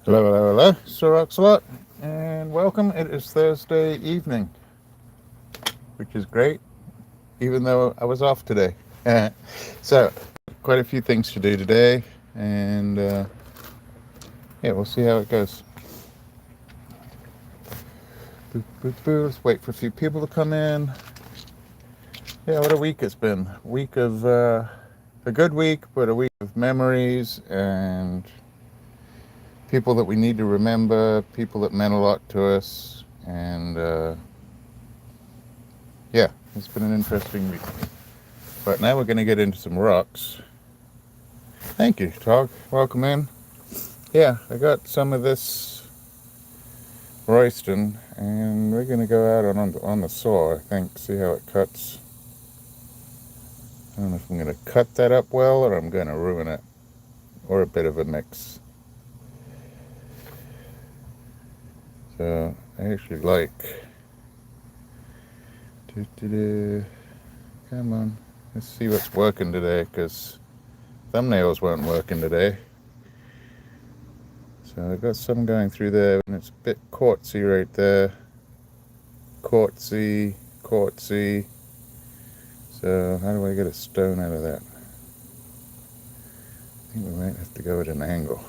Hello, hello, hello, Sir.rocksalot, and welcome. It is Thursday evening, which is great, even though I was off today. So, quite a few things to do today, and yeah, we'll see how it goes. Boop, boop, boop. Let's wait for a few people to come in. Yeah, what a week it's been. Week of a good week, but a week of memories and people that we need to remember, people that meant a lot to us, and yeah, it's been an interesting week. But now we're going to get into some rocks. Thank you, Tog. Welcome in. Yeah, I got some of this Royston, and we're going to go out on the saw, I think, see how it cuts. I don't know if I'm going to cut that up well or I'm going to ruin it, or a bit of a mix. So I actually like... Come on, let's see what's working today, because thumbnails weren't working today. So I've got some going through there, and it's a bit quartzy right there. Quartzy. So how do I get a stone out of that? I think we might have to go at an angle.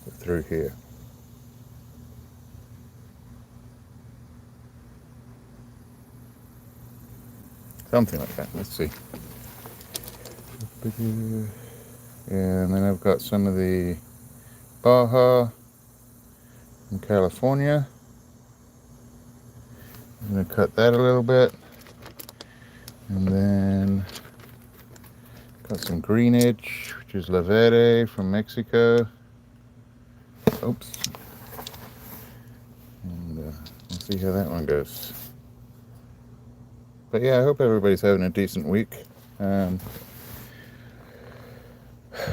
Go through here. Something like that. Let's see. And then I've got some of the Baja from California. I'm going to cut that a little bit. And then got some greenage, which is Verde from Mexico. Oops. And we'll see how that one goes. But yeah, I hope everybody's having a decent week.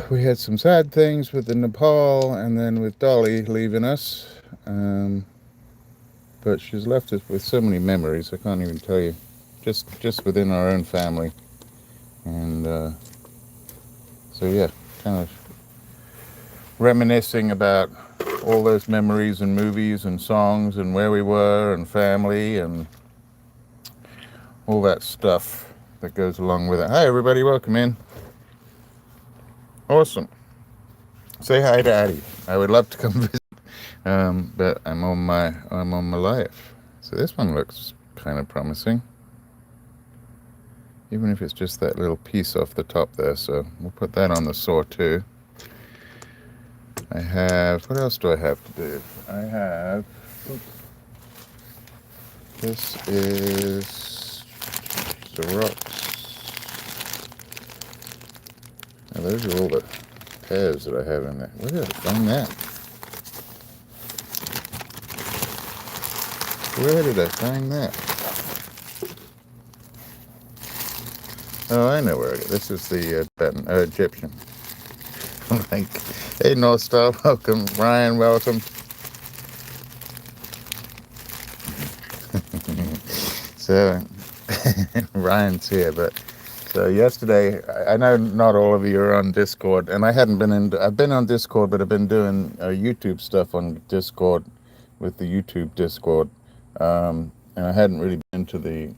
We had some sad things with the Nepal and then with Dolly leaving us. But she's left us with so many memories, I can't even tell you. Just within our own family. And so yeah, kind of reminiscing about all those memories and movies and songs and where we were and family and all that stuff that goes along with it. Hi everybody, welcome in. Awesome. Say hi to Addie. I would love to come visit, but I'm on my life. So this one looks kind of promising, even if it's just that little piece off the top there. So we'll put that on the saw too. I have, what else do I have to do? I have, this is the rocks. Now those are all the pairs that I have in there. Where did I find that? Where did I find that? Oh, I know where it is. This is the Egyptian. I'm like, hey, North Star, welcome. Ryan, welcome. So, Ryan's here, but so yesterday, I know not all of you are on Discord, and I hadn't been in. I've been on Discord, but I've been doing YouTube stuff on Discord with the YouTube Discord, and I hadn't really been to the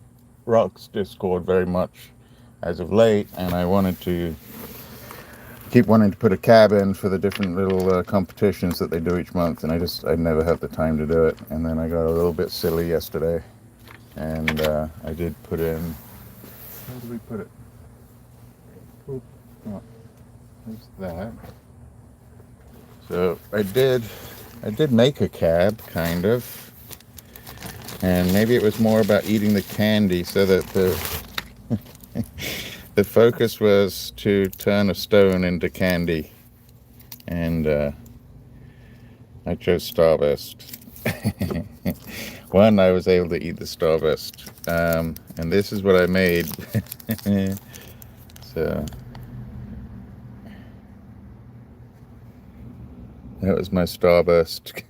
Rocks Discord very much as of late, and I wanted to keep wanting to put a cab in for the different little competitions that they do each month, and I never have the time to do it. And then I got a little bit silly yesterday, and I did put in. Where did we put it? Oh, there's that. So I did make a cab, kind of, and maybe it was more about eating the candy, so that the focus was to turn a stone into candy, and I chose Starburst. One, I was able to eat the Starburst, and this is what I made. So that was my Starburst.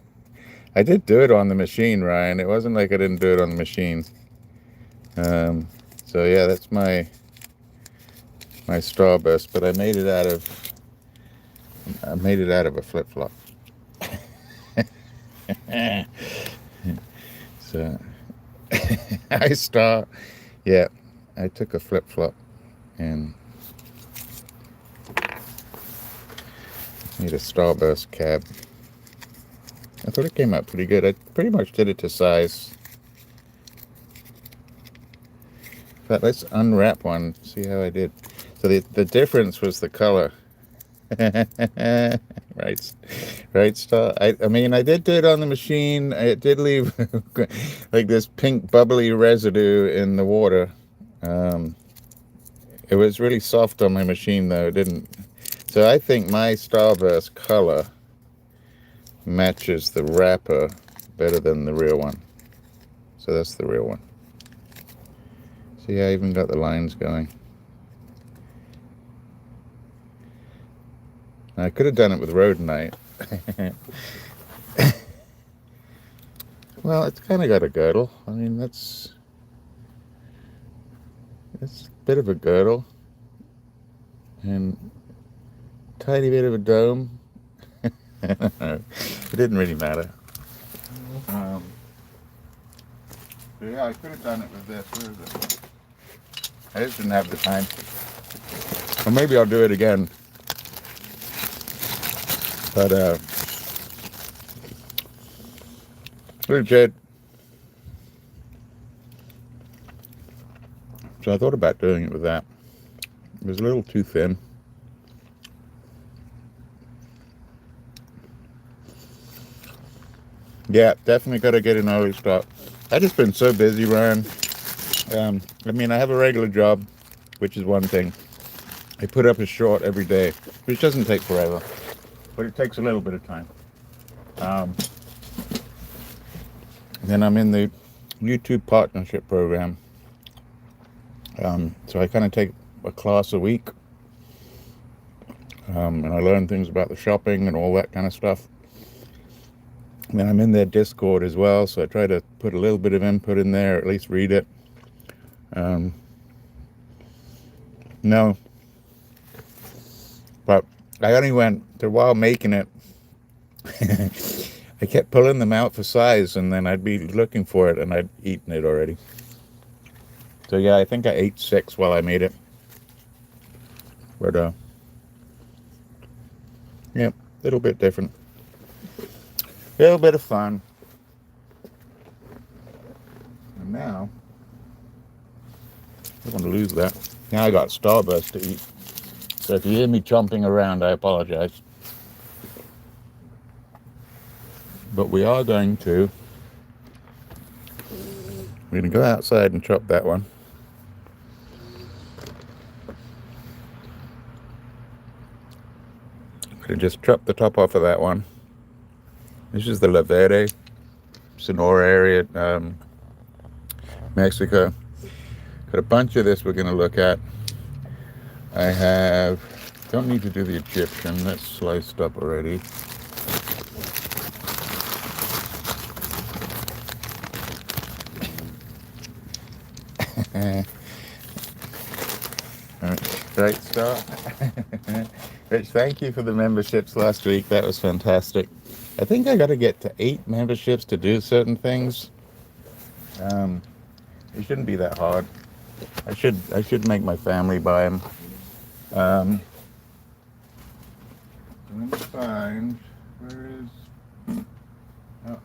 I did do it on the machine, Ryan. It wasn't like I didn't do it on the machine. So yeah, that's my Starburst, but I made it out of I made it out of a flip-flop. So yeah, I took a flip-flop and made a starburst cab. I thought it came out pretty good. I pretty much did it to size. But let's unwrap one, see how I did. So the difference was the color. right Star. I mean, I did do it on the machine. It did leave like this pink bubbly residue in the water. It was really soft on my machine though. It didn't. So I think my starburst color matches the wrapper better than the real one. So that's the real one. See, I even got the lines going. I could have done it with rhodonite. Well, it's kind of got a girdle. I mean, it's a bit of a girdle and tiny bit of a dome. It didn't really matter. But yeah, I could have done it with this. Where is it? I just didn't have the time. Or maybe I'll do it again. But legit. So I thought about doing it with that. It was a little too thin. Yeah, definitely got to get an early start. I've just been so busy, Ryan. I mean, I have a regular job, which is one thing. I put up a short every day, which doesn't take forever, but it takes a little bit of time. Then I'm in the YouTube partnership program. So I kind of take a class a week, and I learn things about the shopping and all that kind of stuff. And then I'm in their Discord as well, so I try to put a little bit of input in there, at least read it. No, but I only went to, while making it, I kept pulling them out for size, and then I'd be looking for it, and I'd eaten it already. So yeah, I think I ate 6 while I made it. But yeah, a little bit different. A little bit of fun. And now, I don't want to lose that. Now I got starburst to eat. So if you hear me chomping around, I apologize. But we are going to, we're going to go outside and chop that one. I'm going to just chop the top off of that one. This is the Verde, Sonora area, Mexico. Got a bunch of this we're going to look at. I don't need to do the Egyptian, that's sliced up already. Right, Star. Rich, thank you for the memberships last week. That was fantastic. I think I got to get to 8 memberships to do certain things. It shouldn't be that hard. I should make my family buy them. Let me find, where is, oh.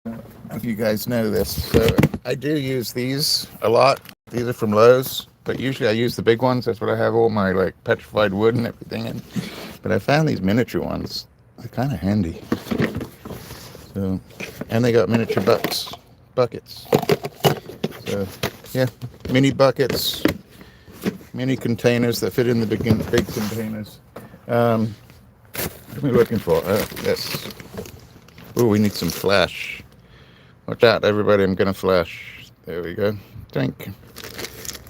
I don't know if you guys know this. So I do use these a lot. These are from Lowe's, but usually I use the big ones. That's what I have all my like petrified wood and everything in. But I found these miniature ones. They're kind of handy. So, and they got miniature buckets. So yeah, mini buckets, mini containers that fit in the big containers. What are we looking for? Yes. Oh, we need some flash. Watch out, everybody, I'm gonna flash. There we go. Drink.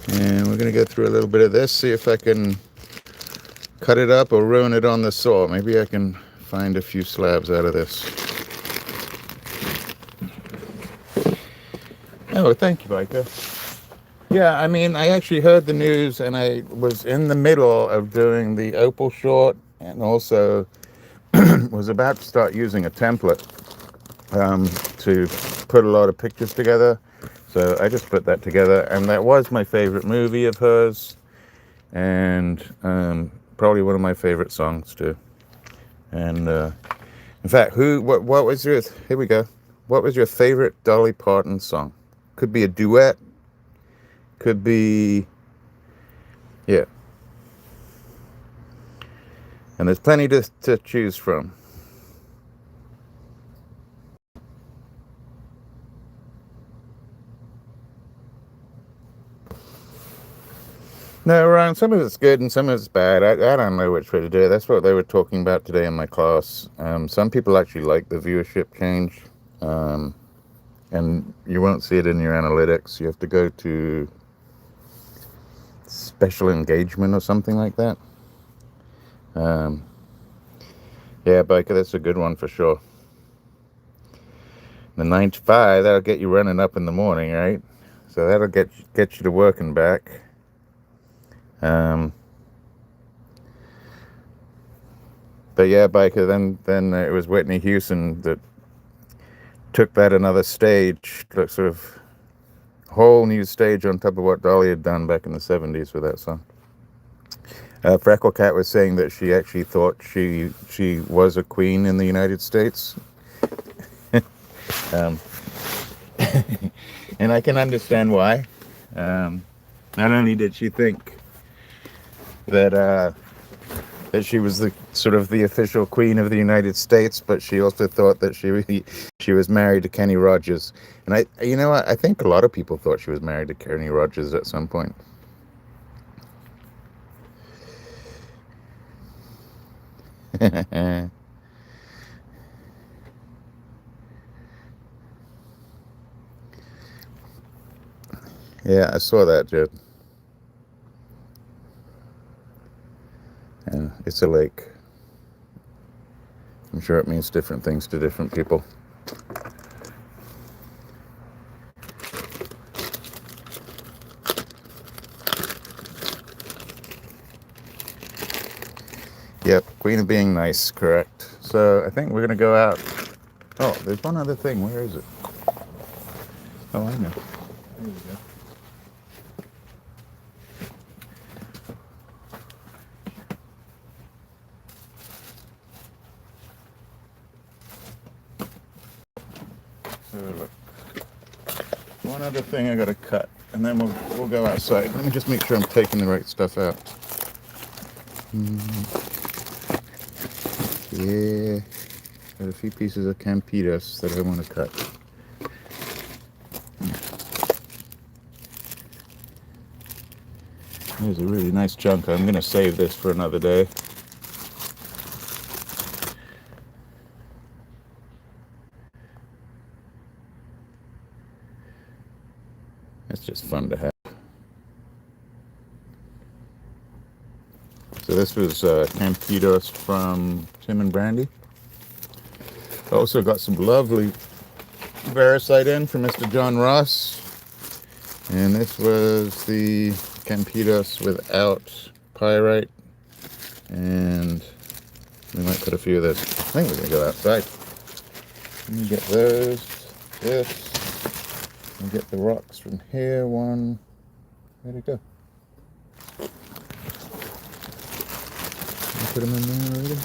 And we're gonna go through a little bit of this, see if I can cut it up or ruin it on the saw. Maybe I can find a few slabs out of this. Oh, thank you, Micah. Yeah, I mean, I actually heard the news, and I was in the middle of doing the Opal short, and also was about to start using a template to put a lot of pictures together. So I just put that together, and that was my favorite movie of hers, and probably one of my favorite songs too. And in fact, what was your? Here we go. What was your favorite Dolly Parton song? Could be a duet. Could be, yeah. And there's plenty to choose from. No, Ryan, some of it's good and some of it's bad. I don't know which way to do it. That's what they were talking about today in my class. Some people actually like the viewership change, um, and you won't see it in your analytics. You have to go to special engagement or something like that. Um, yeah, Baker, that's a good one for sure. The 9 to 5, that'll get you running up in the morning, right? So that'll get you to work and back. But yeah, Baker, then it was Whitney Houston that took that another stage, like sort of whole new stage on top of what Dolly had done back in the 70s with that song. Freckle Cat was saying that she actually thought she was a queen in the United States. um, and I can understand why. Not only did she think that she was the sort of the official queen of the United States, but she also thought that she was married to Kenny Rogers. And I think a lot of people thought she was married to Kenny Rogers at some point. Yeah, I saw that, Jed. And it's a lake. I'm sure it means different things to different people. Yep, queen of being nice, correct. So I think we're going to go out. Oh, there's one other thing. Where is it? Oh, I know. There we go. So look, one other thing I got to cut, and then we'll go outside. Let me just make sure I'm taking the right stuff out. Yeah, got a few pieces of campitos that I want to cut. There's a really nice chunk. I'm going to save this for another day. It's just fun to have. So this was campitos from Tim and Brandy. Also got some lovely Vericide in from Mr. John Ross. And this was the campitos without pyrite. And we might put a few of those. I think we're going to go outside. Let me get those. This. And get the rocks from here. One. Where'd it go? Put them in there already.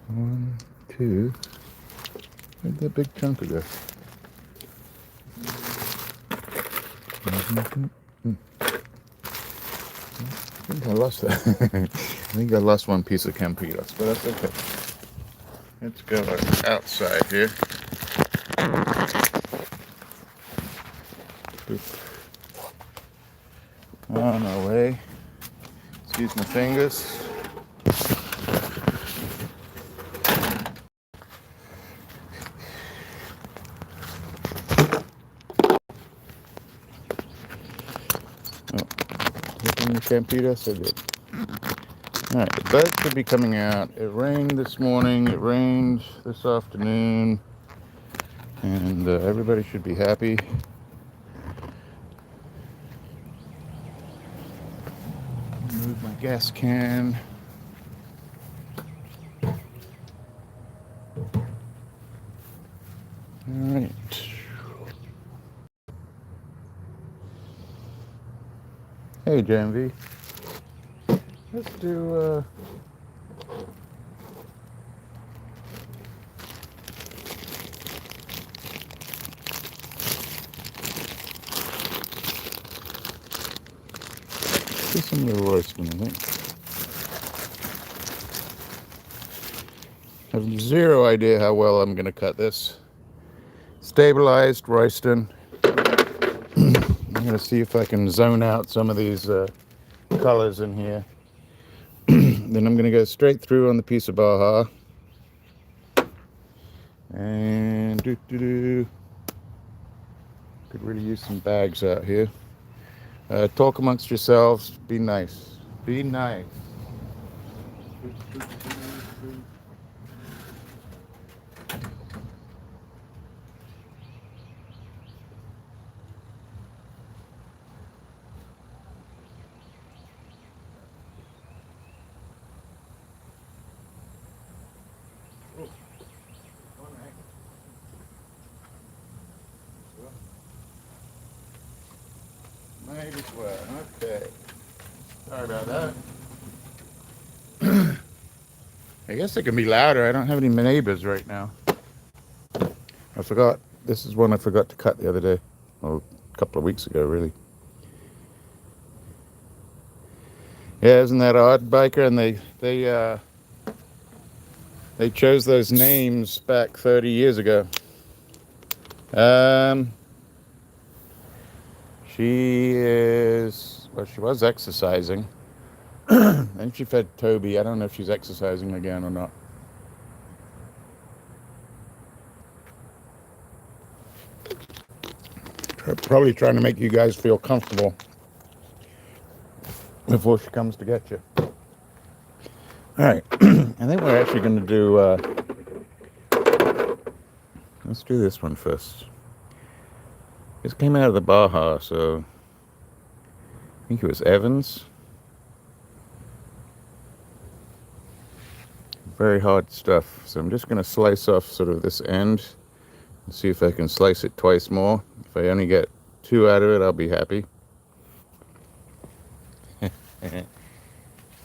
1, 2. Where'd that big chunk go? I think I lost that. I think I lost one piece of campitos, but that's okay. Let's go outside here. On our way. Excuse my fingers. Campitos, I did. Alright, the boat should be coming out. It rained this morning, it rained this afternoon, and everybody should be happy. Move my gas can. Alright. Hey, JMV. Let's do, some little Royston, I think. I have zero idea how well I'm going to cut this. Stabilized Royston. I'm going to see if I can zone out some of these colors in here. Then I'm going to go straight through on the piece of Baja. And could really use some bags out here. Talk amongst yourselves. Be nice. Be nice. Might as well. Okay. Sorry about that. I guess it can be louder. I don't have any neighbors right now. I forgot. This is one I forgot to cut the other day. Well, a couple of weeks ago, really. Yeah, isn't that odd, Biker? And they chose those names back 30 years ago. She is, well, she was exercising. And she fed Toby. I don't know if she's exercising again or not. Probably trying to make you guys feel comfortable before she comes to get you. All right. I think we're actually going to do, let's do this one first. This came out of the Baja, so I think it was Evans. Very hard stuff. So I'm just going to slice off sort of this end and see if I can slice it twice more. If I only get 2 out of it, I'll be happy.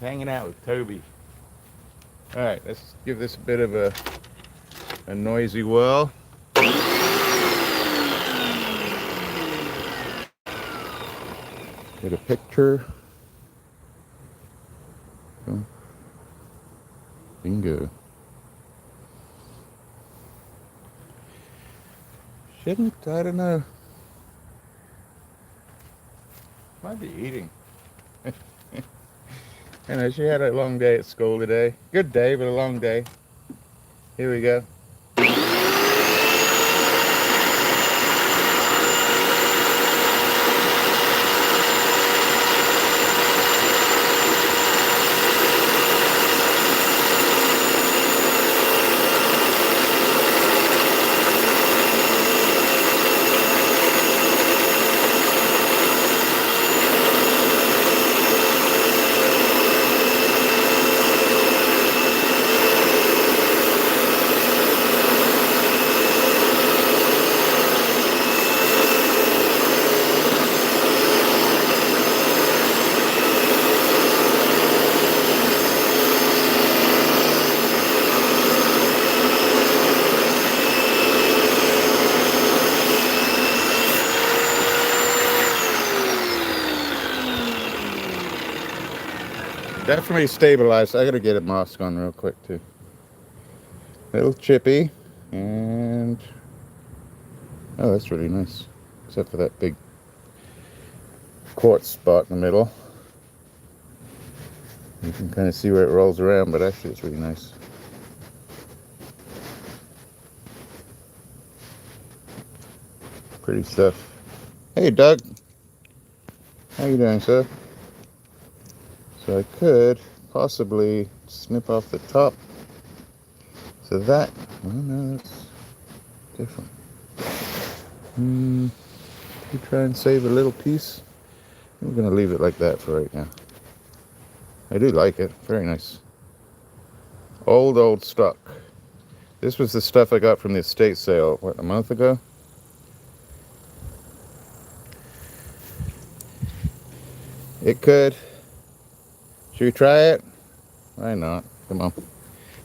Hanging out with Toby. All right, let's give this a bit of a noisy whirl. Get a picture. Bingo. Shouldn't, I don't know. Might be eating. I know, she had a long day at school today. Good day, but a long day. Here we go. Definitely stabilized. I gotta get a mask on real quick too. Little chippy, and oh, that's really nice. Except for that big quartz spot in the middle. You can kind of see where it rolls around, but actually it's really nice. Pretty stuff. Hey, Doug. How you doing, sir? So I could possibly snip off the top. So that, oh no, that's different. You try and save a little piece. We're going to leave it like that for right now. I do like it. Very nice. Old stock. This was the stuff I got from the estate sale, what, a month ago? It could. Should we try it? Why not? Come on.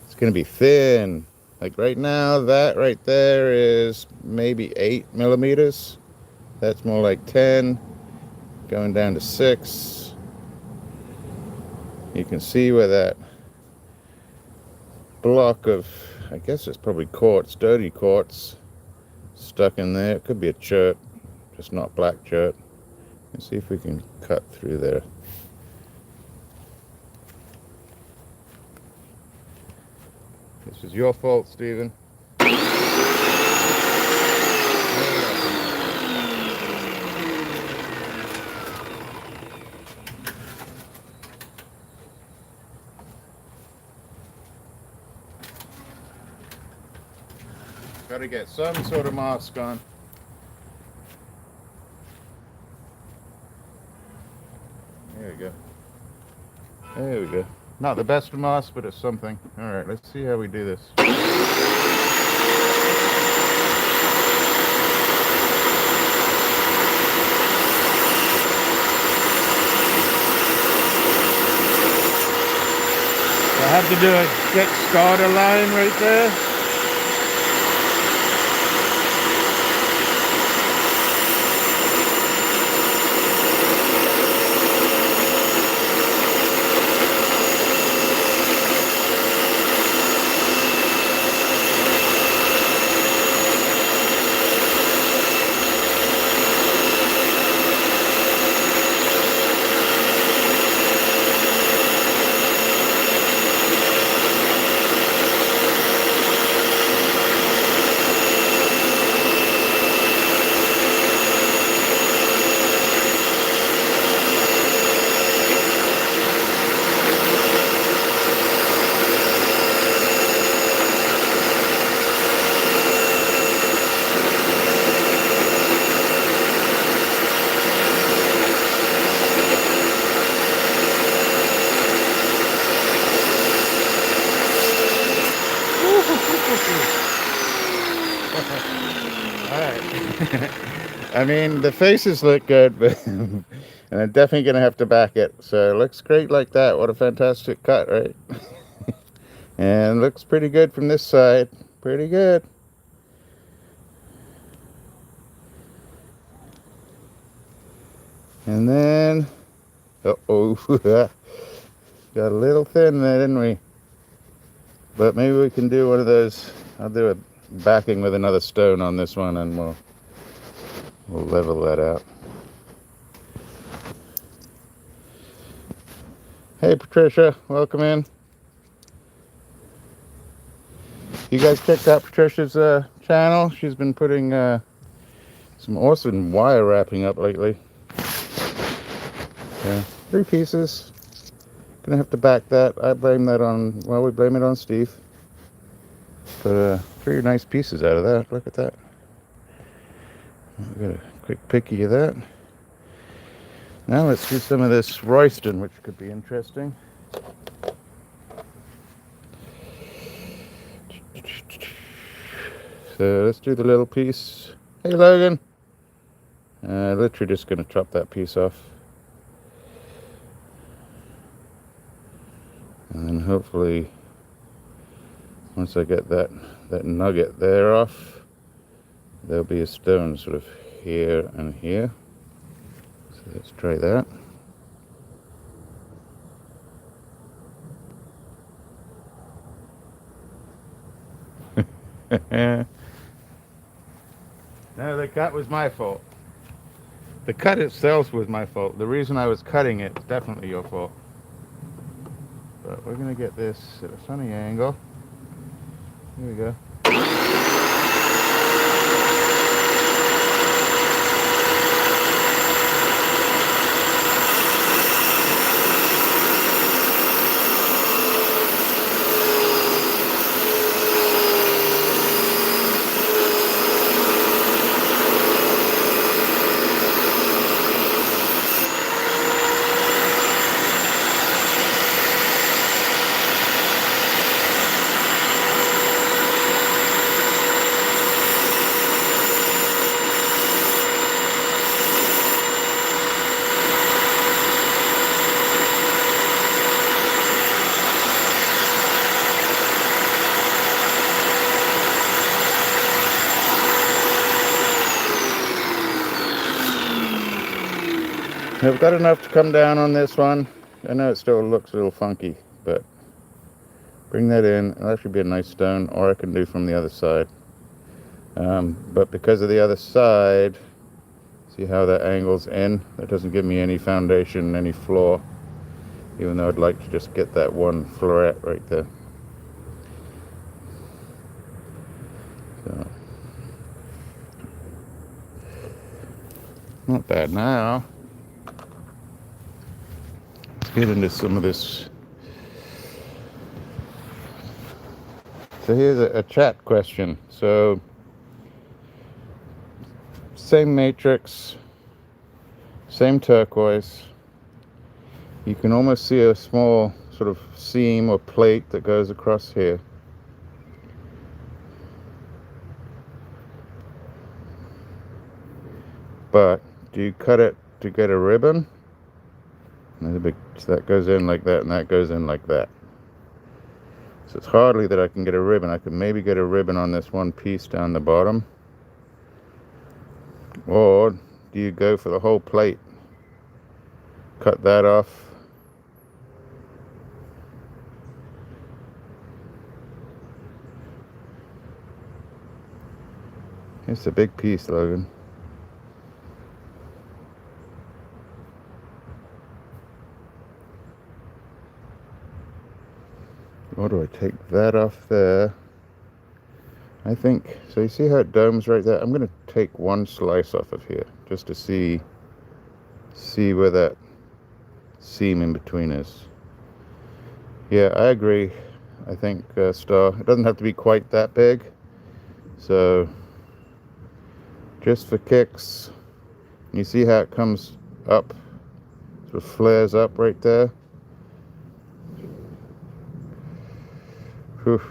It's going to be thin. Like right now, that right there is maybe 8 millimeters. That's more like 10. Going down to 6. You can see where that block of, I guess it's probably quartz, dirty quartz, stuck in there. It could be a chert, just not black chert. Let's see if we can cut through there. This is your fault, Stephen. Got to get some sort of mask on. There we go. There we go. Not the best of masks, but it's something. All right, let's see how we do this. I have to do a get starter line right there. I mean, the faces look good, but and I'm definitely going to have to back it. So it looks great like that. What a fantastic cut, right? And looks pretty good from this side. Pretty good. And then, uh-oh, got a little thin there, didn't we? But maybe we can do one of those. I'll do a backing with another stone on this one, and we'll level that out. Hey Patricia, welcome in. You guys checked out Patricia's channel? She's been putting some awesome wire wrapping up lately. Yeah, 3 pieces. Gonna have to back that. I blame that on, well, we blame it on Steve. But 3 nice pieces out of that. Look at that. I've got a quick picky of that. Now let's do some of this Royston, which could be interesting. So let's do the little piece. Hey Logan. Literally just going to chop that piece off. And then hopefully, once I get that nugget there off, there'll be a stone sort of here and here. So let's try that. No, the cut was my fault. The cut itself was my fault. The reason I was cutting it is definitely your fault. But we're going to get this at a funny angle. Here we go. I've got enough to come down on this one. I know it still looks a little funky, but bring that in. It'll actually be a nice stone, or I can do from the other side. But because of the other side, see how that angles in? That doesn't give me any foundation, any floor, even though I'd like to just get that one floret right there. So, not bad. Now, let's get into some of this. So here's a chat question. So, same matrix, same turquoise. You can almost see a small sort of seam or plate that goes across here. But do you cut it to get a ribbon? There's a big, so that goes in like that, and that goes in like that. So it's hardly that I can get a ribbon. I could maybe get a ribbon on this one piece down the bottom. Or do you go for the whole plate? Cut that off. It's a big piece, Logan. Or do I take that off there? I think, so you see how it domes right there? I'm going to take one slice off of here just to see where that seam in between is. Yeah, I agree. I think Star, it doesn't have to be quite that big. So just for kicks, you see how it comes up, sort of flares up right there. Whew.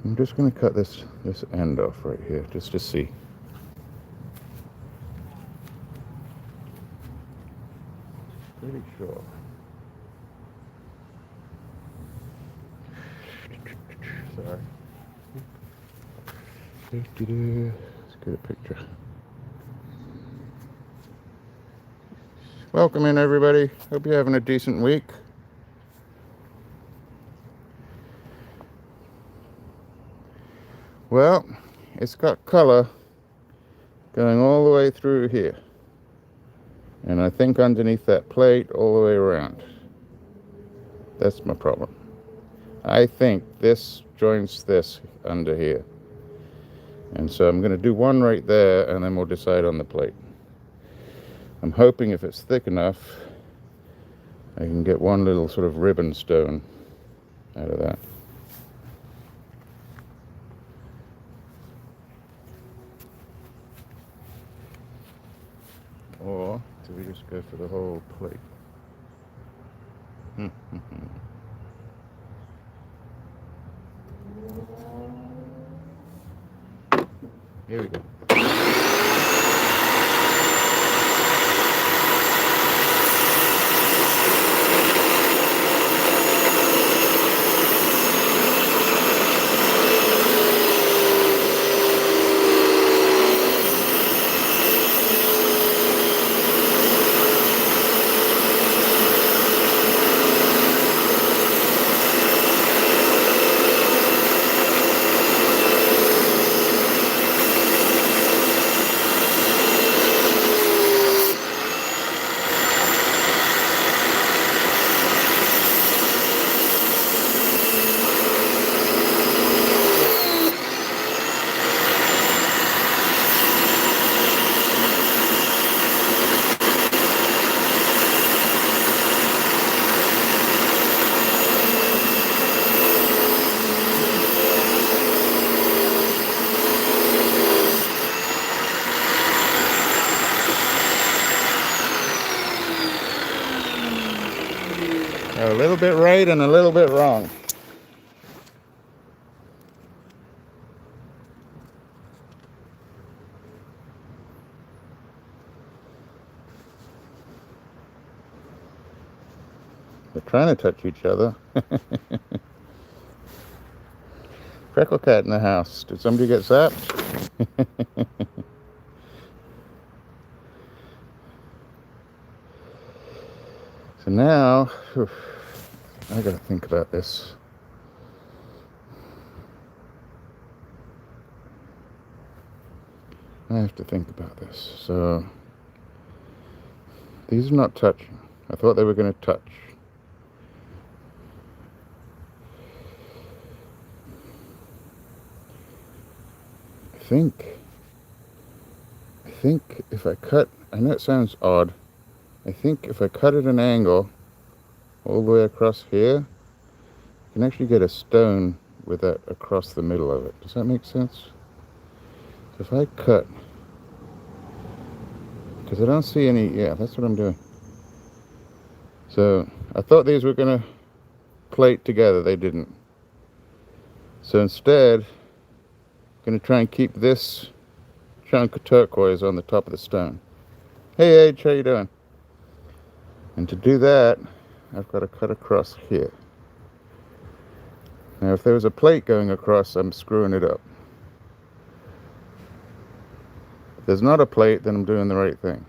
I'm just going to cut this end off right here just to see. Pretty sure. Sorry. Let's get a picture. Welcome in, everybody. Hope you're having a decent week. Well, it's got color going all the way through here. And I think underneath that plate all the way around. That's my problem. I think this joins this under here. And so I'm going to do one right there, and then we'll decide on the plate. I'm hoping if it's thick enough, I can get one little sort of ribbon stone out of that. Or do we just go for the whole plate? Here we go. A little bit right and a little bit wrong. They're trying to touch each other. Freckle cat in the house. Did somebody get zapped? So now, I gotta think about this. I have to think about this. So, these are not touching. I thought they were going to touch. I think if I cut, I know it sounds odd, I think if I cut at an angle all the way across here, you can actually get a stone with that across the middle of it. Does that make sense? So if I cut, because I don't see any, yeah, that's what I'm doing. So I thought these were going to plate together, they didn't. So instead, I'm going to try and keep this chunk of turquoise on the top of the stone. Hey H, how you doing? And to do that, I've got to cut across here. Now if there was a plate going across, I'm screwing it up. If there's not a plate, then I'm doing the right thing.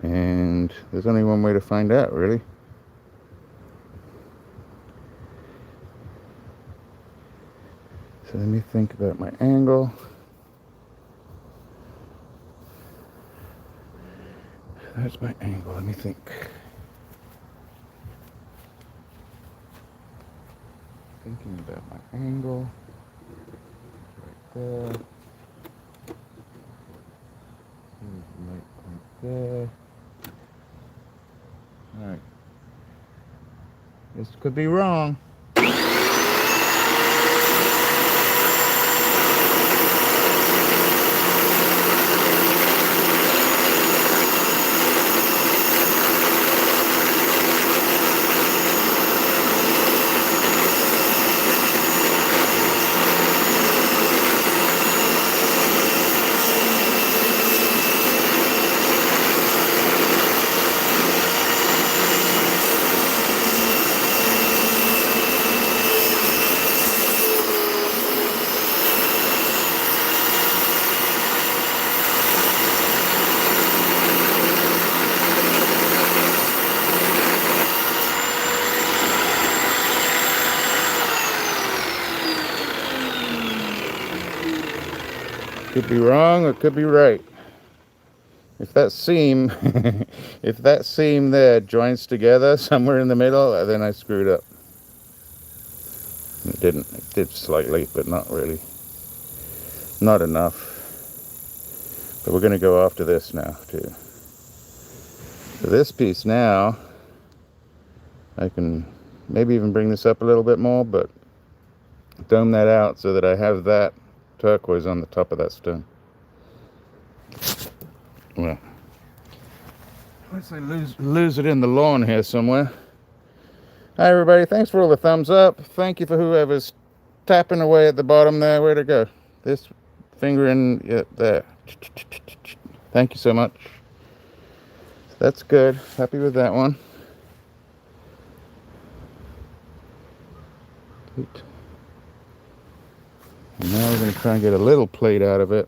And there's only one way to find out, really. So let me think about my angle. That's my angle, let me think. Thinking about my angle. Right there. Right there. Alright. This could be wrong. Could be wrong or could be right. If that seam, if that seam there joins together somewhere in the middle, then I screwed up. It didn't. It did slightly, but not really. Not enough. But we're going to go after this now, too. So this piece now, I can maybe even bring this up a little bit more, but dome that out so that I have that turquoise on the top of that stone. Well, unless I lose it in the lawn here somewhere. Hi everybody, thanks for all the thumbs up. Thank you for whoever's tapping away at the bottom there. Where'd it go? This finger in, yeah, there. Thank you so much. That's good. Happy with that one. And now we're going to try and get a little plate out of it.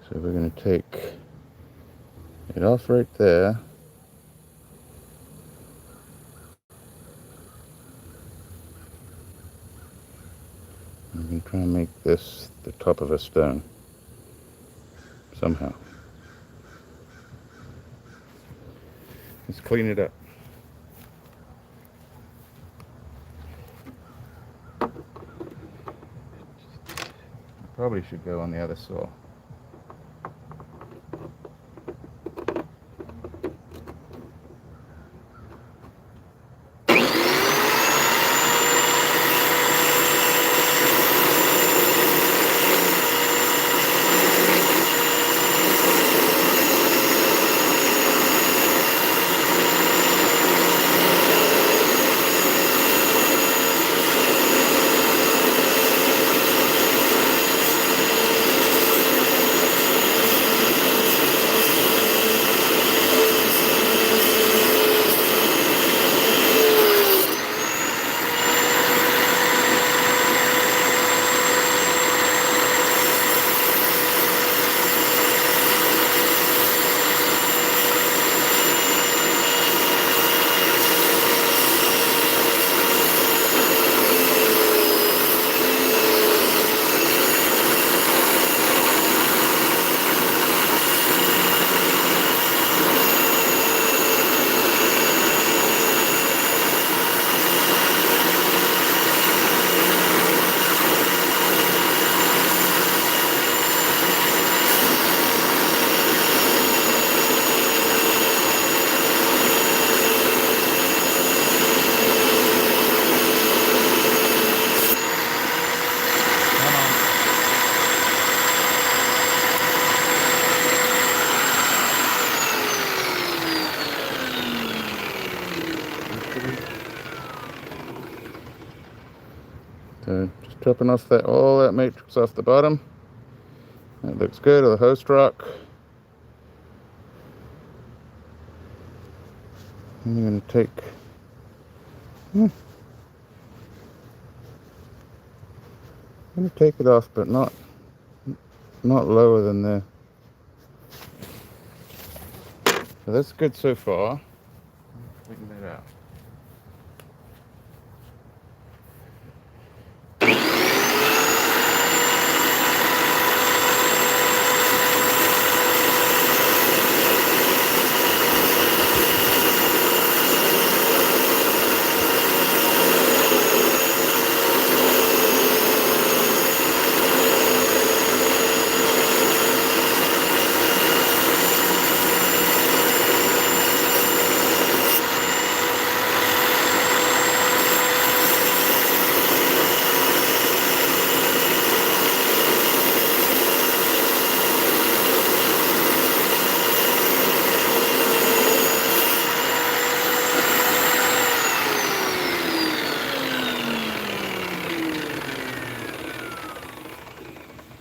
So we're going to take it off right there. I'm going to try and make this the top of a stone somehow. Let's clean it up. Probably should go on the other saw. So just topping off that, all that matrix off the bottom. That looks good, or the host rock. I'm going to take, I'm going to take it off, but not lower than there. So that's good so far. Clean that out.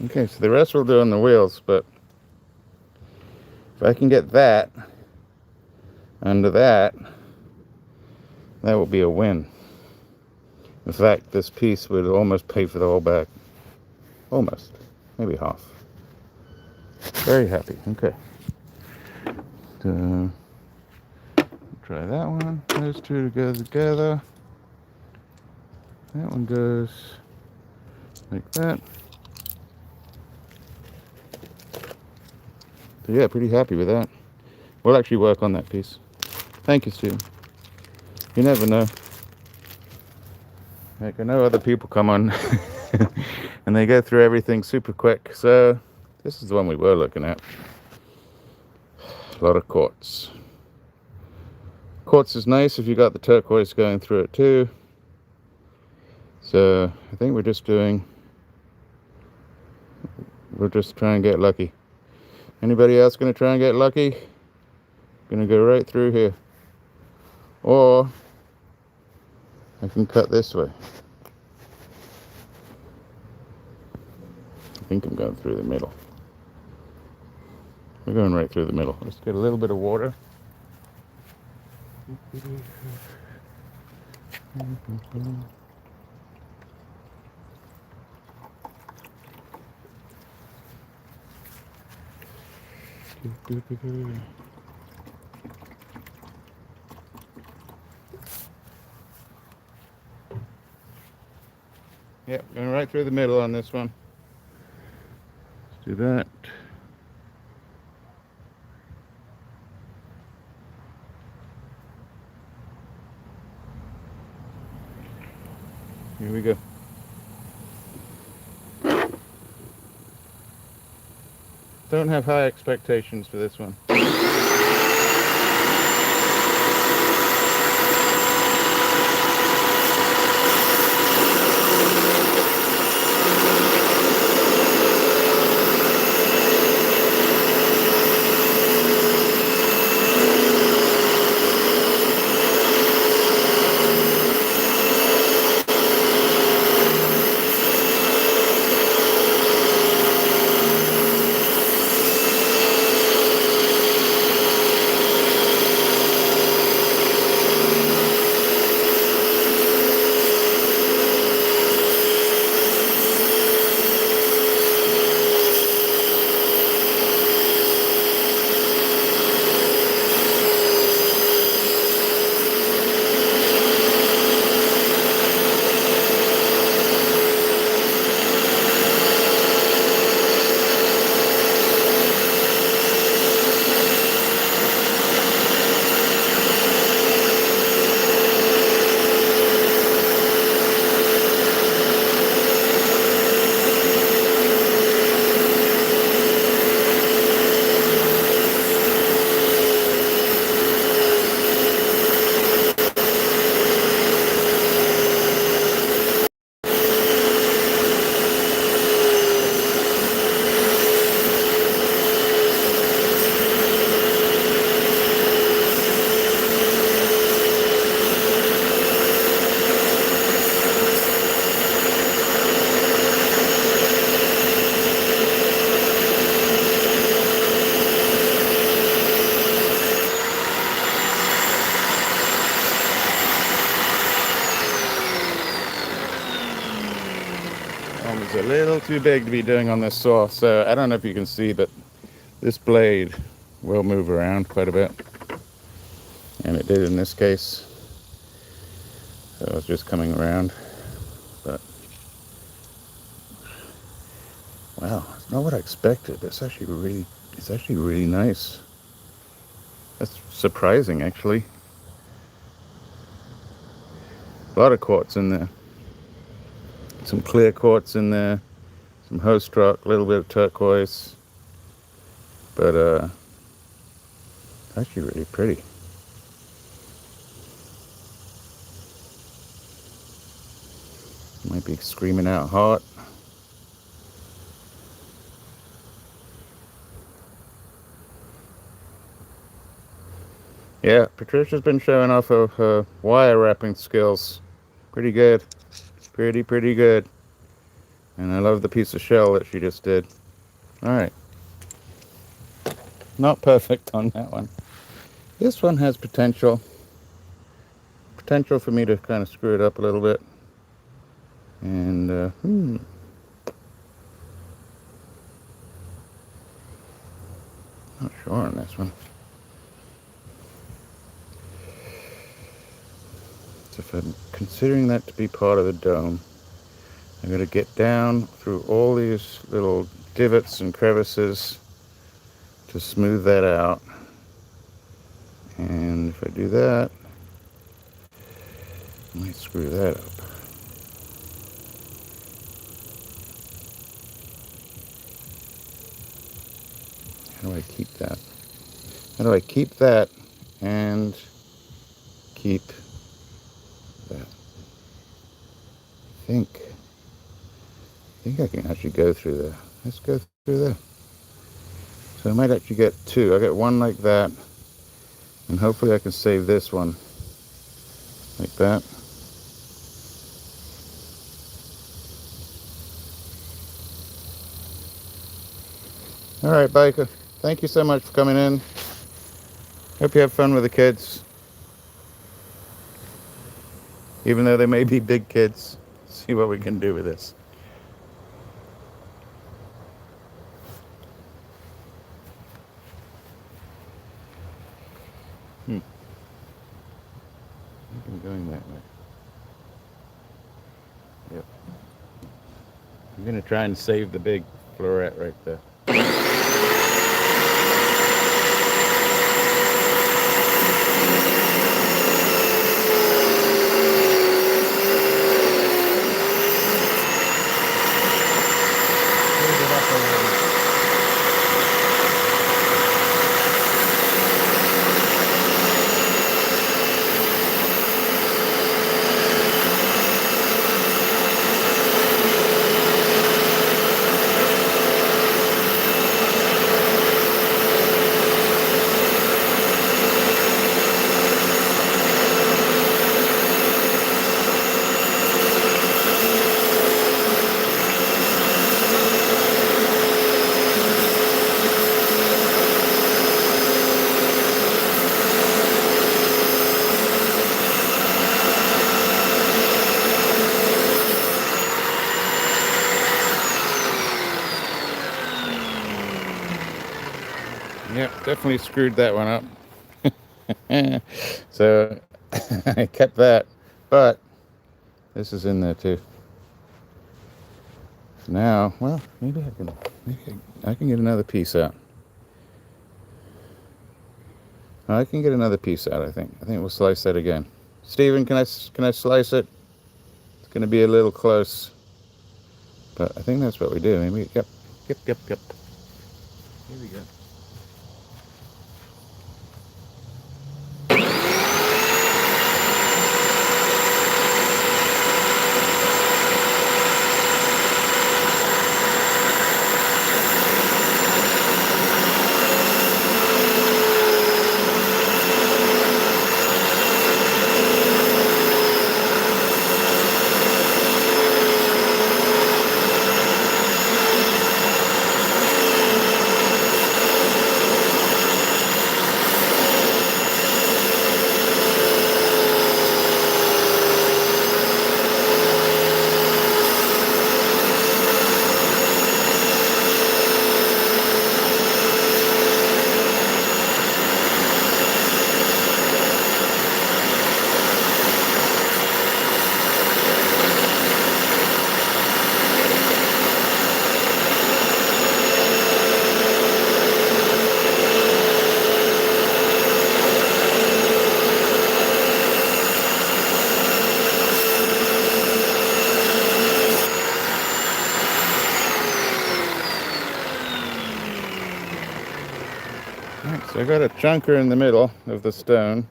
Okay, so the rest we'll do on the wheels, but if I can get that under that, that will be a win. In fact, this piece would almost pay for the whole back. Almost. Maybe half. Very happy. Okay. So, try that one. Those two go together. That one goes like that. So yeah, pretty happy with that. We'll actually work on that piece. Thank you, Stephen. You never know. Like, I know other people come on and they go through everything super quick. So this is the one we were looking at. A lot of quartz. Quartz is nice if you got the turquoise going through it too. So I think we're just trying to get lucky. Anybody else gonna try and get lucky? Gonna go right through here. Or I can cut this way. I think I'm going through the middle. We're going right through the middle. Let's get a little bit of water. Yep, going right through the middle on this one. Let's do that. Here we go. Don't have high expectations for this one. Almost a little too big to be doing on this saw, so I don't know if you can see, but this blade will move around quite a bit, and it did in this case. So I was just coming around, but wow, it's not what I expected. It's actually really nice. That's surprising, actually. A lot of quartz in there. Some clear quartz in there, some host rock, a little bit of turquoise, but actually really pretty. Might be screaming out hot. Yeah, Patricia's been showing off her wire wrapping skills. Pretty good. Pretty good. And I love the piece of shell that she just did. Alright. Not perfect on that one. This one has potential. Potential for me to kind of screw it up a little bit. And, not sure on this one. So if I'm considering that to be part of the dome, I'm going to get down through all these little divots and crevices to smooth that out. And if I do that, I might screw that up. How do I keep that? How do I keep that and keep that? I think I can actually go through there. Let's go through there. So I might actually get two. I get one like that, and hopefully I can save this one like that. All right, Baker. Thank you so much for coming in. Hope you have fun with the kids. Even though they may be big kids. See what we can do with this. I'm going that way. Yep. I'm going to try and save the big floret right there. Yeah, definitely screwed that one up. So I kept that, but this is in there too. So now, well, maybe I can get another piece out. I can get another piece out. I think we'll slice that again. Stephen, can I slice it? It's going to be a little close, but I think that's what we do. Maybe yep. Here we go. So I got a chunker in the middle of the stone.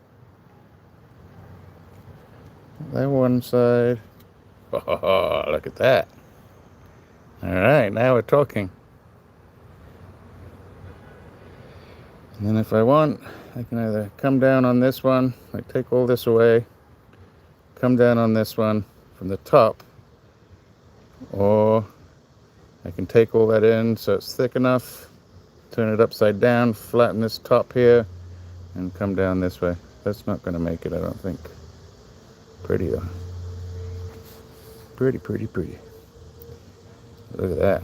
That one side. Oh, look at that. All right, now we're talking. And then if I want, I can either come down on this one, like take all this away, come down on this one from the top, or I can take all that in so it's thick enough, turn it upside down, flatten this top here, and come down this way. That's not going to make it, I don't think. Pretty though. Pretty, pretty, pretty. Look at that.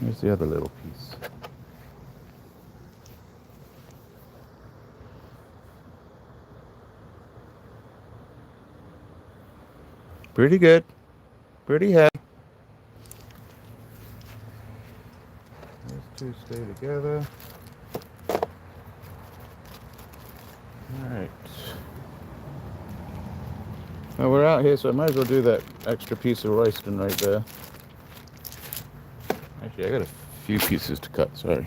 Here's the other little piece. Pretty good. Pretty heavy. These two stay together. Alright. Well, we're out here, so I might as well do that extra piece of Royston right there. Actually, I got a few pieces to cut, sorry.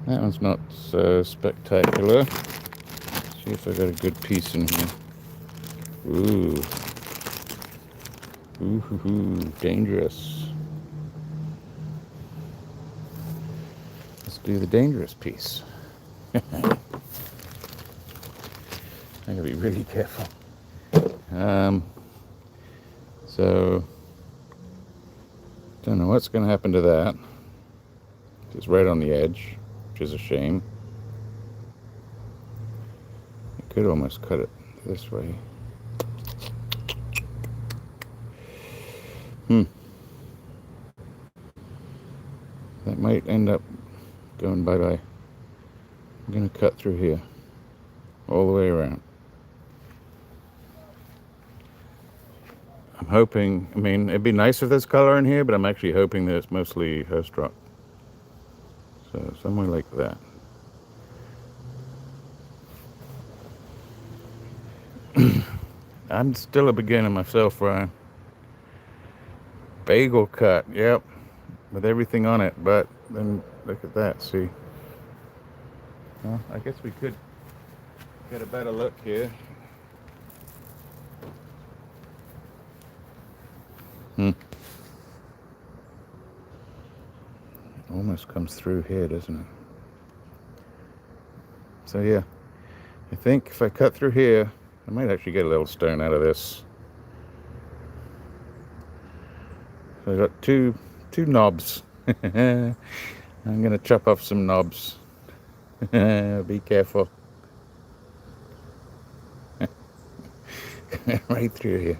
That one's not so spectacular. Let's see if I got a good piece in here. Ooh. Ooh, dangerous. Let's do the dangerous piece. I gotta be really careful. So, don't know what's gonna happen to that. It's right on the edge, which is a shame. I could almost cut it this way. That might end up going bye-bye. I'm gonna cut through here, all the way around. I'm hoping, I mean, it'd be nice if there's color in here, but I'm actually hoping that it's mostly host rock. So somewhere like that. I'm still a beginner myself, Ryan. Bagel cut, yep, with everything on it, but then look at that, see? Well, I guess we could get a better look here. Almost comes through here, doesn't it? So yeah, I think if I cut through here, I might actually get a little stone out of this. So I've got two knobs. I'm gonna chop off some knobs. Be careful. Right through here.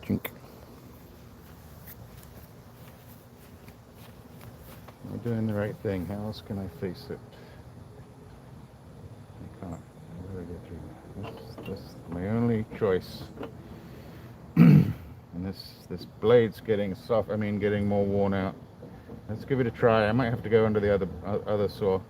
Jink. I'm doing the right thing. How else can I face it? I can't. I gotta get through. This is my only choice. And this blade's getting soft. I mean, getting more worn out. Let's give it a try. I might have to go under the other saw.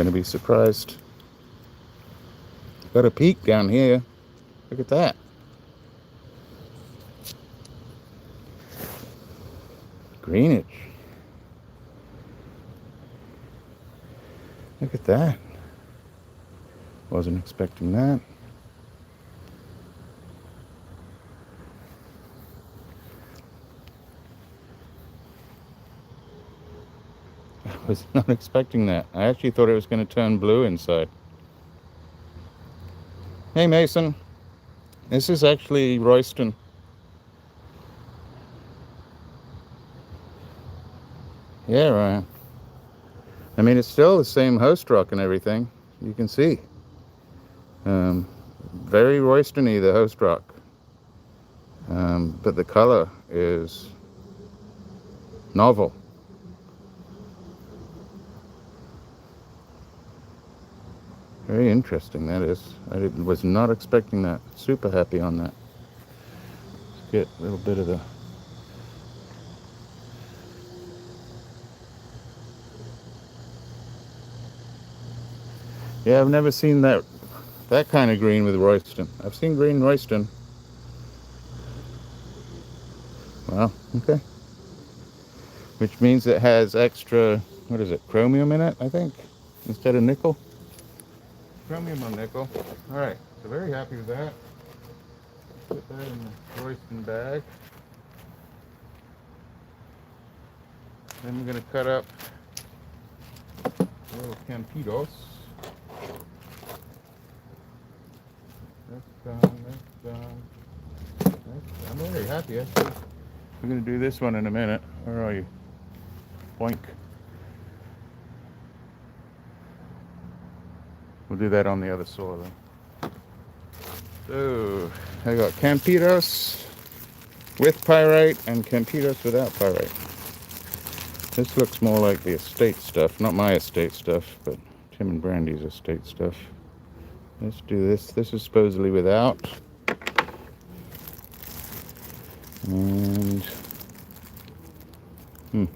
going to be surprised. Got a peak down here. Look at that. Greenish. Look at that. Wasn't expecting that. I was not expecting that. I actually thought it was going to turn blue inside. Hey Mason, this is actually Royston. Yeah, Ryan. I mean, it's still the same host rock and everything. You can see. Very Royston-y, the host rock. But the color is novel. Very interesting, that is. I was not expecting that. Super happy on that. Let's get a little bit of the... Yeah, I've never seen that kind of green with Royston. I've seen green Royston. Wow, okay. Which means it has extra, what is it, chromium in it, I think, instead of nickel. Chromium on nickel. All right, so very happy with that. Put that in the Royston bag. Then we're going to cut up little campitos. That's done, that's done. I'm very happy, actually. We're going to do this one in a minute. Where are you? Boink. We'll do that on the other saw then. So, I got campitos with pyrite and campitos without pyrite. This looks more like the estate stuff. Not my estate stuff, but Tim and Brandy's estate stuff. Let's do this. This is supposedly without. And it's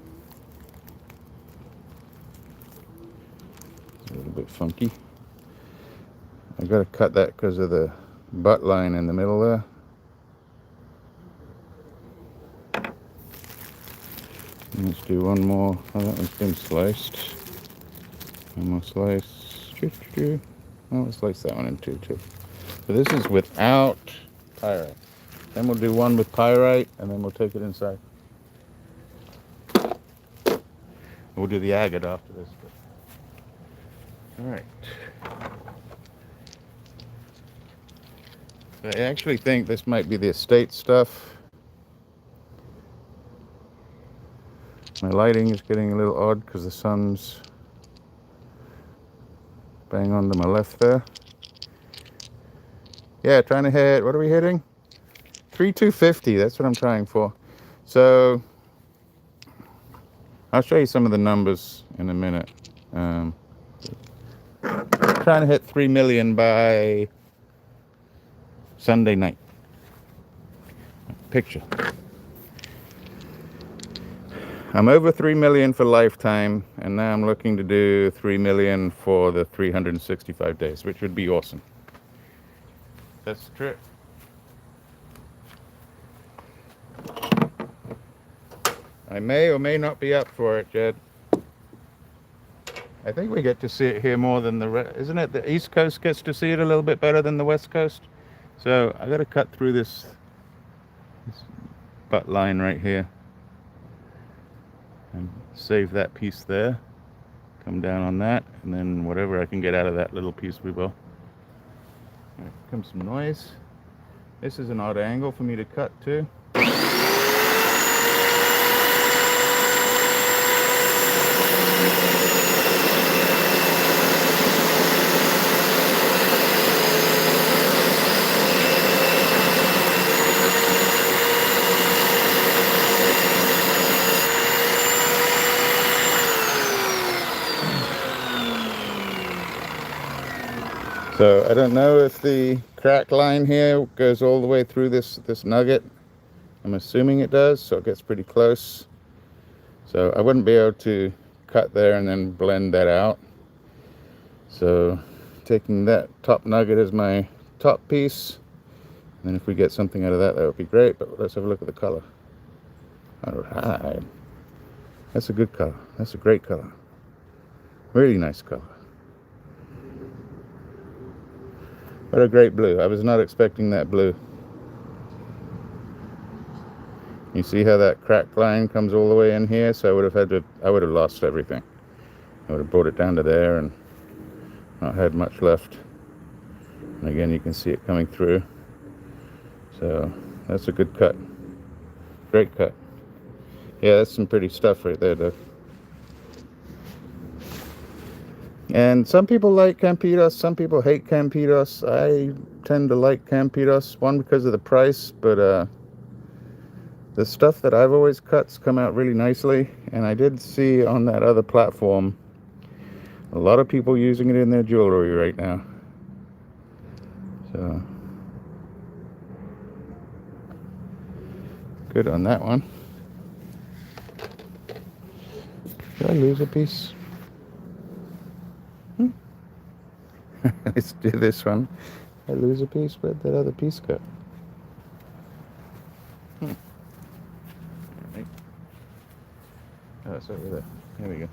a little bit funky. I gotta cut that because of the butt line in the middle there. And let's do one more. Oh, that one's been sliced. One more slice. Oh, let's slice that one in two too. So this is without pyrite. Then we'll do one with pyrite, and then we'll take it inside. We'll do the agate after this. All right. So I actually think this might be the estate stuff. My lighting is getting a little odd because the sun's bang on to my left there. Yeah, trying to hit, what are we hitting? 3250, that's what I'm trying for. So I'll show you some of the numbers in a minute. Trying to hit 3 million by Sunday night. Picture. I'm over 3 million for lifetime, and now I'm looking to do 3 million for the 365 days, which would be awesome. That's the trip. I may or may not be up for it, Jed. I think we get to see it here more than the rest. Isn't it the East Coast gets to see it a little bit better than the West Coast? So I got to cut through this butt line right here and save that piece there. Come down on that, and then whatever I can get out of that little piece, we will. Here comes some noise. This is an odd angle for me to cut too. So I don't know if the crack line here goes all the way through this nugget. I'm assuming it does, so it gets pretty close. So I wouldn't be able to cut there and then blend that out. So taking that top nugget as my top piece, and then if we get something out of that, that would be great. But let's have a look at the color. All right, that's a good color. That's a great color. Really nice color. What a great blue. I was not expecting that blue. You see how that crack line comes all the way in here? So I would have lost everything. I would have brought it down to there and not had much left. And again, you can see it coming through. So that's a good cut. Great cut. Yeah, that's some pretty stuff right there, Doug. And some people like Campitos, some people hate Campitos. I tend to like Campitos, one because of the price, but the stuff that I've always cut's come out really nicely. And I did see on that other platform a lot of people using it in their jewelry right now. So good on that one. Did I lose a piece? Let's do this one. I lose a piece, where'd that other piece go? Right. Oh, it's over there. There we go.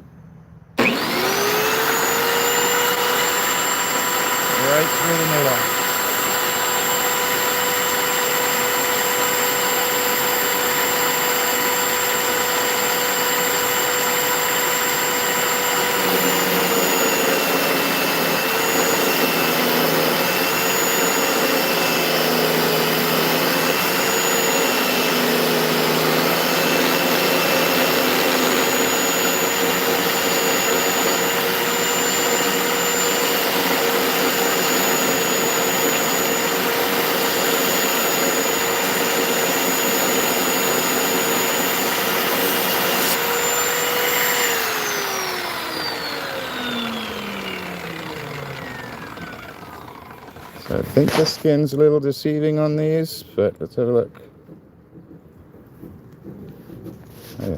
Right through the middle. So I think the skin's a little deceiving on these, but let's have a look. Oh, yeah.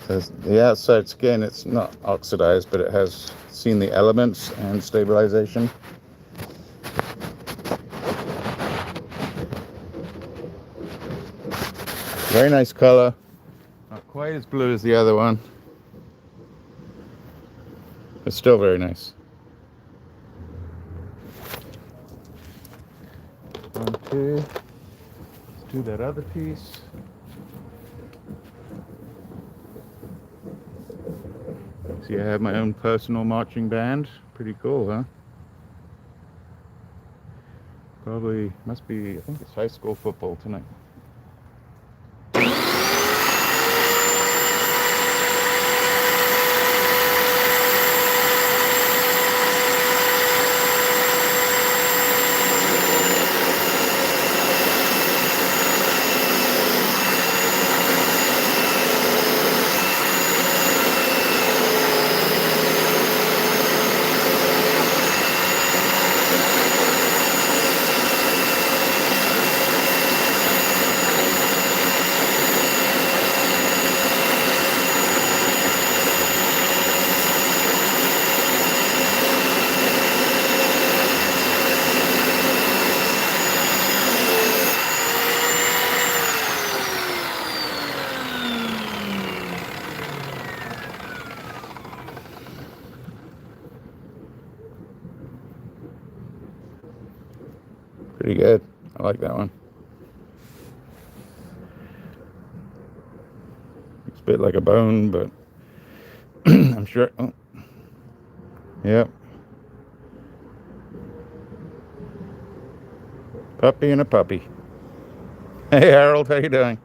So the outside skin, it's not oxidized, but it has seen the elements and stabilization. Very nice color. Not quite as blue as the other one. It's still very nice. One, two. Let's do that other piece. See, I have my own personal marching band. Pretty cool, huh? Probably must be, I think it's high school football tonight. Pretty good. I like that one. It's a bit like a bone, but I'm sure. Oh. Yep. Puppy and a puppy. Hey, Harold, how you doing?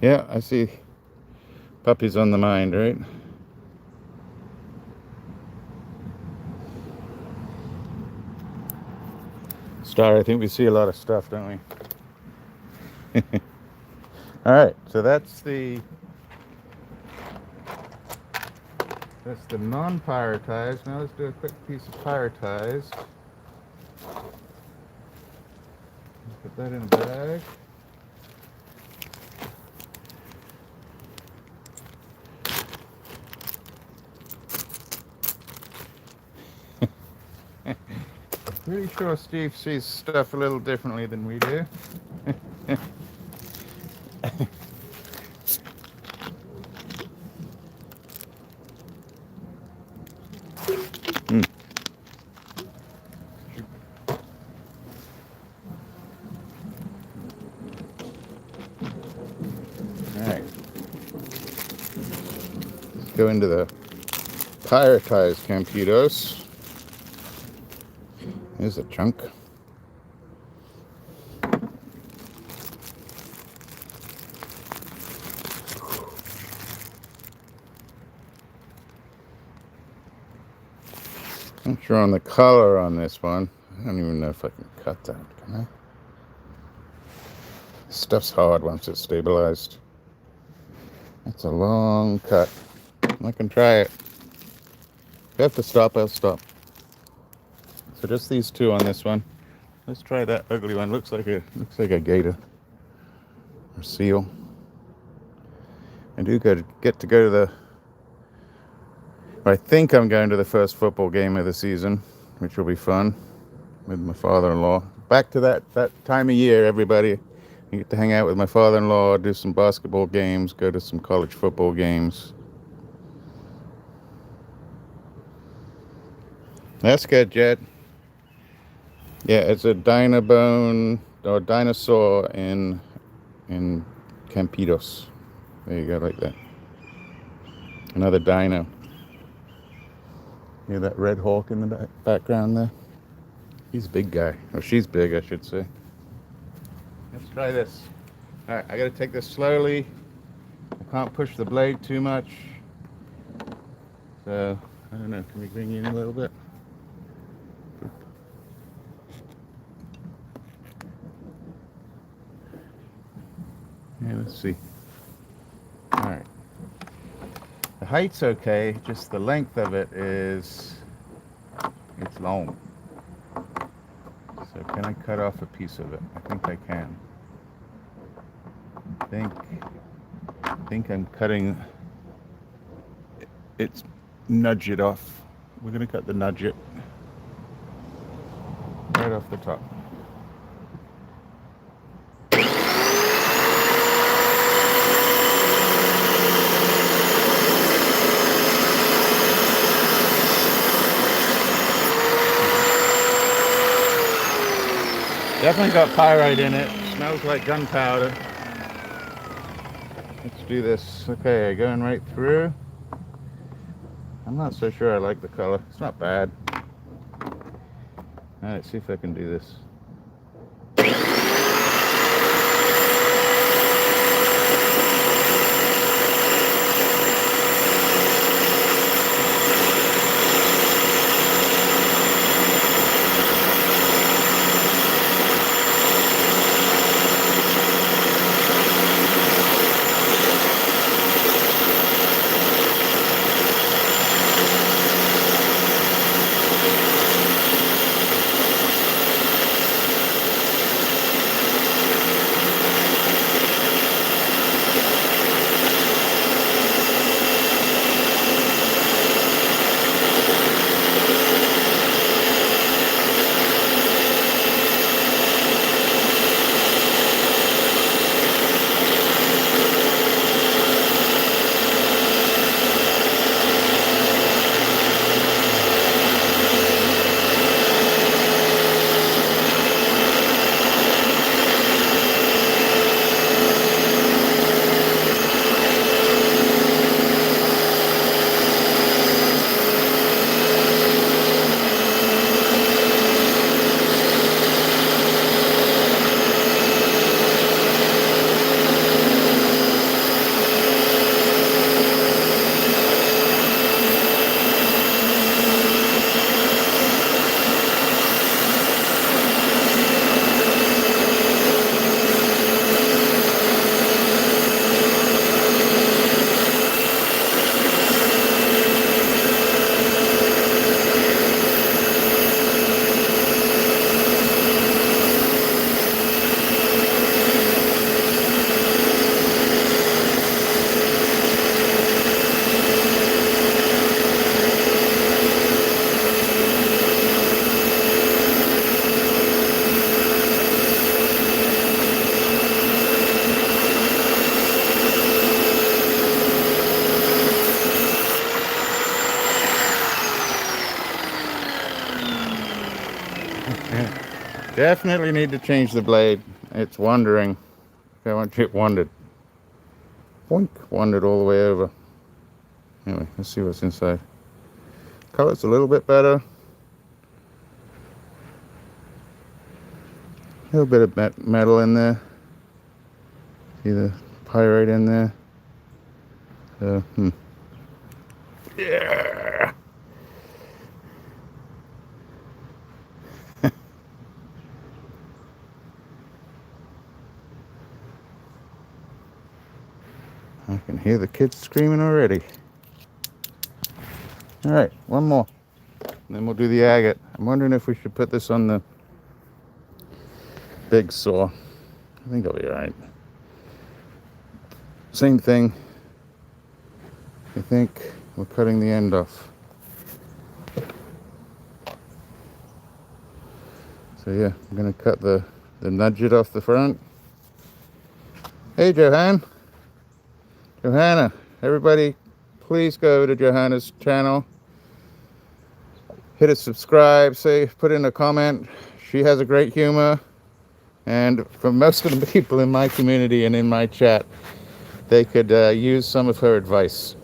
Yeah, I see puppies on the mind, right? Star, I think we see a lot of stuff, don't we? All right, so that's the non-pyretized. Now let's do a quick piece of pyretized. Put that in a bag. Pretty sure Steve sees stuff a little differently than we do. Alright. Let's go into the pyretized Campitos. Here's a chunk. I'm sure on the color on this one. I don't even know if I can cut that, can I? Stuff's hard once it's stabilized. That's a long cut. I can try it. If I have to stop, I'll stop. So just these two on this one. Let's try that ugly one. Looks like a gator or seal. I do get to go to the. I think I'm going to the first football game of the season, which will be fun with my father-in-law. Back to that time of year, everybody. I get to hang out with my father-in-law, do some basketball games, go to some college football games. That's good, Jed. Yeah, it's a dinobone or dinosaur in Campitos. There you go, like that. Another dino. Hear that red hawk in the background there? He's a big guy. Or she's big, I should say. Let's try this. All right, I gotta take this slowly. I can't push the blade too much. So, I don't know, can we bring you in a little bit? Yeah, let's see. All right. The height's okay, just the length of it it's long. So can I cut off a piece of it? I think I can. I think I'm cutting it's nudge it off. We're gonna cut the nudge it right off the top. Definitely got pyrite in it. Smells like gunpowder. Let's do this. Okay, going right through. I'm not so sure I like the color. It's not bad. Alright, see if I can do this. Definitely need to change the blade. It's wandering. Look how much it wandered. Boink. Wandered all the way over. Anyway, let's see what's inside. Color's a little bit better. A little bit of metal in there. See the pyrite in there. So, yeah. I can hear the kids screaming already. All right, one more. And then we'll do the agate. I'm wondering if we should put this on the big saw. I think it'll be all right. Same thing. I think we're cutting the end off. So yeah, I'm gonna cut the nudget off the front. Hey Johanna, everybody please go to Johanna's channel. Hit a subscribe, put in a comment. She has a great humor. And for most of the people in my community and in my chat, they could use some of her advice.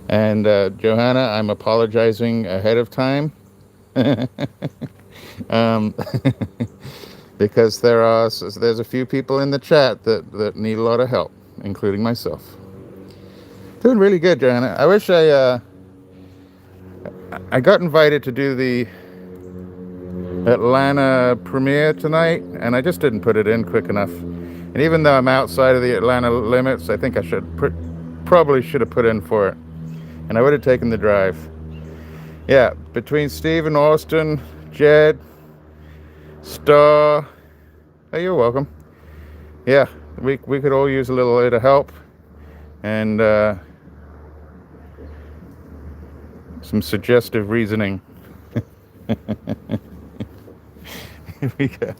And Johanna, I'm apologizing ahead of time. Because there's a few people in the chat that need a lot of help, including myself. Doing really good, Johanna. I wish I got invited to do the Atlanta premiere tonight, and I just didn't put it in quick enough. And even though I'm outside of the Atlanta limits, I think I probably should have put in for it. And I would have taken the drive. Yeah, between Steve and Austin, Jed, Star. Oh, you're welcome. Yeah, we could all use a little bit of help. And some suggestive reasoning. Here we go.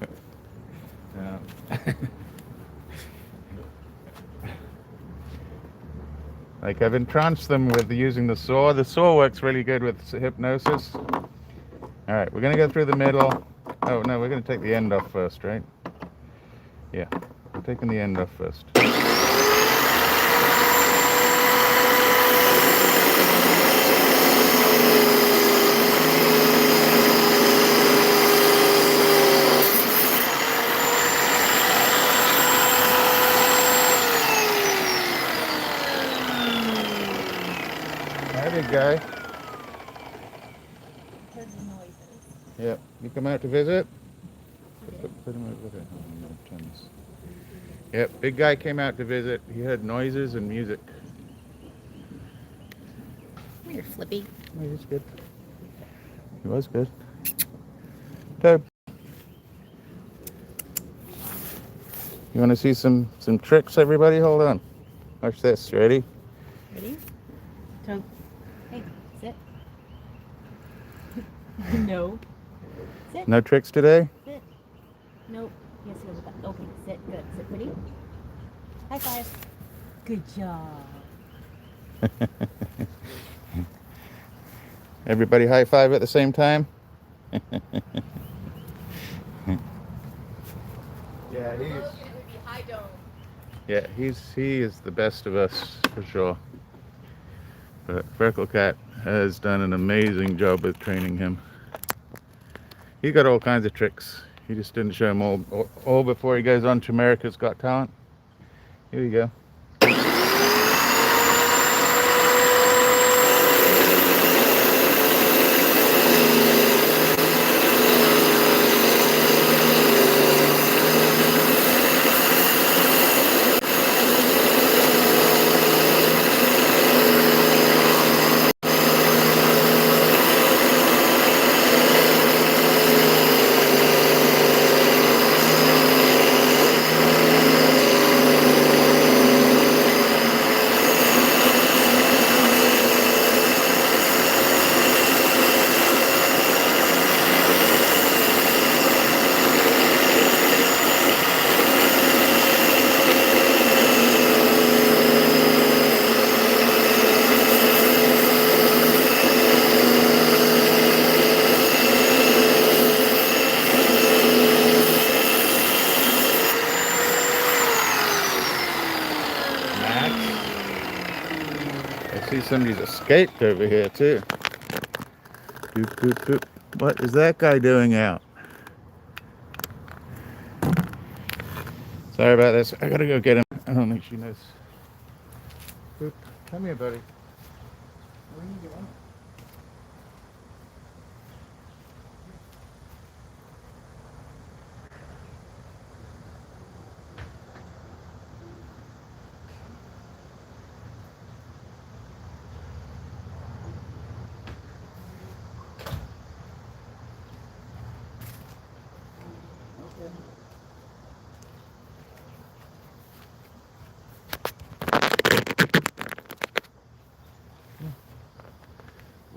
Like I've entranced them with using the saw. The saw works really good with hypnosis. All right, we're gonna go through the middle. Oh no, we're gonna take the end off first, right? Yeah, we're taking the end off first. Hi, big guy. Heard the noises. Yeah, you come out to visit? Put him over there. Yep, big guy came out to visit. He heard noises and music. Come here, Flippy. Oh, he was good. He was good. Toad. You want to see some tricks, everybody? Hold on. Watch this. Ready? Ready? Toad. Hey, sit. No. Sit. No tricks today? Sit. Nope. Yes, he was about. Okay, sit. Good. Sit pretty. High five. Good job. Everybody high five at the same time? Yeah, he is the best of us for sure. But Freckle Cat has done an amazing job with training him. He got all kinds of tricks. He just didn't show them all before he goes on to America's Got Talent. Here you go. See, somebody's escaped over here too. Doop, doop, doop. What is that guy doing out? Sorry about this. I gotta go get him. I don't think she knows. Boop. Come here, buddy. Where are you going?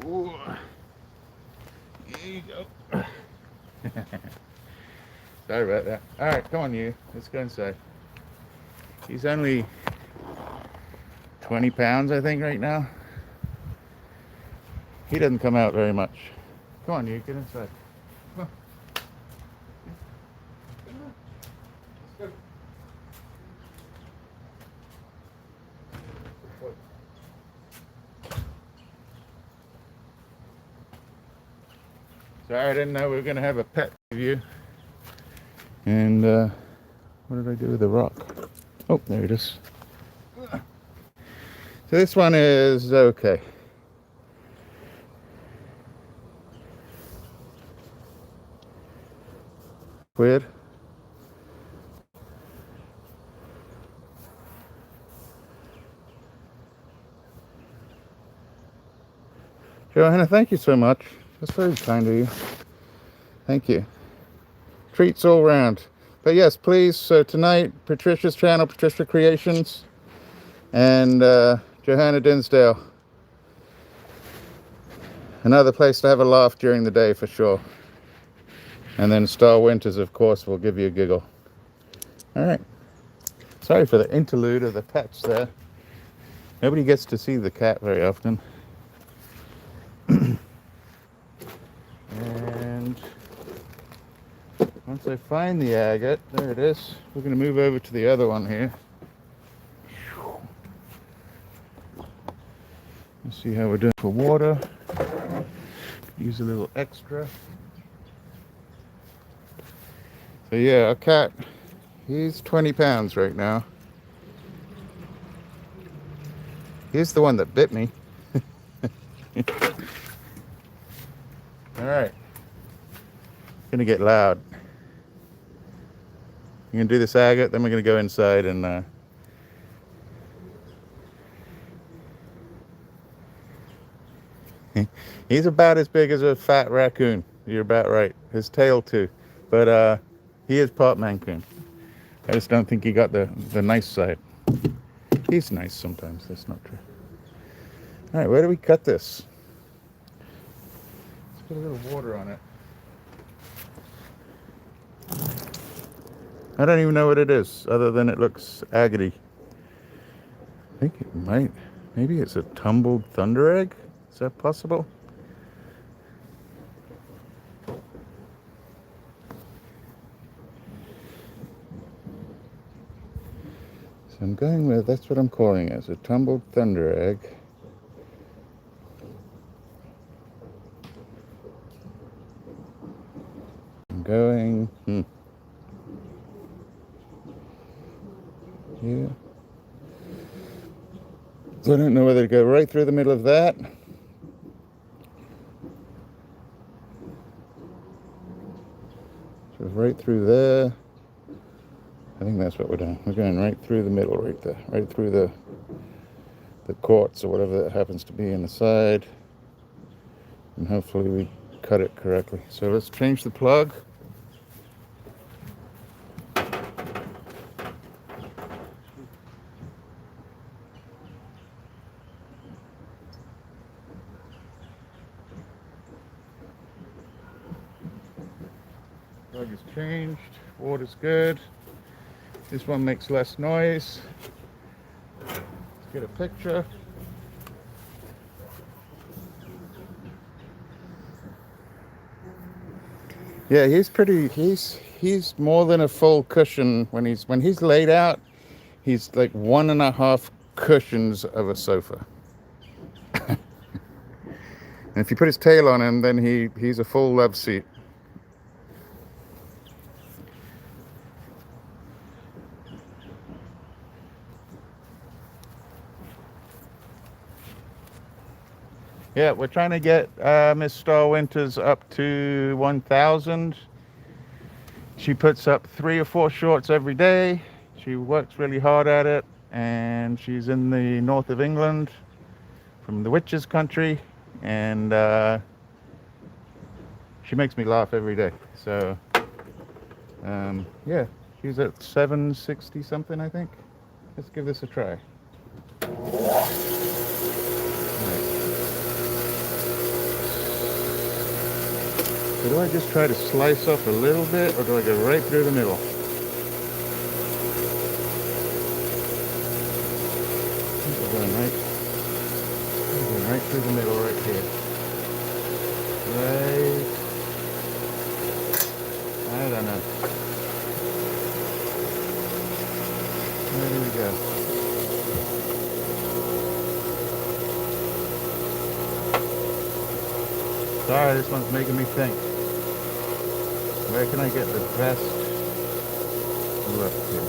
Ooh. There you go. Sorry about that. All right, come on, you. Let's go inside. He's only 20 pounds, I think, right now. He doesn't come out very much. Come on, you. Get inside. Come on. Let's go. Sorry, I didn't know we were going to have a pet review. And what did I do with the rock? Oh, there it is. So this one is okay. Weird. Johanna, thank you so much. That's very kind of you. Thank you. Treats all round. But yes, please, so tonight, Patricia's channel, Patricia Creations, and Johanna Dinsdale. Another place to have a laugh during the day for sure. And then Star Winters, of course, will give you a giggle. All right. Sorry for the interlude of the pets there. Nobody gets to see the cat very often. And once I find the agate, there it is. We're going to move over to the other one here. Let's see how we're doing for water. Use a little extra. So yeah, our cat, he's 20 pounds right now. He's the one that bit me. All right. Gonna get loud. You're gonna do this agate, then we're gonna go inside and he's about as big as a fat raccoon. You're about right. His tail too. But he is part Mancoon. I just don't think he got the nice side. He's nice sometimes, that's not true. All right, where do we cut this? Let's put a little water on it. I don't even know what it is, other than it looks agate-y. I think it might, maybe it's a tumbled thunder egg? Is that possible? So I'm going with, that's what I'm calling it, a tumbled thunder egg. I'm going, yeah. So I don't know whether to go right through the middle of that. So right through there. I think that's what we're doing. We're going right through the middle right there. Right through the quartz or whatever that happens to be in the side. And hopefully we cut it correctly. So let's change the plug. Plug is changed, water's good. This one makes less noise. Let's get a picture. Yeah, he's more than a full cushion when he's laid out. He's like 1.5 cushions of a sofa. And if you put his tail on him, then he's a full love seat. Yeah, we're trying to get Miss Star Winters up to 1,000. She puts up 3 or 4 shorts every day. She works really hard at it, and she's in the north of England, from the witches' country, and she makes me laugh every day. So, yeah, she's at 760 something, I think. Let's give this a try. So do I just try to slice off a little bit, or do I go right through the middle? I'm going right through the middle right here. Right. I don't know. There we go. Sorry, this one's making me think. Where can I get the best look here?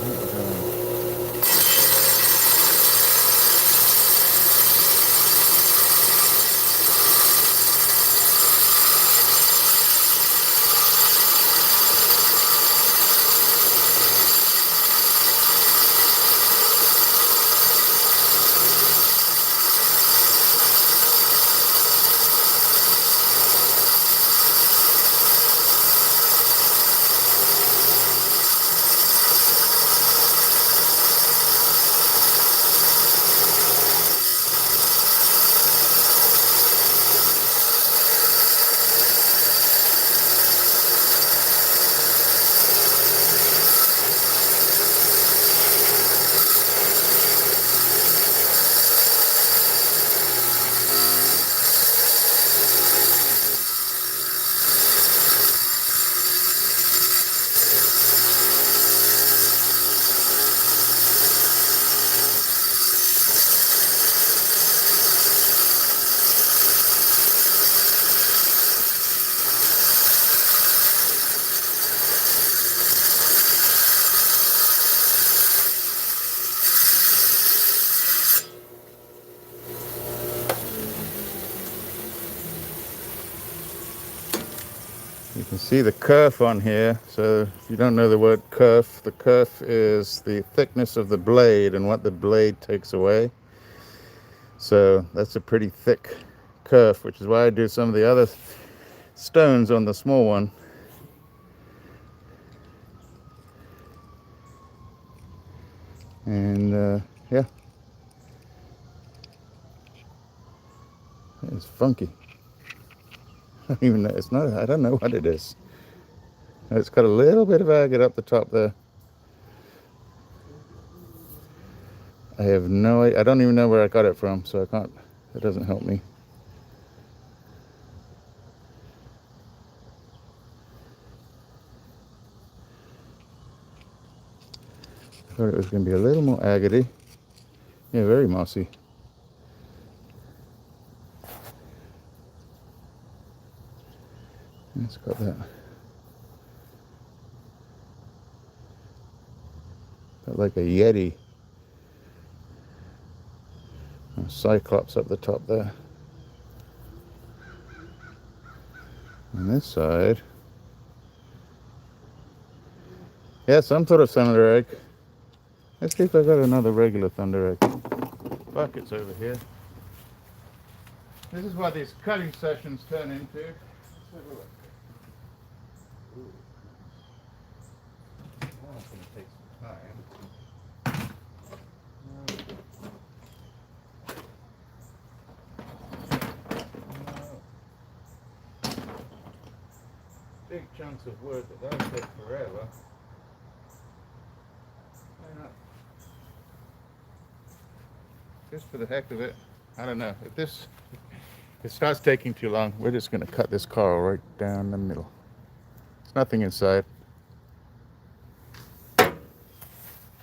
You can see the kerf on here. So if you don't know the word kerf, the kerf is the thickness of the blade and what the blade takes away. So that's a pretty thick kerf, which is why I do some of the other stones on the small one. And yeah, it's funky. I don't even know. It's not. I don't know what it is. It's got a little bit of agate up the top there. I have no. I don't even know where I got it from, so I can't. It doesn't help me. I thought it was going to be a little more agate-y. Yeah, very mossy. It's got that. Got like a Yeti. A Cyclops up the top there. On this side. Yeah, some sort of thunder egg. Let's see if I got another regular thunder egg. Buckets over here. This is what these cutting sessions turn into. Let's have a look. Ooh. That's going to take some time. Big chunks of wood, but that'll take forever. Why not? Just for the heck of it, I don't know. If it starts taking too long, we're just going to cut this coral right down the middle. There's nothing inside.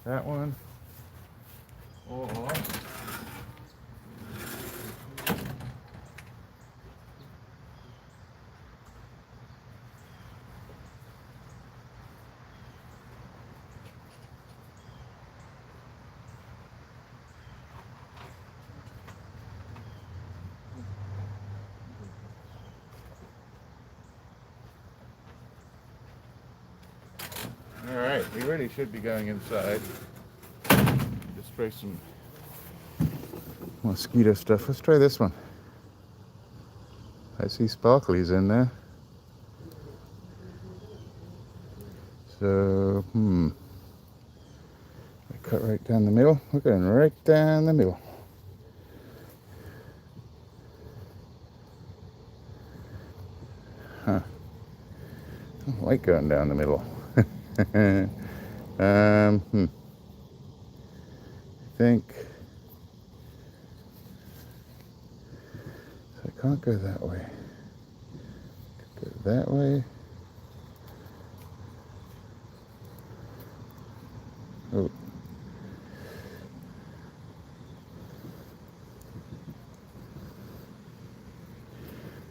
That one. Or Alright, we really should be going inside. Just spray some mosquito stuff. Let's try this one. I see sparklies in there. So, I cut right down the middle. We're going right down the middle. Huh. I don't like going down the middle. I think so. I can't go that way. Go that way. Oh.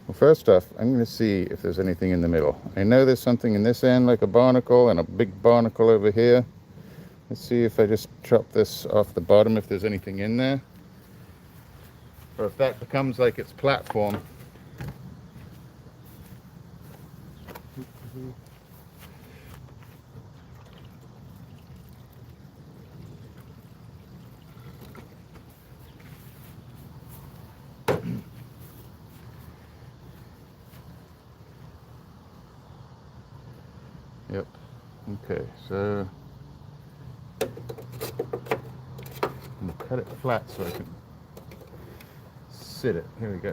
Well, first off, I'm going to see if there's anything in the middle. I know there's something in this end, like a barnacle, and a big barnacle over here. Let's see if I just chop this off the bottom, if there's anything in there. Or if that becomes like its platform. Yep. Okay, so I'm gonna cut it flat so I can sit it. Here we go.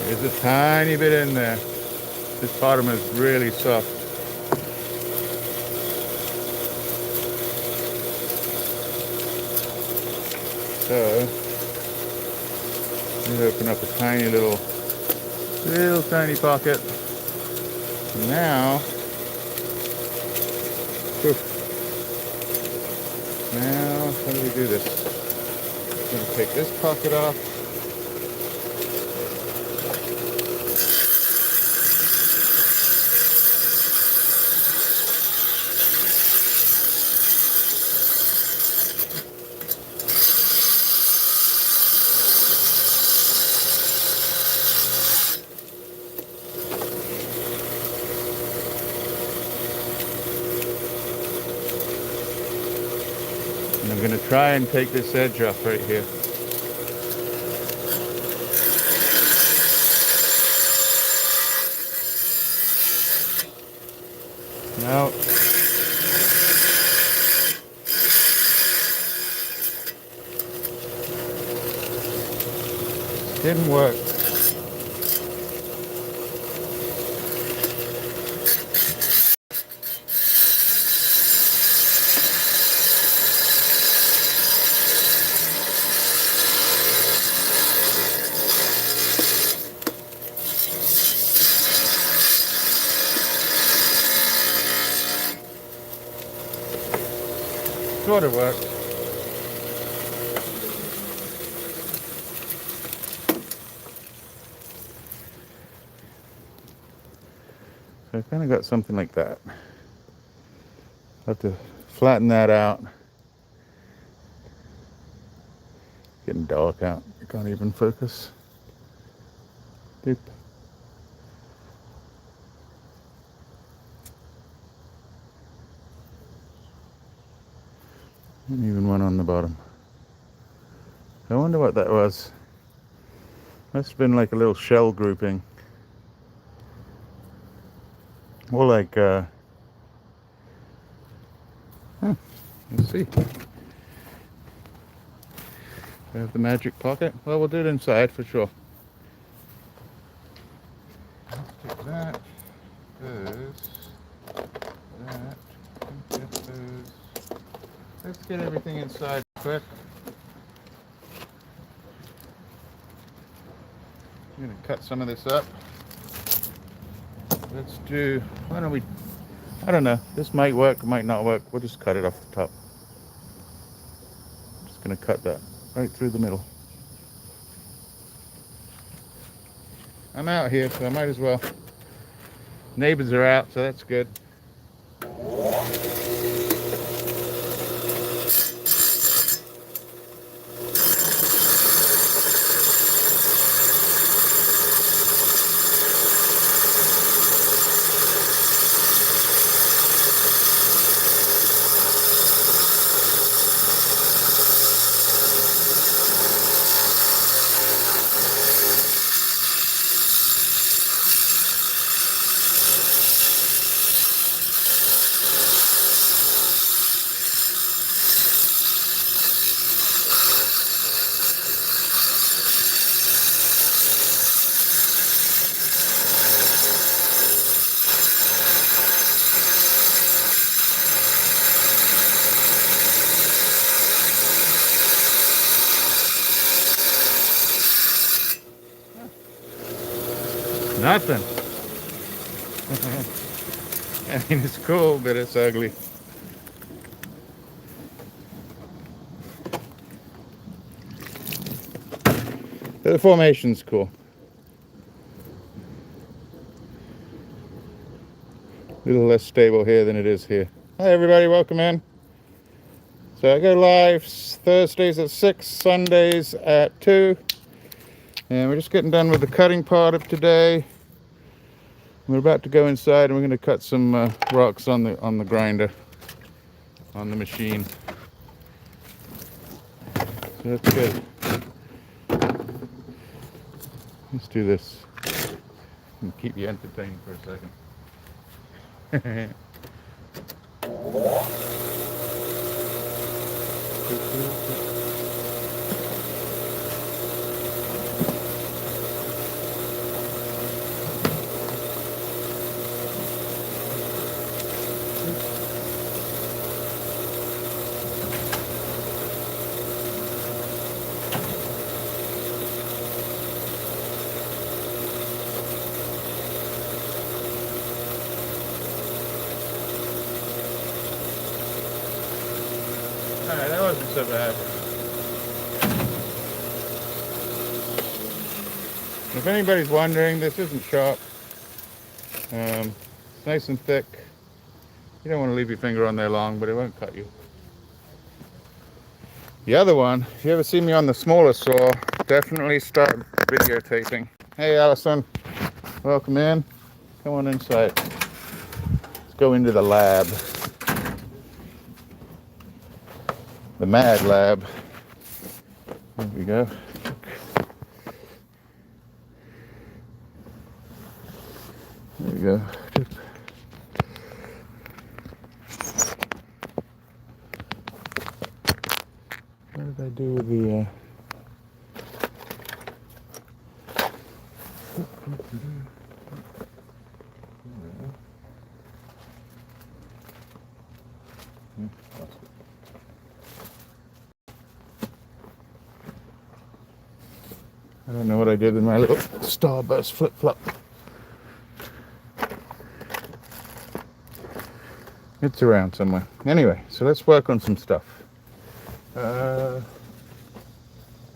There's a tiny bit in there. This bottom is really soft. So, you open up a tiny little tiny pocket. Now, now, how do we do this? I'm going to take this pocket off. And I'm going to try and take this edge off right here. No. Didn't work. Sort of worked. So I kind of got something like that. Have to flatten that out. Getting dark out. I can't even focus. Doop. And even one on the bottom. I wonder what that was. Must have been like a little shell grouping. More like, let's see. Do I have the magic pocket? Well, we'll do it inside for sure. Let's take that, that, get those. Let's get everything inside quick. I'm gonna cut some of this up. Let's do, why don't we I don't know. This might work, might not work. We'll just cut it off the top. Just gonna cut that right through the middle. I'm out here, so I might as well. Neighbors are out, so that's good. Nothing. I mean, it's cool, but it's ugly. The formation's cool. A little less stable here than it is here. Hi everybody, welcome in. So I go live Thursdays at 6, Sundays at 2. And we're just getting done with the cutting part of today. We're about to go inside and we're going to cut some rocks on the grinder, on the machine. So that's good. Let's do this. And keep you entertained for a second. Alright, that wasn't so bad. If anybody's wondering, this isn't sharp. It's nice and thick. You don't want to leave your finger on there long, but it won't cut you. The other one, if you ever see me on the smaller saw, definitely start videotaping. Hey Allison, welcome in. Come on inside. Let's go into the lab. The Mad Lab. There we go. There we go. What did I do with the I don't know what I did with my little Starburst flip-flop. It's around somewhere. Anyway, so let's work on some stuff.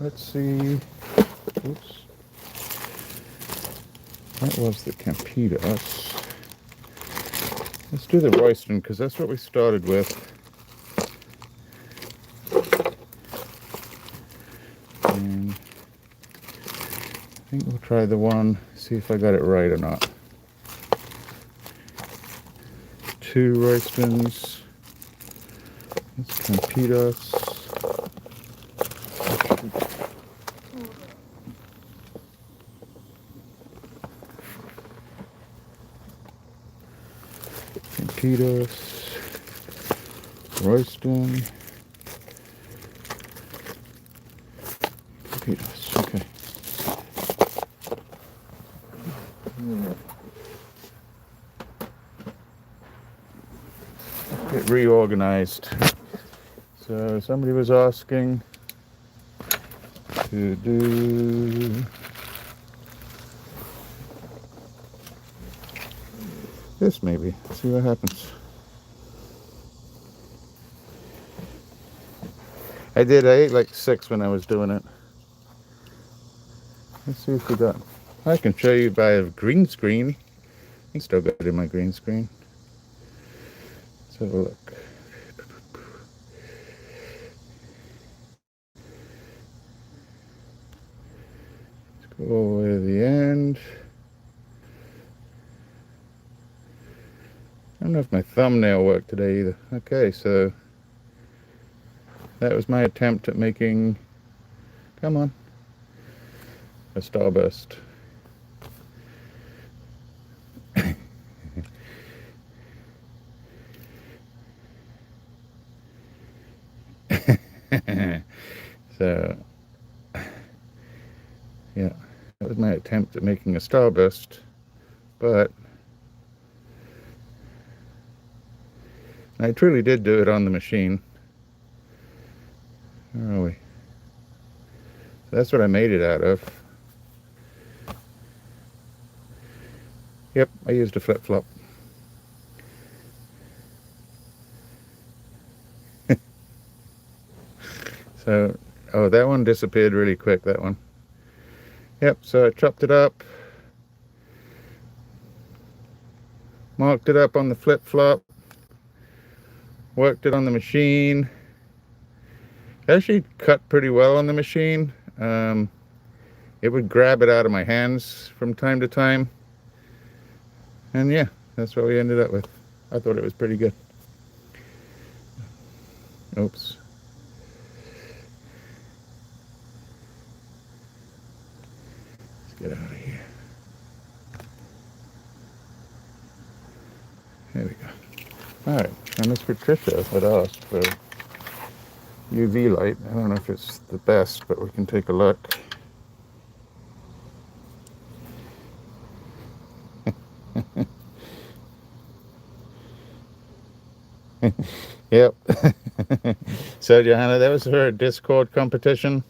Let's see. Oops. That was the Campitas. Let's do the Royston, because that's what we started with. And I think we'll try the one, see if I got it right or not. 2 Roystons. Let's Campitas. Campitas. Royston. Campitas. Okay. Get reorganized. So somebody was asking to do this maybe. See what happens. I ate like 6 when I was doing it. Let's see if we got. I can show you by a green screen. I can still got it in my green screen. Let's have a look. Let's go all the way to the end. I don't know if my thumbnail worked today either. Okay, so that was my attempt at making, come on, a starburst. So, yeah, that was my attempt at making a starburst, but I truly did do it on the machine. Where are we? So that's what I made it out of. Yep, I used a flip-flop. So, oh, that one disappeared really quick, that one. Yep, so I chopped it up, marked it up on the flip-flop, worked it on the machine. Actually cut pretty well on the machine. It would grab it out of my hands from time to time. And yeah, that's what we ended up with. I thought it was pretty good. Oops. Let's get out of here. There we go. Alright, and Miss Patricia had asked for UV light. I don't know if it's the best, but we can take a look. Yep. So Johanna, that was for a Discord competition,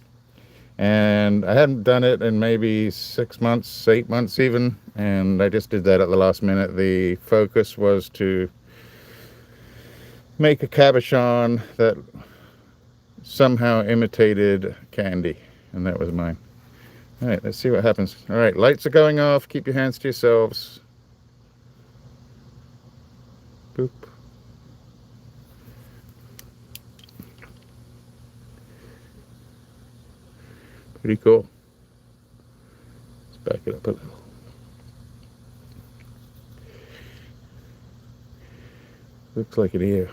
and I hadn't done it in maybe 6 months, 8 months even, and I just did that at the last minute. The focus was to make a cabochon that somehow imitated candy, and that was mine. All right, let's see what happens. All right, lights are going off. Keep your hands to yourselves. Boop. Pretty cool. Let's back it up a little. Looks like an ear.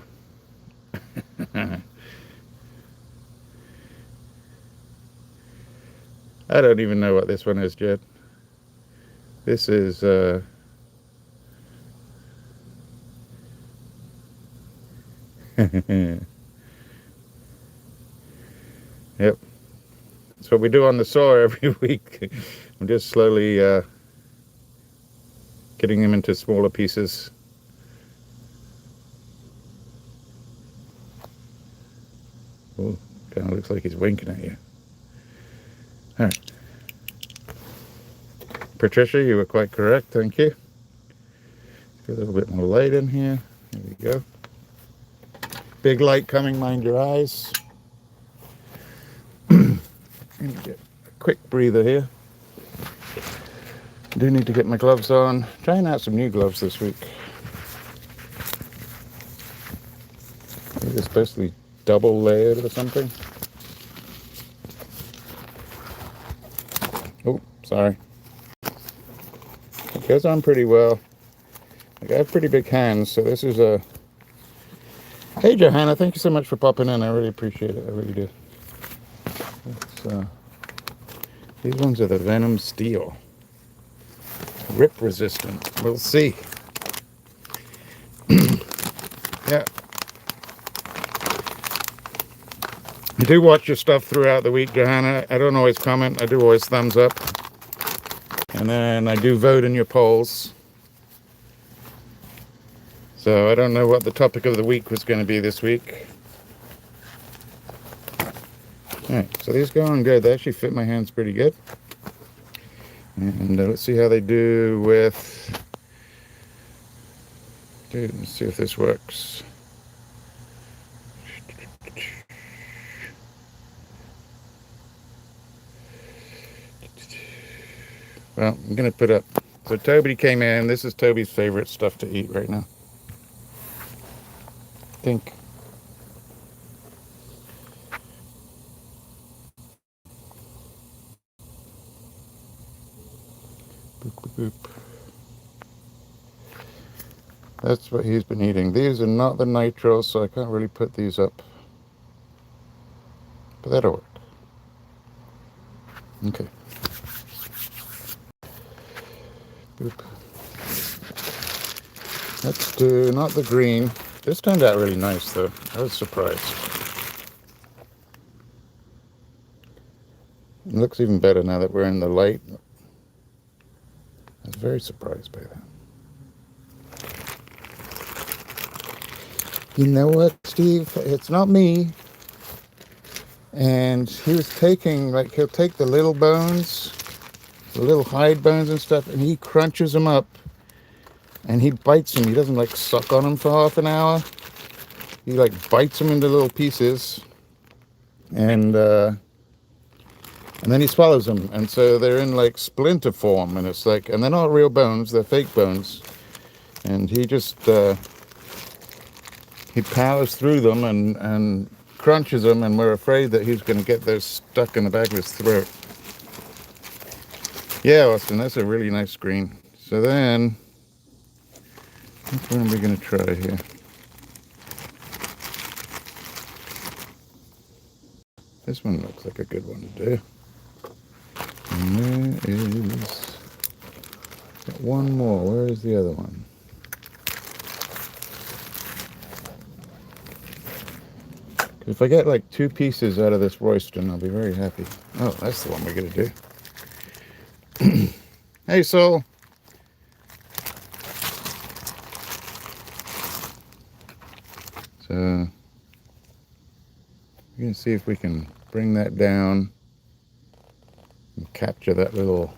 I don't even know what this one is yet. This is yep. That's what we do on the saw every week. I'm just slowly getting them into smaller pieces. Oh, kind of looks like he's winking at you. All right. Patricia, you were quite correct. Thank you. Get a little bit more light in here. There we go. Big light coming, mind your eyes. Get a quick breather here. I do need to get my gloves on. Trying out some new gloves this week. They're supposed to be double layered or something. Oh, sorry. It goes on pretty well. Like, I have pretty big hands, so this is a... Hey, Johanna, thank you so much for popping in. I really appreciate it. I really do. These ones are the Venom Steel. Rip resistant. We'll see. Yeah. I do watch your stuff throughout the week, Johanna. I don't always comment. I do always thumbs up. And then I do vote in your polls. So I don't know what the topic of the week was going to be this week. Alright, so these go on good. They actually fit my hands pretty good. And let's see how they do with Okay, let's see if this works. Well, I'm going to put up. So Toby came in. This is Toby's favorite stuff to eat right now. I think. Boop, boop, boop. That's what he's been eating. These are not the nitros, so I can't really put these up. But that'll work. Okay. Boop. Let's do not the green. This turned out really nice, though. I was surprised. It looks even better now that we're in the light. I was very surprised by that. You know what, Steve? It's not me. And he was taking, like, he'll take the little bones, the little hide bones and stuff, and he crunches them up. And he bites them. He doesn't, like, suck on them for half an hour. He, like, bites them into little pieces. And then he swallows them. And so they're in, like, splinter form. And it's like, and they're not real bones. They're fake bones. And he just... he powers through them and crunches them, and we're afraid that he's going to get those stuck in the back of his throat. Yeah, Austin, that's a really nice green. So then, which one are we going to try here? This one looks like a good one to do. And there is one more. Where is the other one? If I get like 2 pieces out of this Royston, I'll be very happy. Oh, that's the one we're going to do. Hey, Soul. So, we're going to see if we can bring that down and capture that little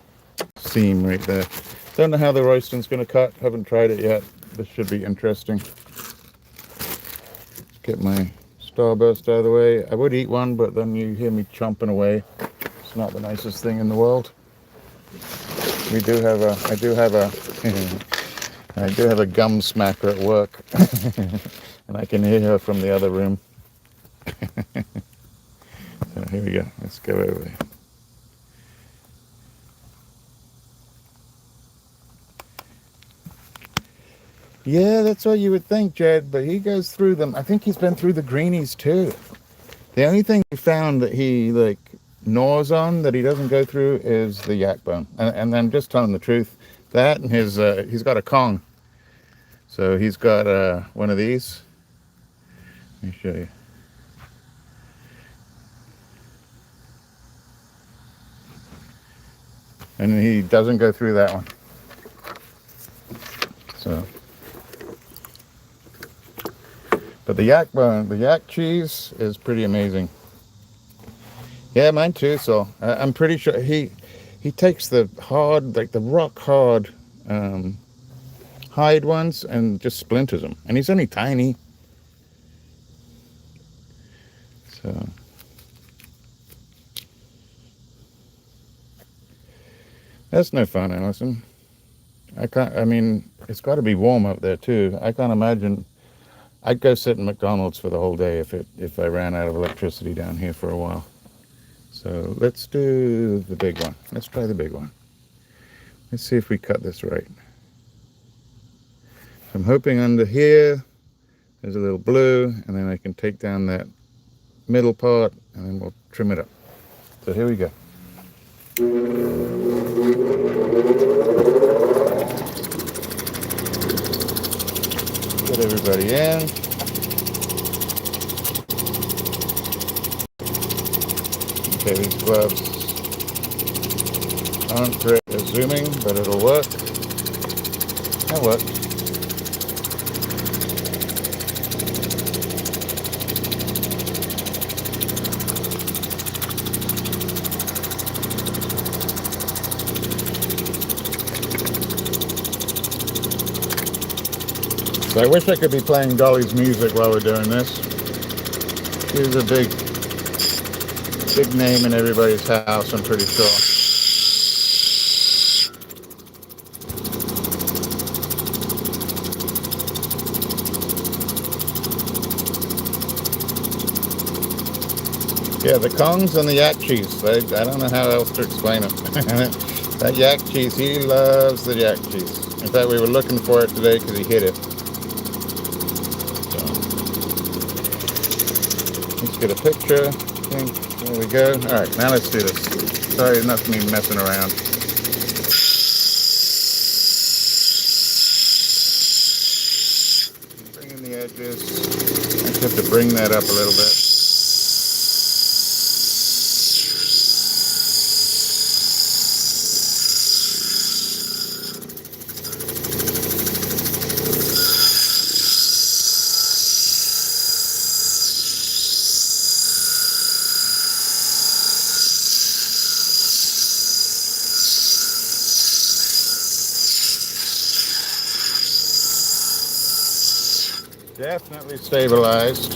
seam right there. Don't know how the Royston's going to cut. Haven't tried it yet. This should be interesting. Let's get my Starburst out of the way. I would eat one, but then you hear me chomping away. It's not the nicest thing in the world. I do have a gum smacker at work, and I can hear her from the other room. So here we go. Let's go over there. Yeah, that's what you would think, Jed, but he goes through them. I think he's been through the greenies too. The only thing we found that he like gnaws on that he doesn't go through is the yak bone. And I'm just telling the truth. That and his he's got a Kong. So he's got one of these. Let me show you. And he doesn't go through that one. So, but the yak bone, the yak cheese is pretty amazing. Yeah, mine too. So I'm pretty sure he takes the hard, like the rock hard hide ones and just splinters them. And he's only tiny. So that's no fun, Allison. I mean, it's got to be warm up there too. I can't imagine. I'd go sit in McDonald's for the whole day if I ran out of electricity down here for a while. So let's do the big one. Let's try the big one. Let's see if we cut this right. I'm hoping under here there's a little blue, and then I can take down that middle part, and then we'll trim it up. So here we go. Get everybody in. Okay, these gloves aren't great at zooming, but it'll work. That works. So I wish I could be playing Dolly's music while we're doing this. She's a big name in everybody's house, I'm pretty sure. Yeah, the Kongs and the yak cheese. I don't know how else to explain it. That yak cheese, he loves the yak cheese. In fact, we were looking for it today because he hid it. So, let's get a picture. There we go. All right, now let's do this. Sorry, enough of me messing around. Bring in the edges. I just have to bring that up a little bit. Definitely stabilized.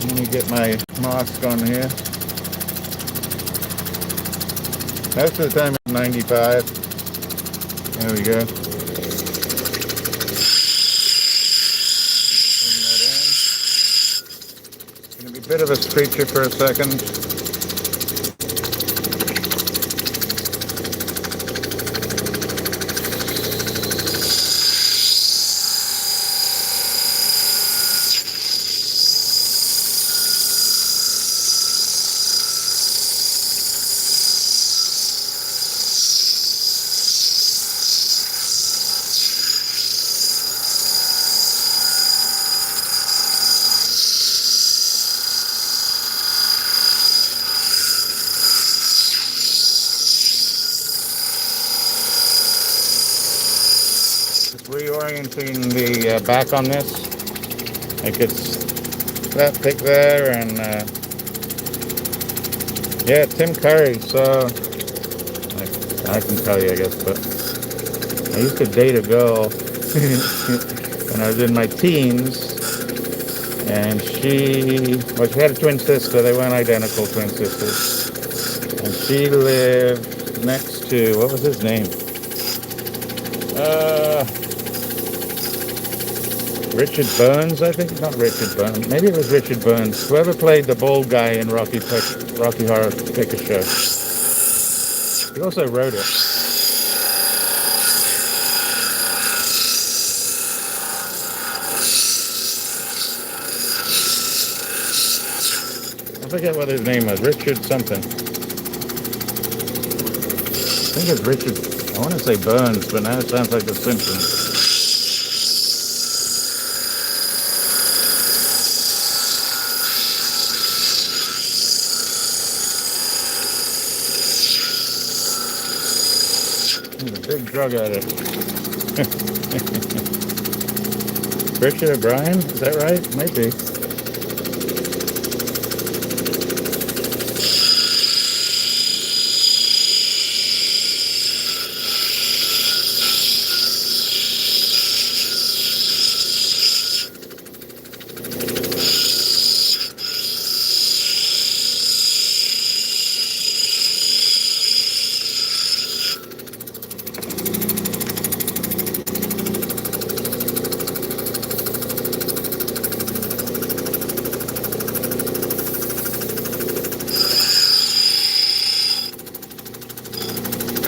Let me get my mask on here. Most of the time it's 95. There we go. Bring that in. It's going to be a bit of a screecher for a second. Reorienting the back on this, like it's that thick there, and yeah, Tim Curry. So I can tell you, I guess, but I used to date a girl when I was in my teens, and she had a twin sister. They weren't identical twin sisters, and she lived next to, what was his name? Richard Burns, I think. Not Richard Burns. Maybe it was Richard Burns. Whoever played the bald guy in Rocky Horror Picture Show. He also wrote it. I forget what his name was. Richard something. I think it's Richard. I want to say Burns, but now it sounds like The Simpsons. He's a big drug addict. Richard O'Brien? Is that right? Might be.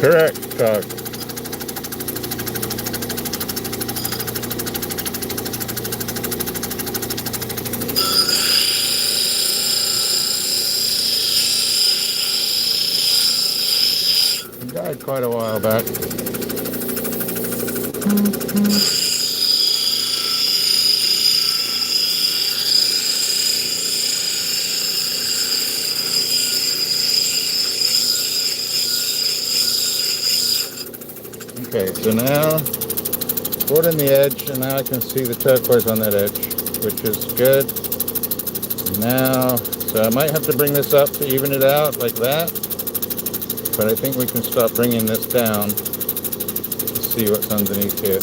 Correct, Doc. He died quite a while back. Okay, so now put in the edge, and now I can see the turquoise on that edge, which is good. Now, so I might have to bring this up to even it out like that, but I think we can start bringing this down to see what's underneath here.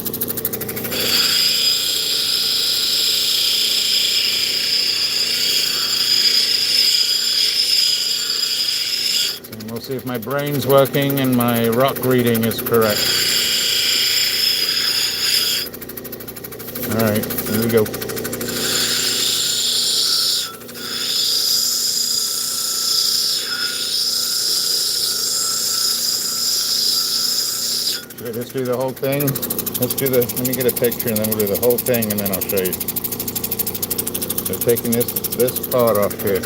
We'll see if my brain's working and my rock reading is correct. Alright, here we go. Should I just do the whole thing? Let me get a picture and then we'll do the whole thing and then I'll show you. So taking this part off here.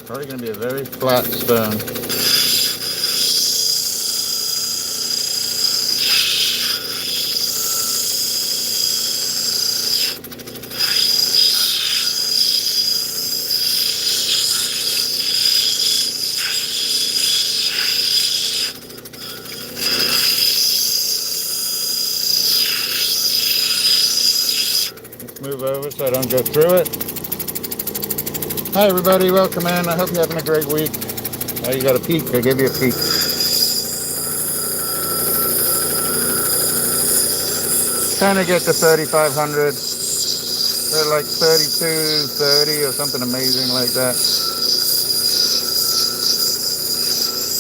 Probably going to be a very flat stone. Let's move over so I don't go through it. Hi everybody, welcome in. I hope you're having a great week. Oh, you got a peek? I gave you a peek. Trying to get to 3,500. They're like 32, 30 or something amazing like that.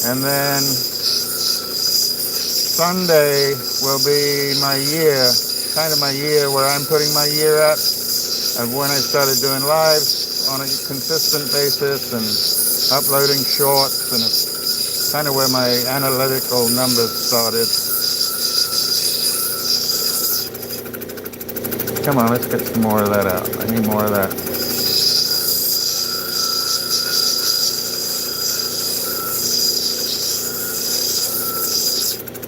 And then Sunday will be my year, kind of my year where I'm putting my year at. And when I started doing lives on a consistent basis and uploading shorts, and it's kind of where my analytical numbers started. Come on, let's get some more of that out. I need more of that.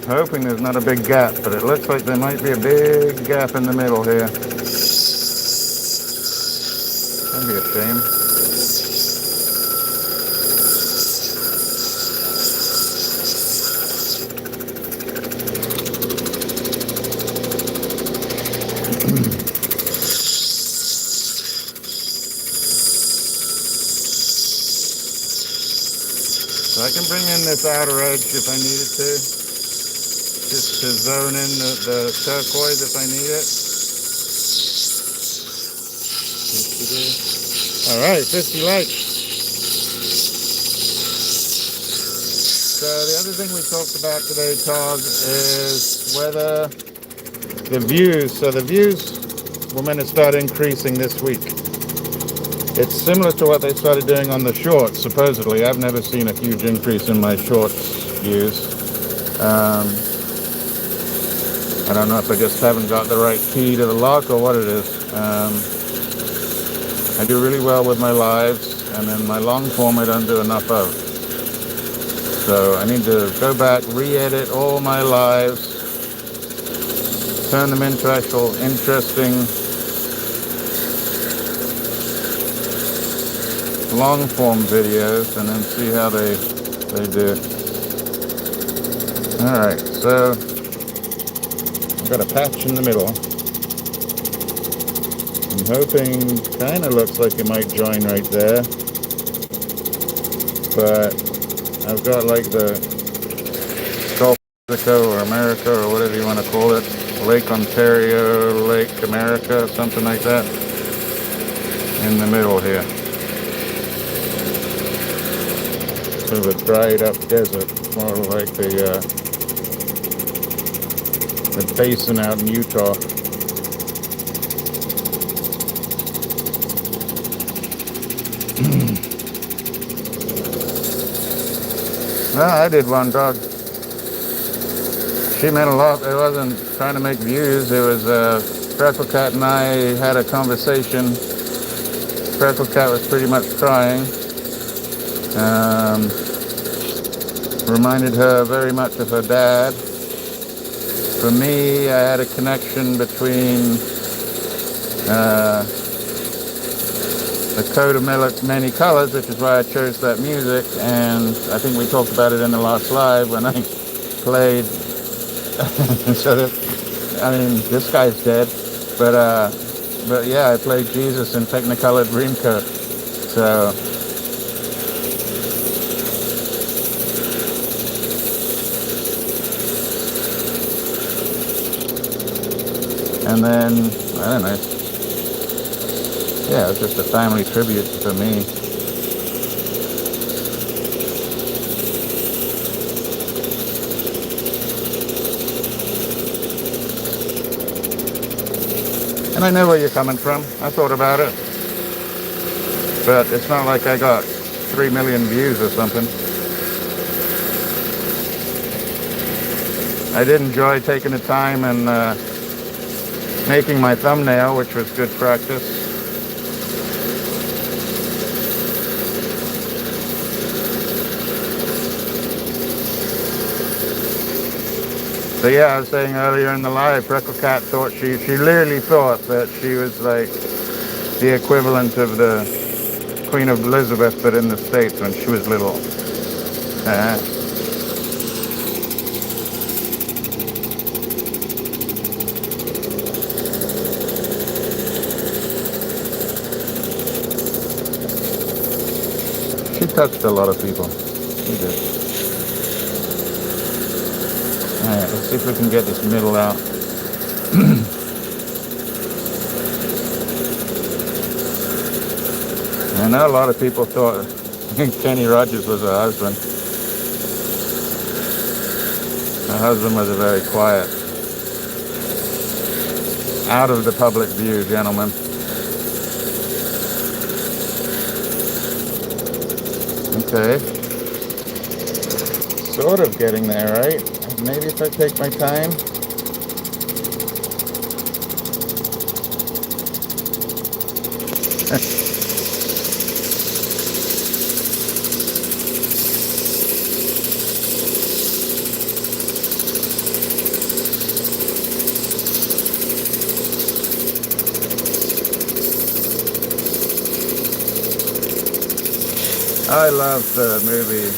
Hoping there's not a big gap, but it looks like there might be a big gap in the middle here. That'd be a shame. So I can bring in this outer edge if I needed to, just to zone in the turquoise if I need it. Alright, 50 likes. So the other thing we talked about today, Todd, is whether the views, so the views were meant to start increasing this week. It's similar to what they started doing on the shorts, supposedly. I've never seen a huge increase in my shorts views. I don't know if I just haven't got the right key to the lock or what it is. I do really well with my lives, and then my long form I don't do enough of. So I need to go back, re-edit all my lives, turn them into actual interesting long form videos, and then see how they do. Alright, so I've got a patch in the middle. I'm hoping, kind of looks like it might join right there, but I've got like the Gulf of Mexico or America or whatever you want to call it, Lake Ontario, Lake America, something like that, in the middle here. Sort of a dried up desert, more like the basin out in Utah. I did one, dog. She meant a lot. It wasn't trying to make views. It was Freckle Cat and I had a conversation. Freckle Cat was pretty much crying. Reminded her very much of her dad. For me, I had a connection between the coat of many colors, which is why I chose that music. And I think we talked about it in the last live when I played. So that, I mean, this guy's dead, but yeah, I played Jesus in Technicolor Dreamcoat. So. And then, I don't know, yeah, it's just a family tribute for me. And I know where you're coming from. I thought about it. But it's not like I got 3 million views or something. I did enjoy taking the time and making my thumbnail, which was good practice. So yeah, I was saying earlier in the live, Freckle Cat thought she literally thought that she was like the equivalent of the Queen of Elizabeth, but in the States when she was little. She touched a lot of people. She did. Alright, let's see if we can get this middle out. I know a lot of people thought Kenny Rogers was her husband. Her husband was a very quiet, out of the public view gentleman. Okay. Sort of getting there, right? Maybe if I take my time. I love the movie,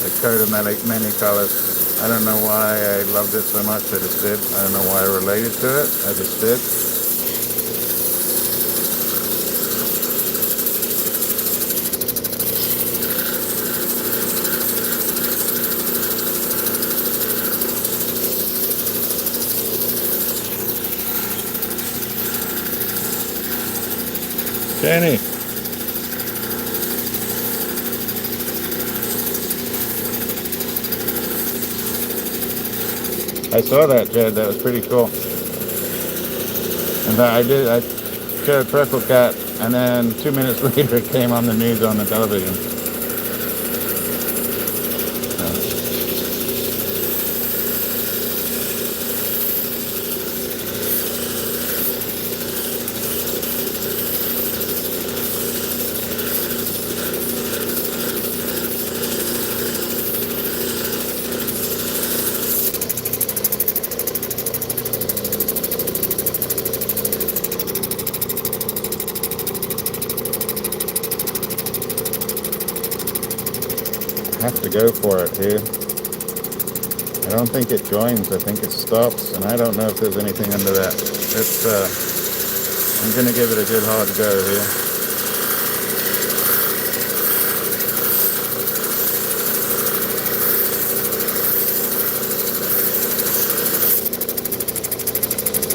The Coat of Many Colors. I don't know why I loved it so much, I just did. I don't know why I related to it, I just did. Kenny. I saw that, Jed. That was pretty cool. And I showed Freckle Cat, and then 2 minutes later it came on the news on the television. Have to go for it here. I don't think it joins, I think it stops, and I don't know if there's anything under that. It's I'm gonna give it a good hard go here.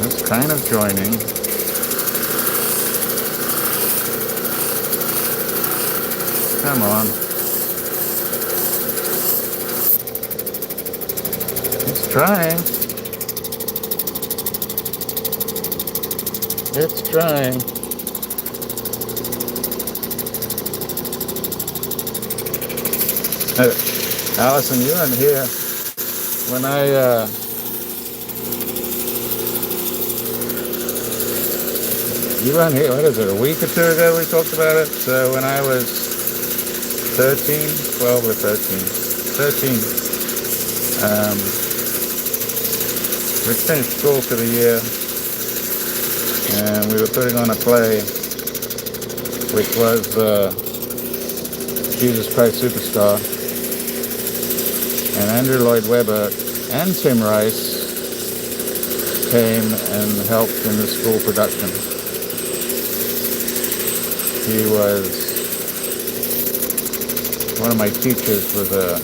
It's kind of joining. Come on. It's trying. It's trying. Allison, you weren't here when you weren't here, what is it, a week or two ago we talked about it? So when I was 13, 12 or 13, we finished school for the year, and we were putting on a play, which was Jesus Christ Superstar, and Andrew Lloyd Webber and Tim Rice came and helped in the school production. He was one of my teachers, was a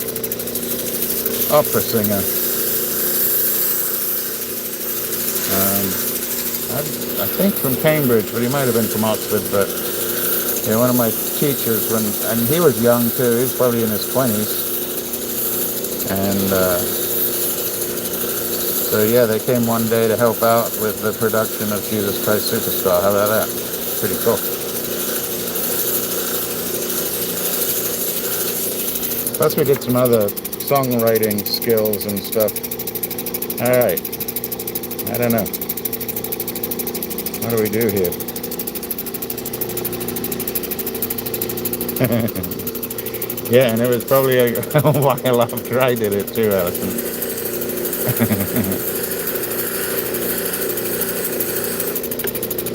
opera singer. I think from Cambridge, but he might have been from Oxford. But yeah, one of my teachers, and he was young too. He was probably in his 20s, and so yeah, they came one day to help out with the production of Jesus Christ Superstar. How about that? Pretty cool. Plus we did some other songwriting skills and stuff. Alright. I don't know. What do we do here? Yeah, and it was probably a while after I did it too, Alison.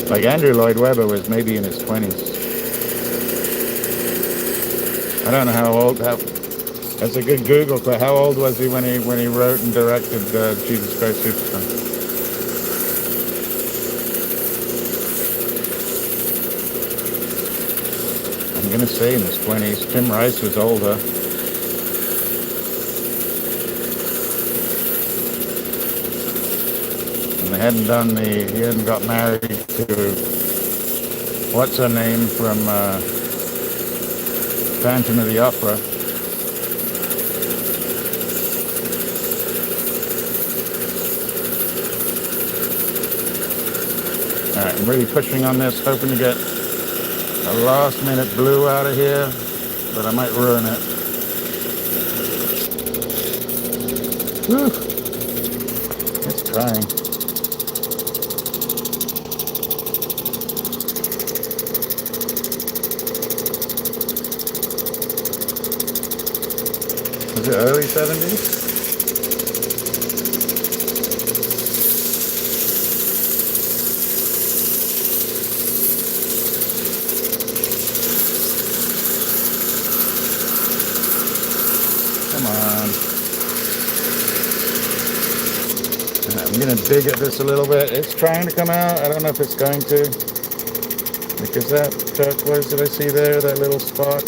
Like Andrew Lloyd Webber was maybe in his 20s. I don't know how old. That's a good Google. But how old was he when he wrote and directed Jesus Christ Superstar? I'm gonna say in his 20s. Tim Rice was older. And he hadn't got married to, what's her name from Phantom of the Opera. Alright, I'm really pushing on this, hoping to get a last minute blue out of here, but I might ruin it. Whew. It's trying. Was it early 70s? Come on. I'm going to dig at this a little bit. It's trying to come out. I don't know if it's going to. Like, is that turquoise that I see there? That little spot?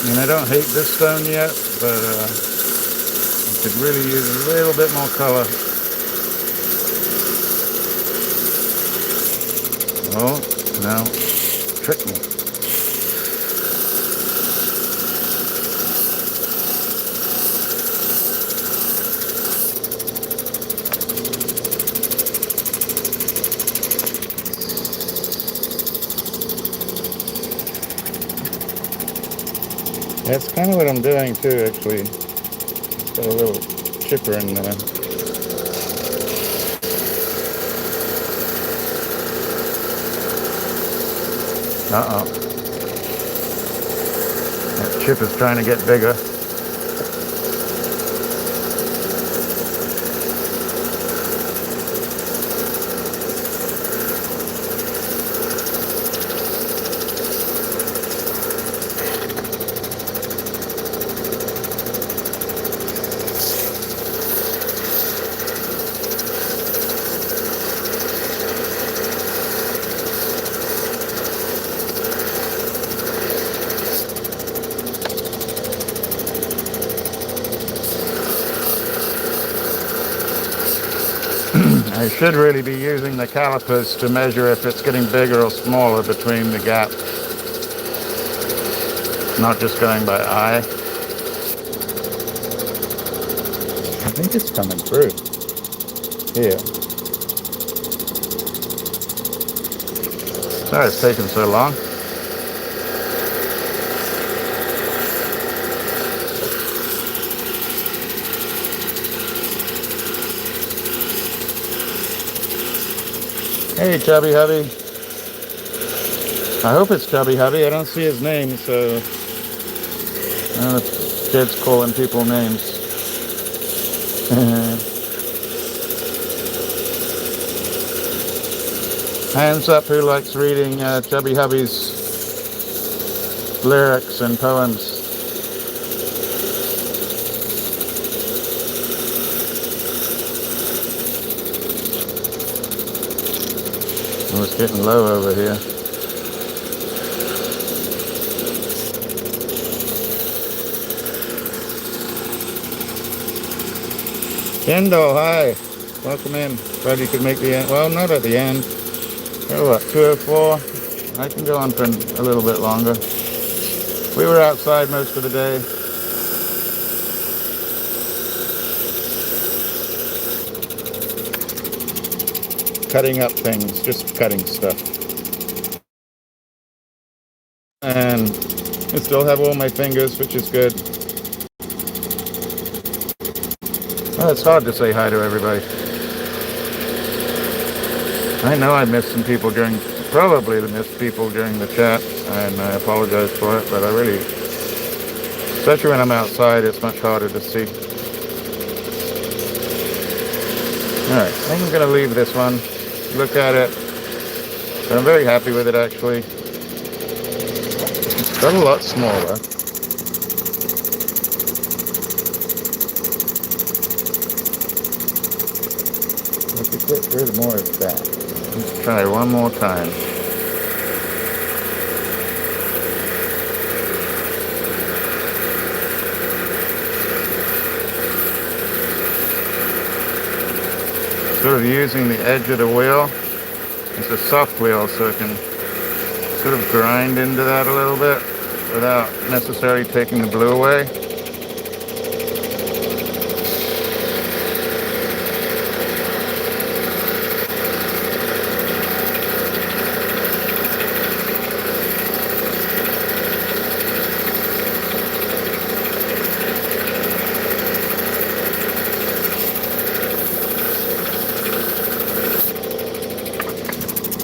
I mean, I don't hate this stone yet, but I could really use a little bit more color. Oh, no. Trick me. That's kind of what I'm doing too, actually. Got a little chipper in there. Uh-oh. That chip is trying to get bigger. I should really be using the calipers to measure if it's getting bigger or smaller between the gaps, not just going by eye. I think it's coming through here. Sorry it's taking so long. Hey, Chubby Hubby. I hope it's Chubby Hubby. I don't see his name, so The kids calling people names. Hands up who likes reading Chubby Hubby's lyrics and poems. Oh, it's getting low over here. Kendall, hi. Welcome in. Glad you could make the end. Well, not at the end. Oh, what, 2:04? I can go on for a little bit longer. We were outside most of the day. Cutting up things, just cutting stuff. And I still have all my fingers, which is good. Well, it's hard to say hi to everybody. I know I missed some people probably missed people during the chat, and I apologize for it, but I really, especially when I'm outside, it's much harder to see. Alright, I think I'm going to leave this one, look at it. I'm very happy with it, actually. It's got a lot smaller. I could get rid more of that. Let's try one more time. Sort of using the edge of the wheel. It's a soft wheel, so it can sort of grind into that a little bit without necessarily taking the blue away.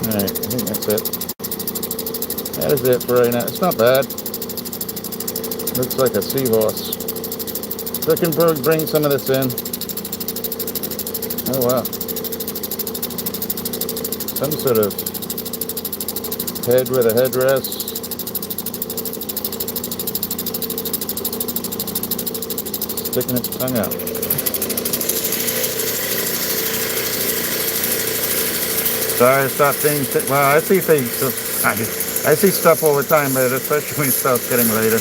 Alright, I think that's it. That is it for right now. It's not bad. Looks like a seahorse. So I can bring some of this in. Oh wow. Some sort of head with a headrest. Sticking its tongue out. Sorry, stop seeing. Well, I see things. I see stuff all the time, but especially when it starts getting later.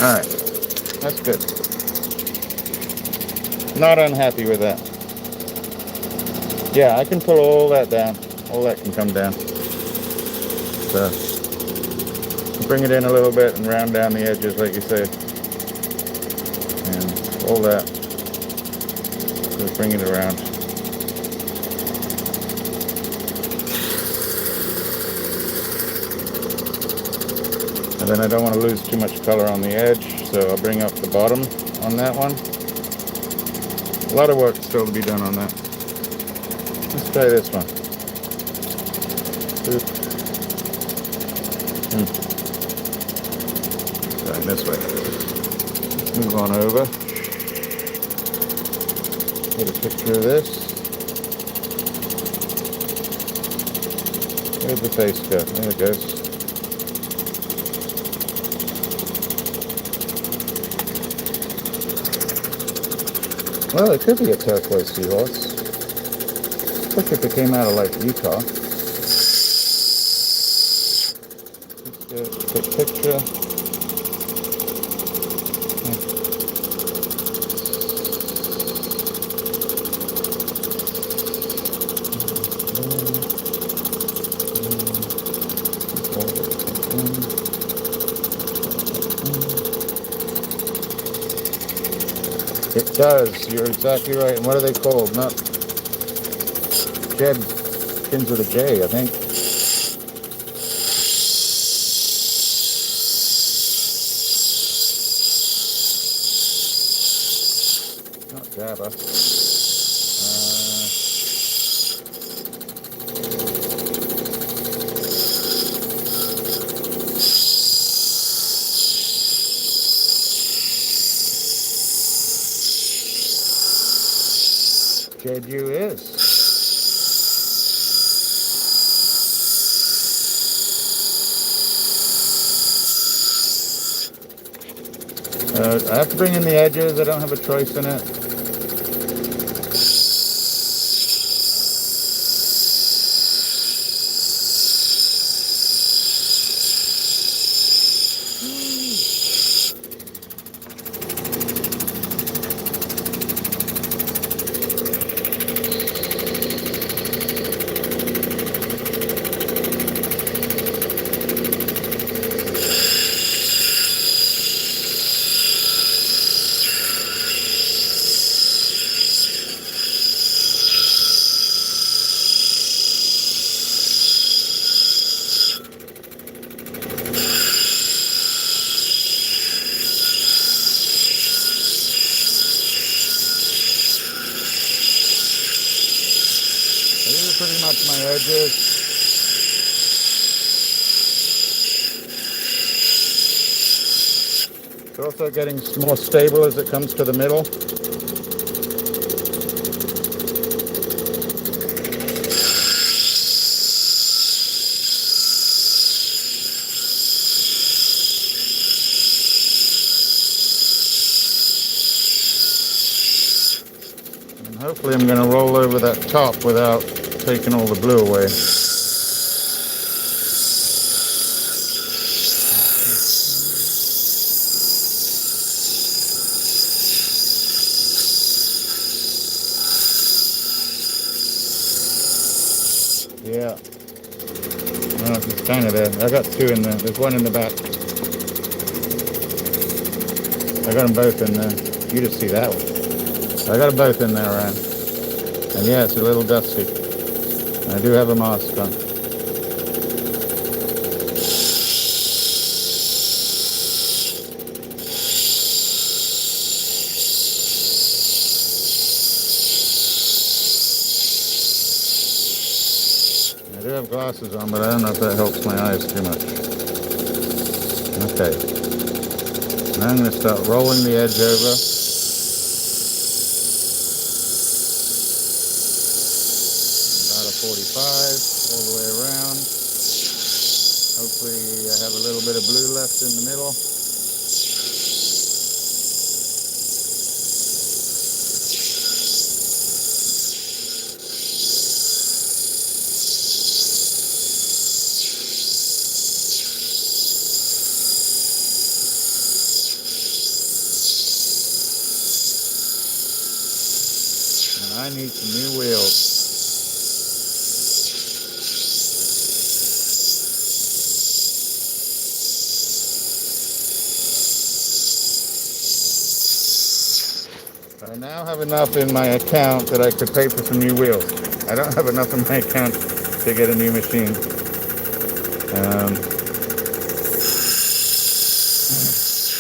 All right, that's good. Not unhappy with that. Yeah, I can pull all that down. All that can come down. So bring it in a little bit and round down the edges, like you said, and all that. Just bring it around. And then I don't want to lose too much color on the edge, so I'll bring up the bottom on that one. A lot of work still to be done on that. Let's try this one. Going this way. Let's move on over. Get a picture of this. Where'd the face go? There it goes. Well, it could be a turquoise seahorse. Especially if it came out of like Utah. Let's get a picture. It does. You're exactly right. And what are they called? Not Jed. Begins with a J, I think. Not Java. Jeju is. I have to bring in the edges. I don't have a choice in it. These are pretty much my edges. It's also getting more stable as it comes to the middle. And hopefully I'm going to roll over that top without taking all the blue away. Yeah. No, it's kind of there. I got two in there. There's one in the back. I got them both in there. You just see that one. I got them both in there, Ryan. And yeah, it's a little dusty. I do have a mask on. I do have glasses on, but I don't know if that helps my eyes too much. Okay. Now I'm going to start rolling the edge over. About a 45 all the way around. Hopefully I have a little bit of blue left in the middle. I need some new wheels. I now have enough in my account that I could pay for some new wheels. I don't have enough in my account to get a new machine.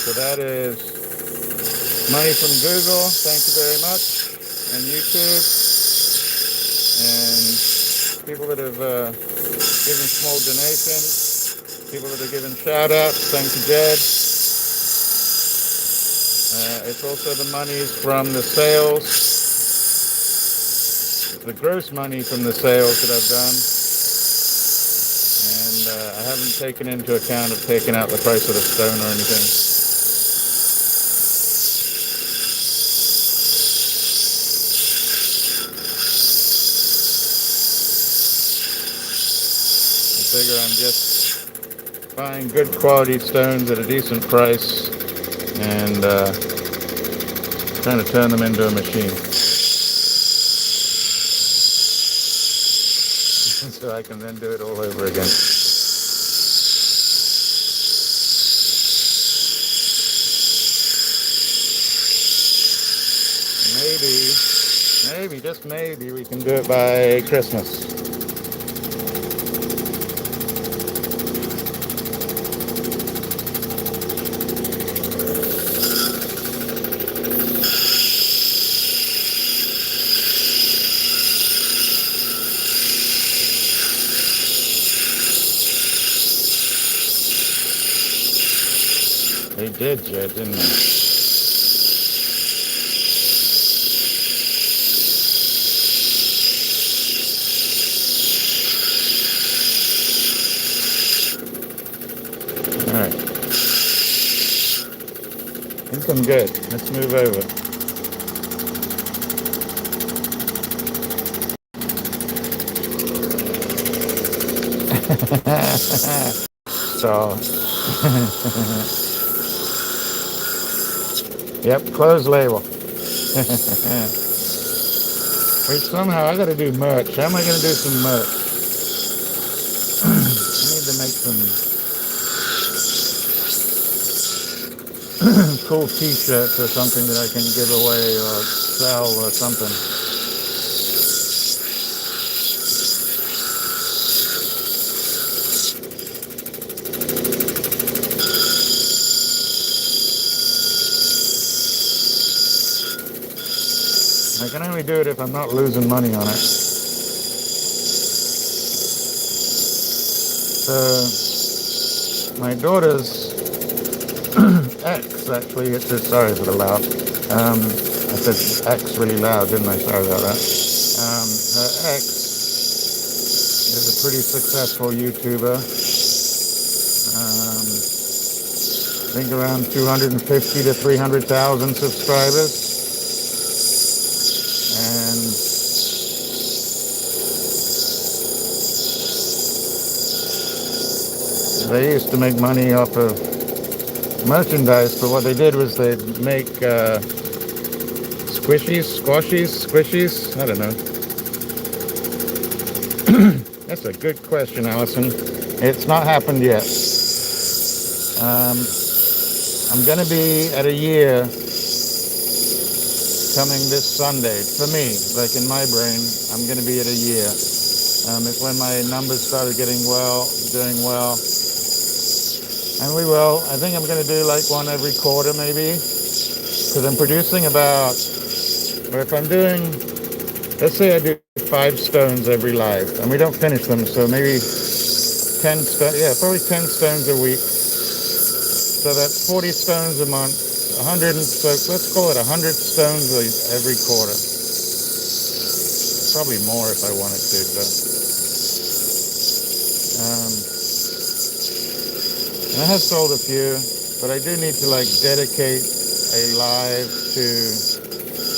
So that is money from Google. Thank you very much. And YouTube, and people that have given small donations, people that have given shout-outs. Thank you, Jed. It's also the monies from the sales, the gross money from the sales that I've done, and I haven't taken into account of taking out the price of the stone or anything. I figure I'm just buying good quality stones at a decent price and trying to turn them into a machine. So I can then do it all over again. Maybe, just maybe, we can do it by Christmas. They did, Jed, didn't they? them good. Let's move over. So, yep, close label. Which somehow I gotta do merch. How am I gonna do some merch? I need to make some cool t-shirts or something that I can give away or sell or something. I can only do it if I'm not losing money on it. So my daughter's ex, actually, it's just, sorry for the loud. I said ex really loud, didn't I? Sorry about that. Her ex is a pretty successful YouTuber. I think around 250 to 300,000 subscribers. And they used to make money off of merchandise, but what they did was they'd make squishies, I don't know. That's a good question, Allison. It's not happened yet. I'm gonna be at a year coming this Sunday. For me, like in my brain, I'm gonna be at a year. It's when my numbers started getting doing well. And we will. I think I'm gonna do like one every quarter maybe. Because I'm producing about, or if I'm doing, let's say I do 5 stones every live, and we don't finish them, so maybe 10 stones, yeah, probably 10 stones a week. So that's 40 stones a month, 100, so let's call it 100 stones every quarter. Probably more if I wanted to, but and I have sold a few, but I do need to like dedicate a live to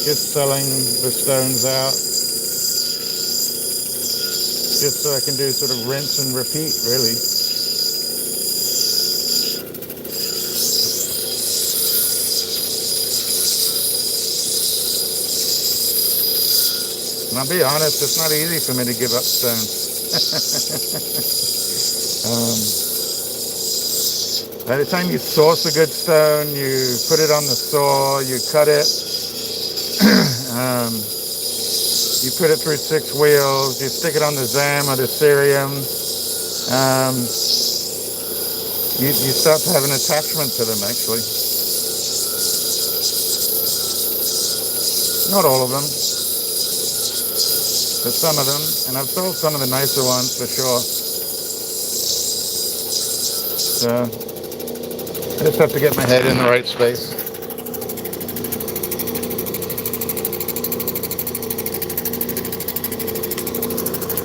just selling the stones out, just so I can do sort of rinse and repeat, really. And I'll be honest, it's not easy for me to give up stones. By the time you source a good stone, you put it on the saw, you cut it, you put it through 6 wheels, you stick it on the ZAM or the cerium, you start to have an attachment to them, actually. Not all of them, but some of them, and I've sold some of the nicer ones for sure. So I just have to get my head in the right space.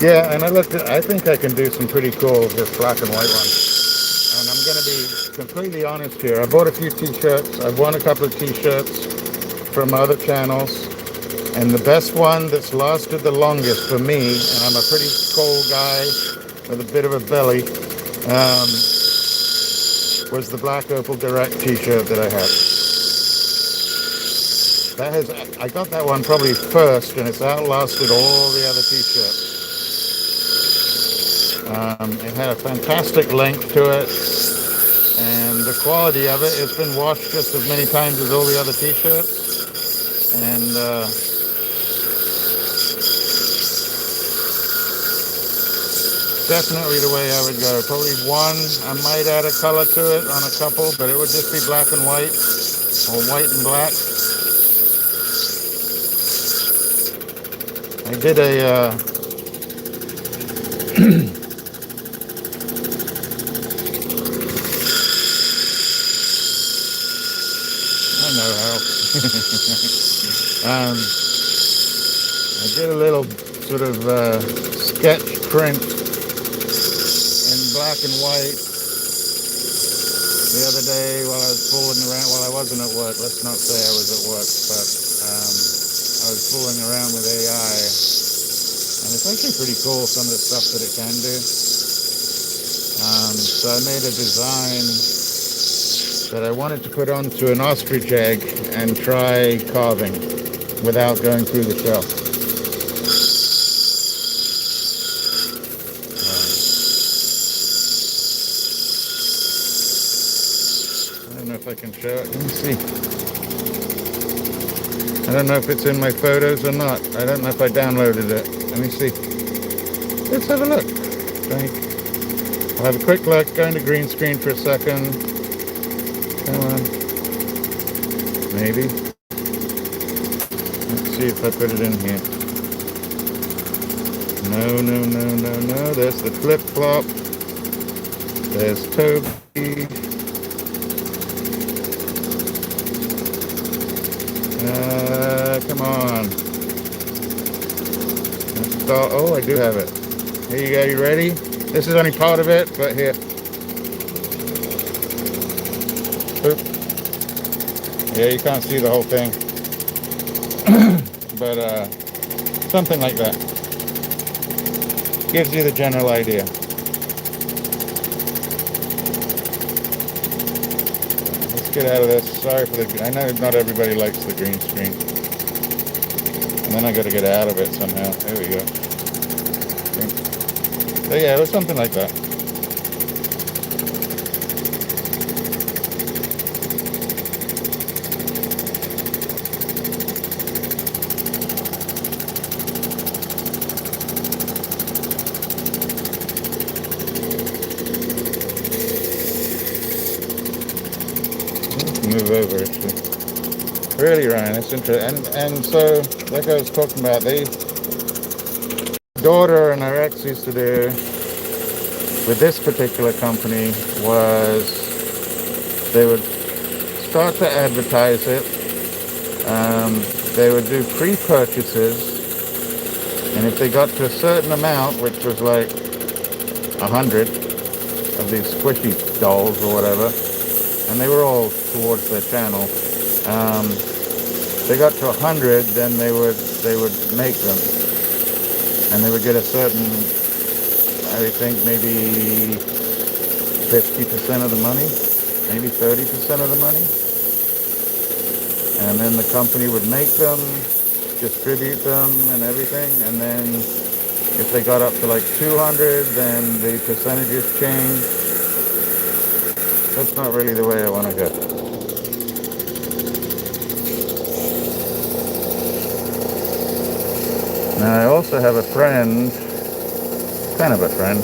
Yeah, and I think I can do some pretty cool just black and white ones. And I'm going to be completely honest here. I bought a few t-shirts. I've won a couple of t-shirts from other channels. And the best one that's lasted the longest for me, and I'm a pretty cold guy with a bit of a belly, was the Black Opal Direct t-shirt that I had. I got that one probably first, and it's outlasted all the other t-shirts. It had a fantastic length to it, and the quality of it, it's been washed just as many times as all the other t-shirts. And definitely the way I would go. Probably one, I might add a color to it on a couple, but it would just be black and white, or white and black. I did a I know how. I did a little sort of sketch print in black and white The other day while I was fooling around, well, I wasn't at work. Let's not say I was at work, but I was fooling around with AI, and it's actually pretty cool some of the stuff that it can do. So I made a design that I wanted to put onto an ostrich egg and try carving without going through the shell. I don't know if I can show it. Let me see. I don't know if it's in my photos or not. I don't know if I downloaded it. Let me see. Let's have a look. I'll have a quick look. Go into green screen for a second. Come on. Maybe. Let's see if I put it in here. No, no, no, no, no. There's the flip-flop. There's Toby. Come on. Oh, I do have it. Here you go. You ready? This is only part of it, but here. Oop. Yeah, you can't see the whole thing. But something like that. Gives you the general idea. Let's get out of this. Sorry for the... I know not everybody likes the green screen. And then I got to get out of it somehow. There we go. So yeah, it was something like that. Move over actually. Really, Ryan, it's interesting. And so, like I was talking about, the daughter and her ex used to do with this particular company was they would start to advertise it. They would do pre-purchases, and if they got to a certain amount, which was like 100 of these squishy dolls or whatever, and they were all towards their channel. They got to 100, then they would make them, and they would get a certain, I think maybe 50% of the money, maybe 30% of the money, and then the company would make them, distribute them, and everything, and then if they got up to like 200, then the percentages changed. That's not really the way I want to go. Now I also have a friend, kind of a friend,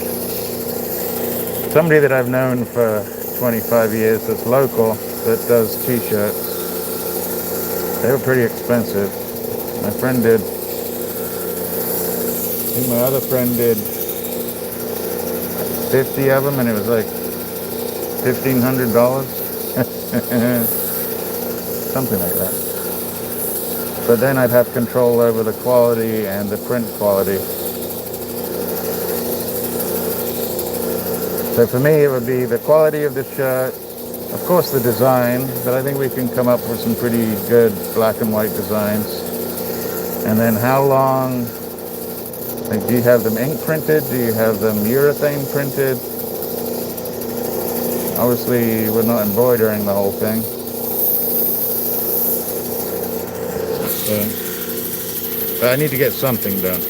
somebody that I've known for 25 years that's local, that does t-shirts. They were pretty expensive. My friend did, I think my other friend did 50 of them, and it was like $1,500. Something like that. But then I'd have control over the quality and the print quality. So for me, it would be the quality of the shirt, of course the design, but I think we can come up with some pretty good black and white designs. And then how long, like, do you have them ink printed? Do you have them urethane printed? Obviously, we're not embroidering the whole thing. But I need to get something done.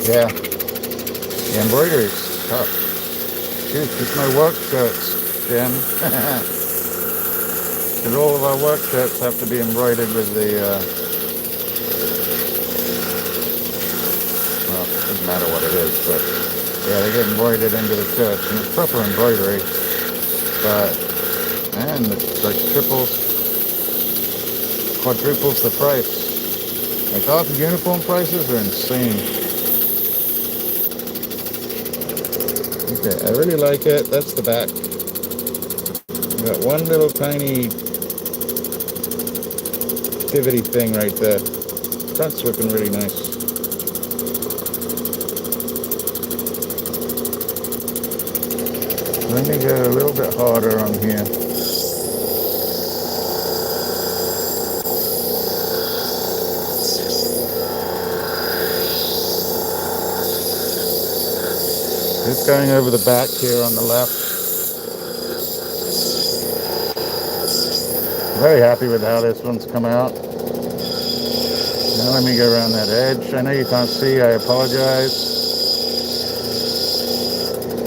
Yeah, the embroidery is tough. Shoot, it's my work shirts, Jim. Because all of our work shirts have to be embroidered with the, well, it doesn't matter what it is, but yeah, they get embroidered into the shirts, and it's proper embroidery, but, man, it's like triples, quadruples the price. Like, our uniform prices are insane. Okay, I really like it. That's the back. We got one little tiny nativity thing right there. Front's looking really nice. Let me go a little bit harder on here. Just going over the back here on the left. Very happy with how this one's come out. Now let me go around that edge. I know you can't see, I apologize.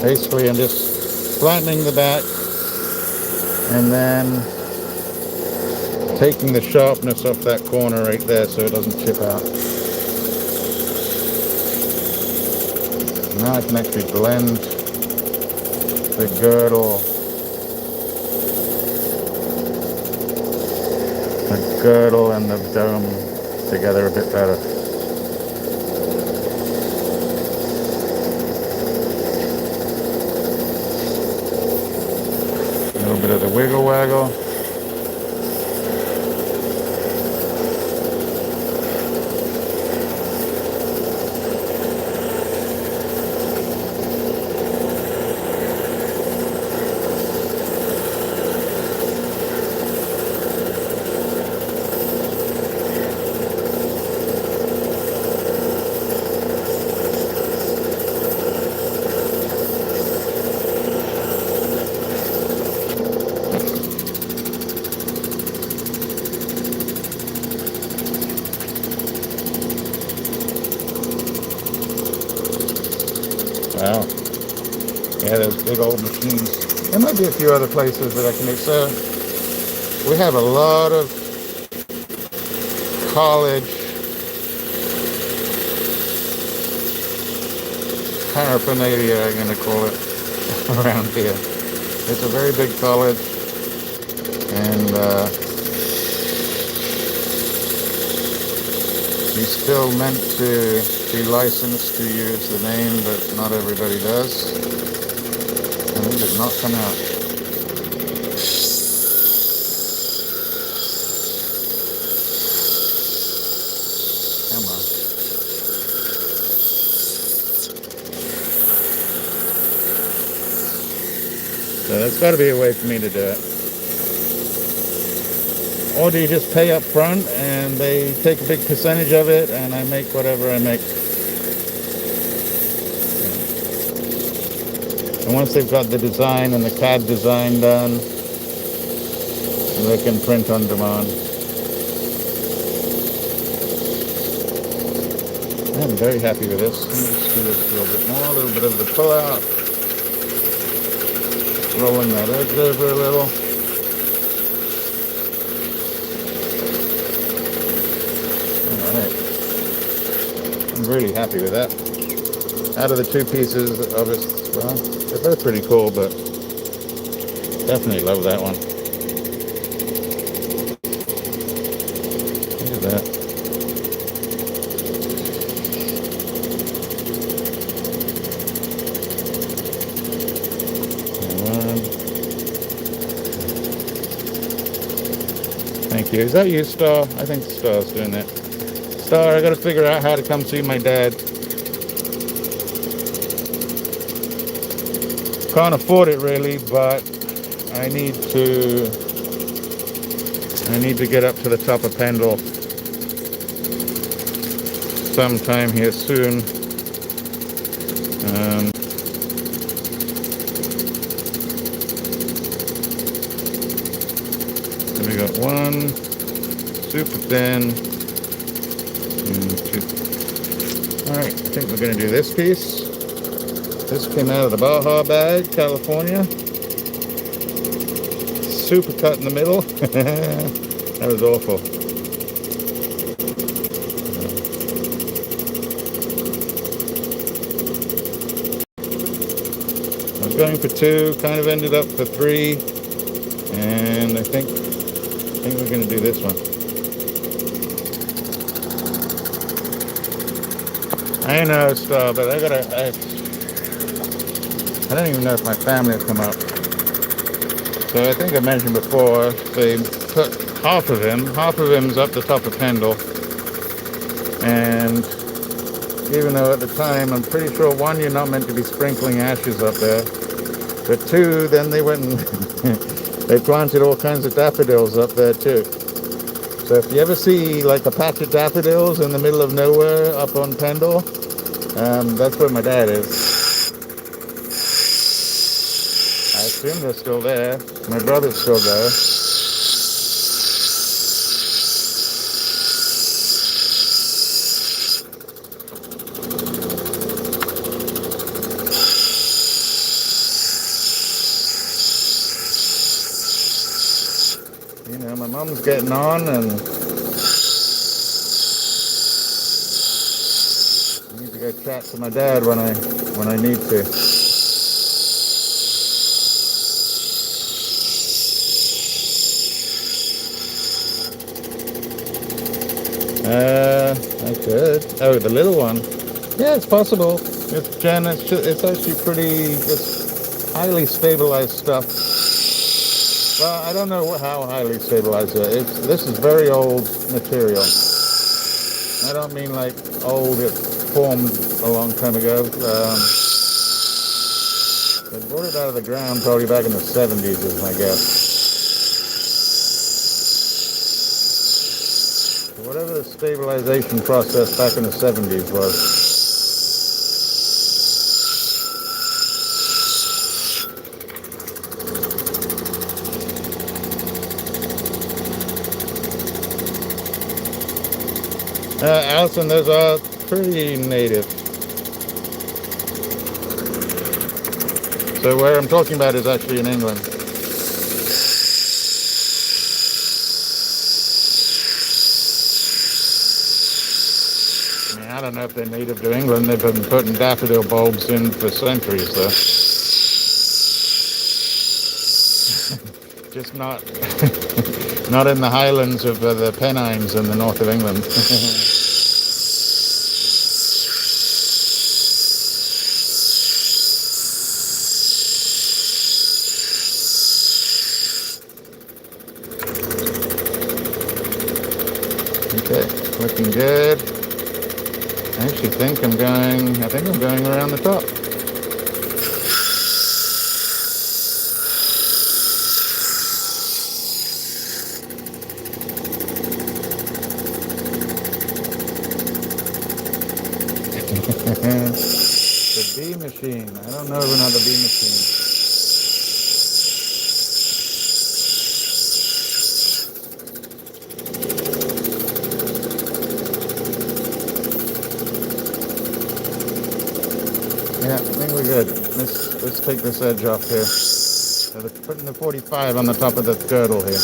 Basically, I'm just flattening the back and then taking the sharpness off that corner right there so it doesn't chip out. Now I can actually blend the girdle and the dome together a bit better. A little bit of the wiggle waggle. Wow. Yeah, those big old machines. There might be a few other places that I can make. So we have a lot of college paraphernalia, I'm going to call it, around here. It's a very big college, and he's still meant to be licensed to use the name, but not everybody does. And it did not come out. Come on. So there's got to be a way for me to do it. Or do you just pay up front and they take a big percentage of it and I make whatever I make? And once they've got the design and the CAD design done, they can print on demand. I'm very happy with this. Let me just do this a little bit more. A little bit of the pull out. Rolling that edge over a little. Alright. I'm really happy with that. Out of the two pieces, obviously, well, they're both pretty cool, but definitely love that one. Look at that. Thank you. Is that you, Star? I think Star's doing that. Star, I gotta figure out how to come see my dad. Can't afford it really, but I need to get up to the top of Pendle sometime here soon. So we got one super thin and two. Alright, I think we're gonna do this piece. This came out of the Baja bag, California. Super cut in the middle. That was awful. I was going for two, kind of ended up for three, and I think we're going to do this one. I know, Star, but I don't even know if my family will come up. So I think I mentioned before, they put half of him's up the top of Pendle, and even though at the time I'm pretty sure one, you're not meant to be sprinkling ashes up there, but two, then they went and they planted all kinds of daffodils up there too. So if you ever see like a patch of daffodils in the middle of nowhere up on Pendle, that's where my dad is. I assume they're still there. My brother's still there. You know, my mom's getting on, and I need to go chat to my dad when I need to. I could. Oh, the little one. Yeah, it's possible. It's Jen. It's actually it's highly stabilized stuff. Well, I don't know how highly stabilized it is. This is very old material. I don't mean like old. It formed a long time ago. They brought it out of the ground probably back in the 70s, is my guess. Whatever the stabilization process back in the 70s was. Allison, those are pretty native. So where I'm talking about is actually in England. I mean, I don't know if they're native to England. They've been putting daffodil bulbs in for centuries, though. Just not not in the Highlands of the Pennines in the north of England. Okay, looking good. I think I'm going around the top. The bee machine. I don't know another bee machine. Yeah, I think we're good. Let's take this edge off here. So they're putting the 45 on the top of the girdle here.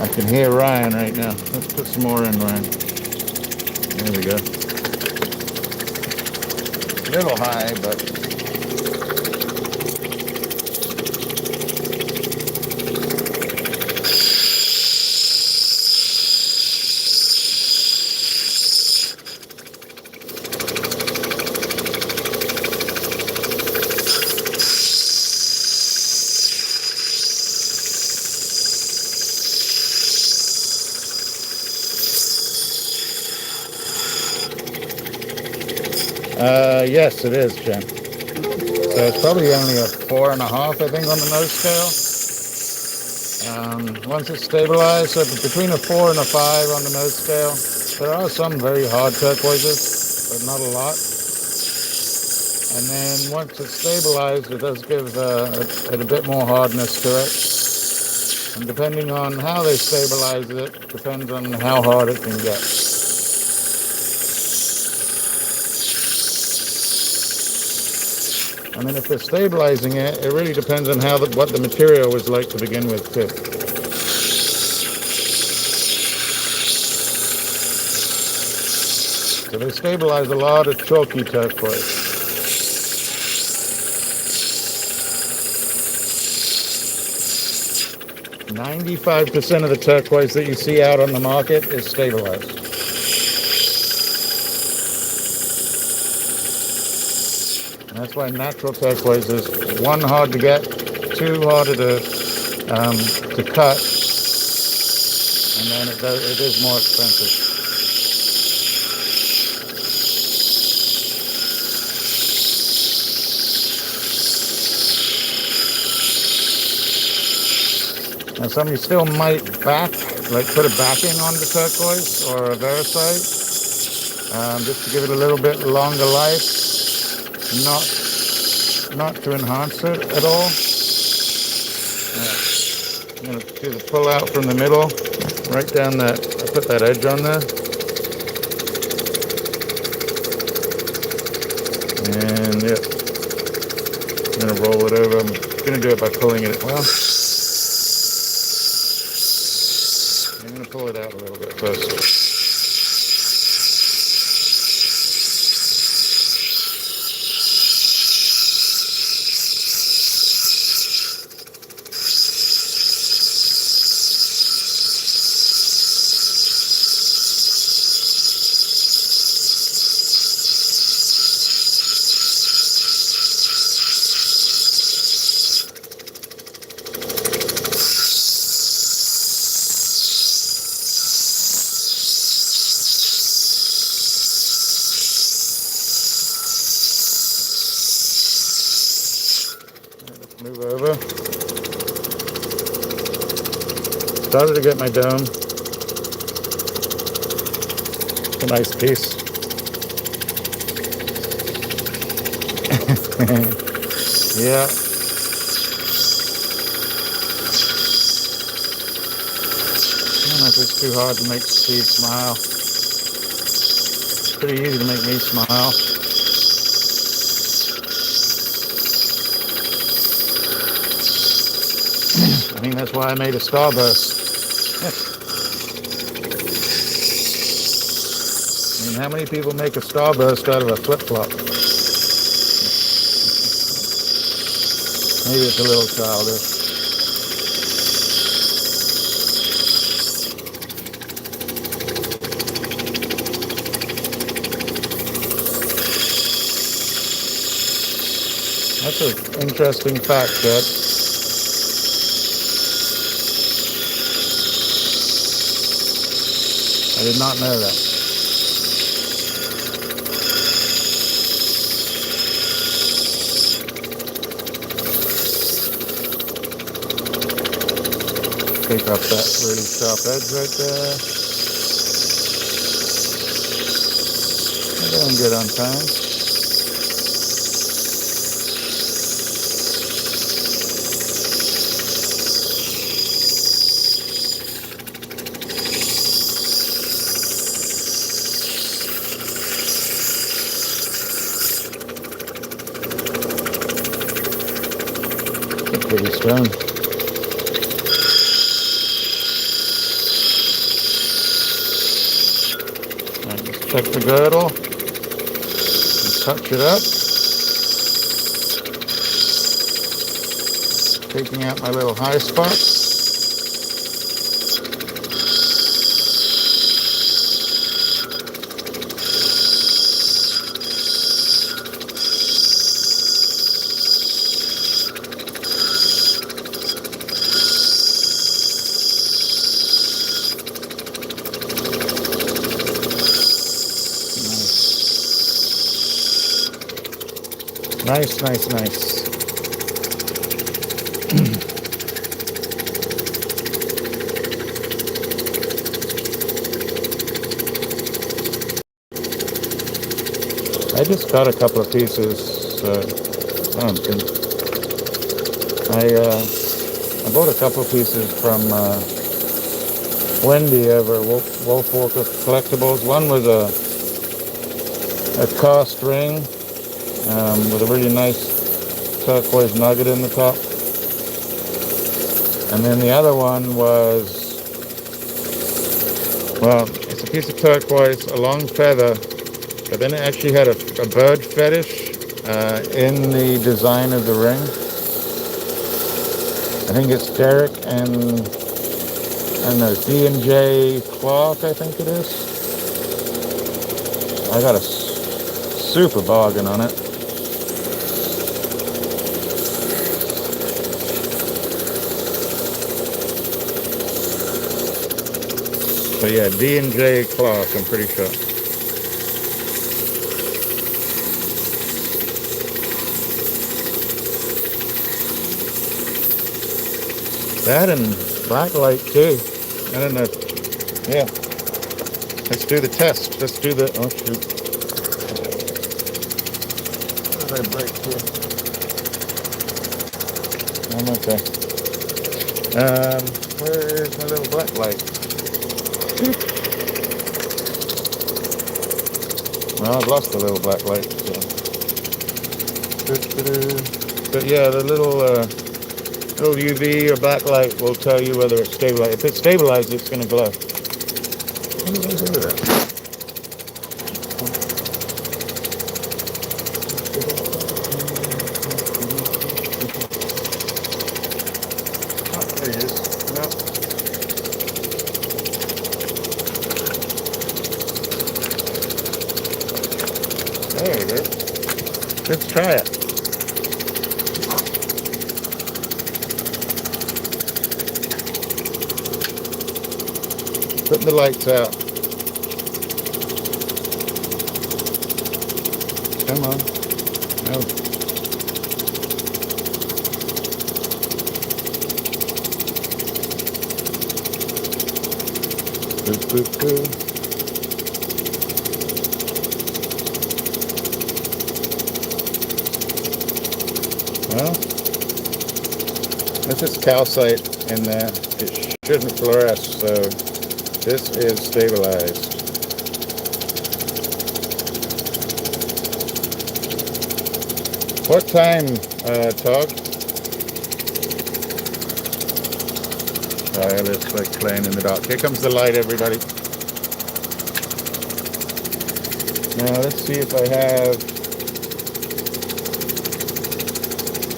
I can hear Ryan right now. Let's put some more in, Ryan. There we go. A little high, but... yes, it is, Jen. So it's probably only a 4.5, I think, on the nose scale. Once it's stabilized, so between a 4 and a 5 on the nose scale. There are some very hard turquoises, but not a lot. And then once it's stabilized, it does give it a bit more hardness to it. And depending on how they stabilize it, depends on how hard it can get. I mean, if they're stabilizing it, it really depends on what the material was like to begin with, too. So they stabilize a lot of chalky turquoise. 95% of the turquoise that you see out on the market is stabilized. That's why natural turquoise is one, hard to get, two, harder to cut, and then it is more expensive. Now some of you still might like put a backing on the turquoise or a Versailles, just to give it a little bit longer life, not to enhance it at all. I'm going to do the pull out from the middle, right down that, I put that edge on there. And yep, I'm going to roll it over. I'm going to do it by pulling it, well, I'm going to pull it out a little bit first. Move over. Started to get my dome. It's a nice piece. Yeah. I don't know if it's too hard to make Steve smile. It's pretty easy to make me smile. I think that's why I made a starburst. I mean, how many people make a starburst out of a flip-flop? Maybe it's a little childish. That's an interesting fact, Jed. I did not know that. Pick up that really sharp edge right there. We're doing good on time. It's a pretty stone. Check the girdle and touch it up. Taking out my little high spots. Nice, nice, nice. I just got a couple of pieces. I bought a couple of pieces from Wendy over at Wolf Walker Collectibles. One was a cast ring with a really nice turquoise nugget in the top. And then the other one was, well, it's a piece of turquoise, a long feather, but then it actually had a bird fetish in the design of the ring. I think it's Derek and I don't know, D&J Clark, I think it is. I got a super bargain on it. So yeah, D&J Clark, I'm pretty sure. That and blacklight too. I don't know. Yeah. Let's do the test. Let's do the. Oh shoot. What did I break here? I'm okay. Where's my little blacklight? Well, I've lost the little blacklight. So. But yeah, the little UV or backlight will tell you whether it's stabilized. If it's stabilized, it's going to glow. What did I do with that? Oh, there he is. No. There it is. Let's try it. Putting the lights out. Come on. No. Boop, boop, boop. Well, this is calcite in there. It shouldn't fluoresce, so this is stabilized. What time, Tog? Sorry, it's like playing in the dark. Here comes the light, everybody. Now let's see if I have.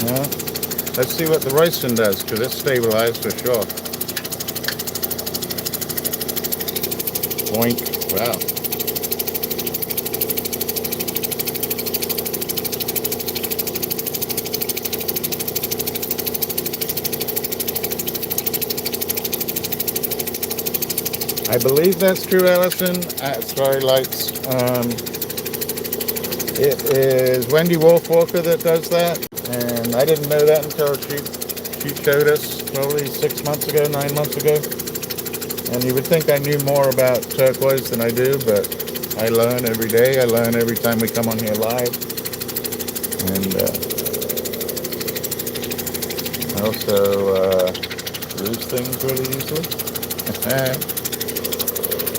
No. Let's see what the Royston does, because it's stabilized for sure. Boink. Wow. I believe that's true, Allison. Sorry, lights. It is Wendy Wolfwalker that does that, and I didn't know that until she showed us probably 6 months ago, 9 months ago. And you would think I knew more about turquoise than I do, but I learn every day. I learn every time we come on here live. And I also lose things really easily.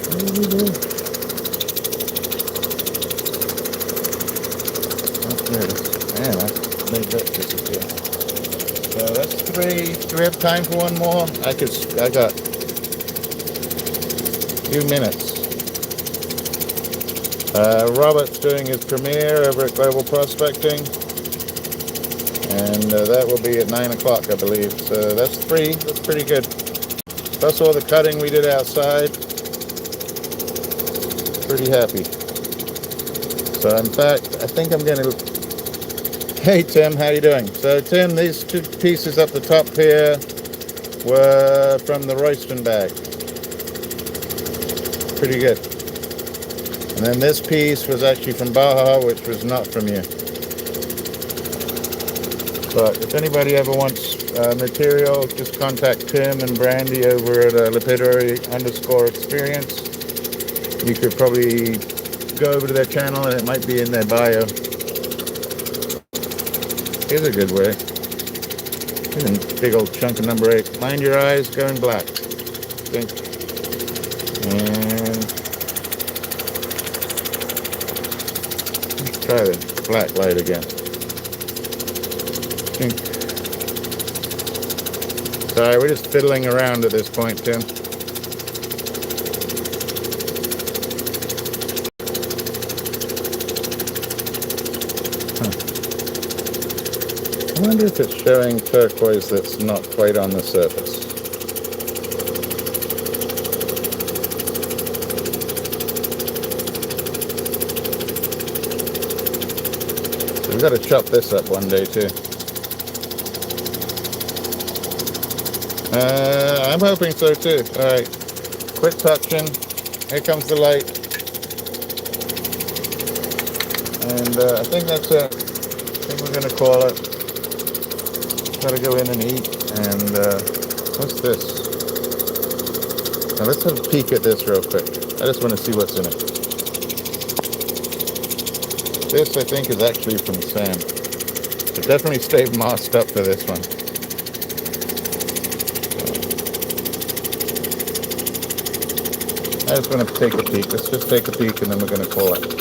What do we do? There it is. Man, I made that disappear. So that's 3. Do we have time for one more? I got a few minutes. Robert's doing his premiere over at Global Prospecting. And that will be at 9 o'clock, I believe. So that's 3. That's pretty good. Plus all the cutting we did outside. Pretty happy. So in fact, I think I'm going to... Hey Tim, how you doing? So Tim, these 2 pieces up the top here were from the Royston bag. Pretty good. And then this piece was actually from Baja, which was not from you. But if anybody ever wants material, just contact Tim and Brandy over at lapidary_experience. You could probably go over to their channel and it might be in their bio. Here's a good way. Here's a big old chunk of number 8. Mind your eyes, going black. Think. And let's try the black light again. Think. Sorry, we're just fiddling around at this point, Tim. I wonder if it's showing turquoise that's not quite on the surface. We've got to chop this up one day too. I'm hoping so too. Alright. Quit touching. Here comes the light. And I think that's it. I think we're going to call it. Gotta go in and eat. And what's this? Now let's have a peek at this real quick. I just want to see what's in it. This, I think, is actually from Sam. It definitely stayed masked up for this one. I just want to take a peek. Let's just take a peek and then we're going to call it.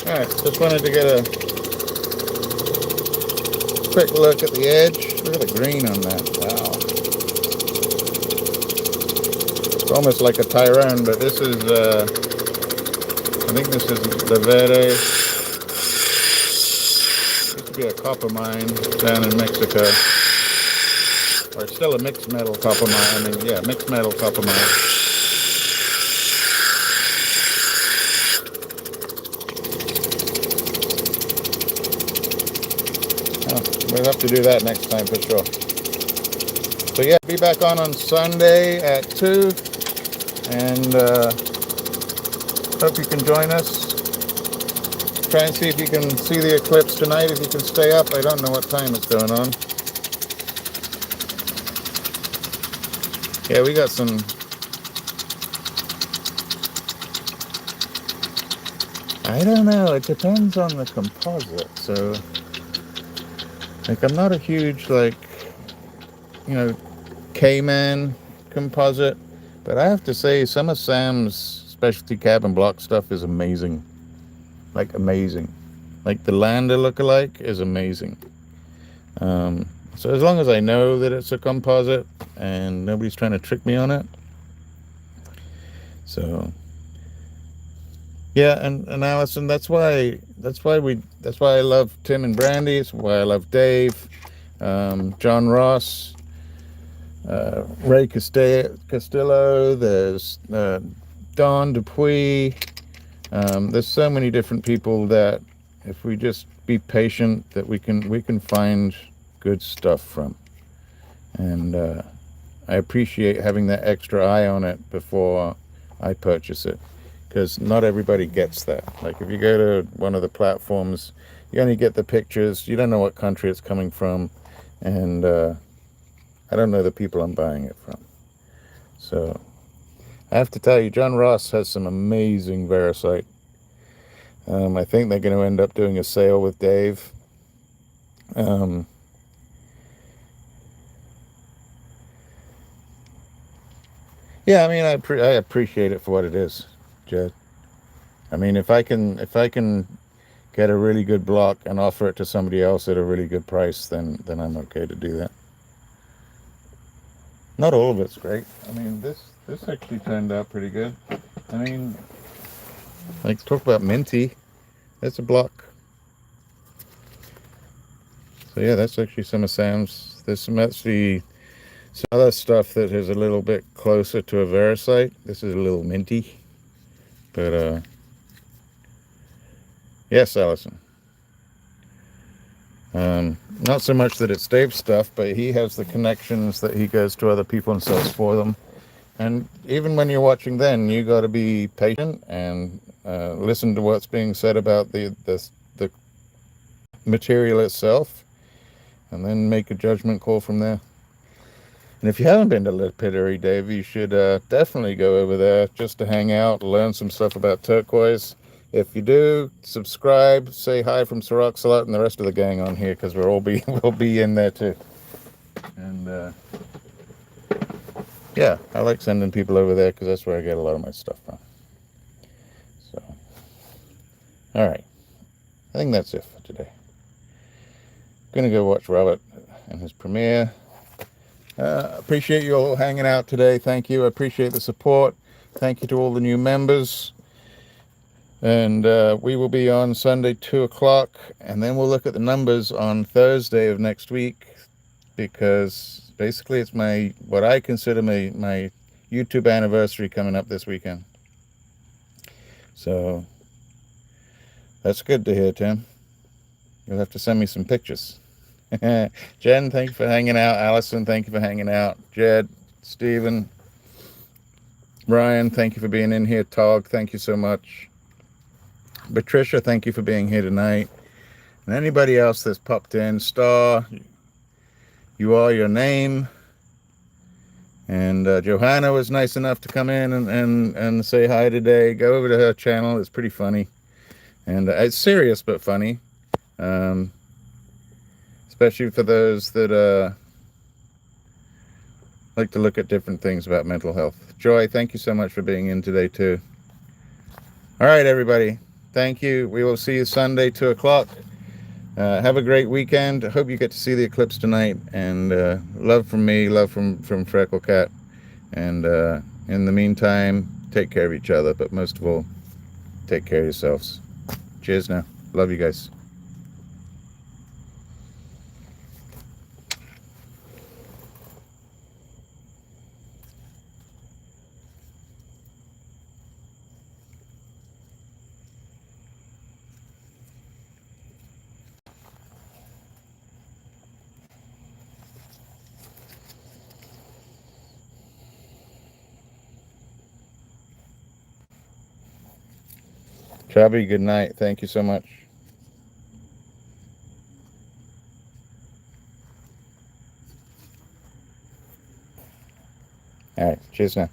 Alright, just wanted to get a quick look at the edge. Look at the green on that. Wow. It's almost like a Tyrone, but this is, I think this is the Verde. Used to be a copper mine down in Mexico. Or it's still a mixed metal copper mine. I mean, yeah, mixed metal copper mine. We'll have to do that next time for sure. So yeah, be back on Sunday at 2. And hope you can join us. Try and see if you can see the eclipse tonight, if you can stay up. I don't know what time it's going on. Yeah, we got some... I don't know, it depends on the composite. So, like, I'm not a huge, like, you know, K-Man composite, but I have to say some of Sam's specialty carbon block stuff is amazing. Like, amazing. Like, the Lander lookalike is amazing. So as long as I know that it's a composite and nobody's trying to trick me on it. So yeah, and Allison, that's why I love Tim and Brandy. It's why I love Dave, John Ross, Ray Castillo. There's Don Dupuy. There's so many different people that if we just be patient, that we can find good stuff from. And I appreciate having that extra eye on it before I purchase it, because not everybody gets that. Like if you go to one of the platforms, you only get the pictures, you don't know what country it's coming from, and I don't know the people I'm buying it from. So I have to tell you, John Ross has some amazing Veracite. I think they're going to end up doing a sale with Dave. Yeah, I mean, I appreciate it for what it is, Jed. I mean, if I can get a really good block and offer it to somebody else at a really good price, then I'm okay to do that. Not all of it's great. I mean, this actually turned out pretty good. I mean, like, talk about minty. That's a block. So yeah, that's actually some of Sam's. There's some actually some other stuff that is a little bit closer to a Veracite. This is a little minty. But yes, Allison. Not so much that it's Dave's stuff, but he has the connections that he goes to other people and sells for them. And even when you're watching, then you got to be patient and listen to what's being said about the material itself, and then make a judgment call from there. And if you haven't been to Lapidary, Dave, you should definitely go over there just to hang out, learn some stuff about Turquoise. If you do, subscribe, say hi from Sir.rocksalot and the rest of the gang on here, because we'll be in there too. And yeah, I like sending people over there because that's where I get a lot of my stuff from. So, all right. I think that's it for today. Gonna go watch Robert and his premiere. Appreciate you all hanging out today. Thank you. I appreciate the support. Thank you to all the new members. And we will be on Sunday 2 o'clock, and then we'll look at the numbers on Thursday of next week, because basically it's what I consider my YouTube anniversary coming up this weekend. So that's good to hear, Tim. You'll have to send me some pictures. Jen, thank you for hanging out. Allison, thank you for hanging out. Jed, Stephen, Ryan, thank you for being in here. Tog, thank you so much. Patricia, thank you for being here tonight. And anybody else that's popped in, Star, you are your name. And Johanna was nice enough to come in and say hi today. Go over to her channel. It's pretty funny. And it's serious but funny. Especially for those that like to look at different things about mental health. Joy, thank you so much for being in today too. All right, everybody. Thank you. We will see you Sunday, 2 o'clock. Have a great weekend. I hope you get to see the eclipse tonight. And love from me, love from Freckle Cat. And in the meantime, take care of each other. But most of all, take care of yourselves. Cheers now. Love you guys. Chubby, good night. Thank you so much. All right. Cheers now.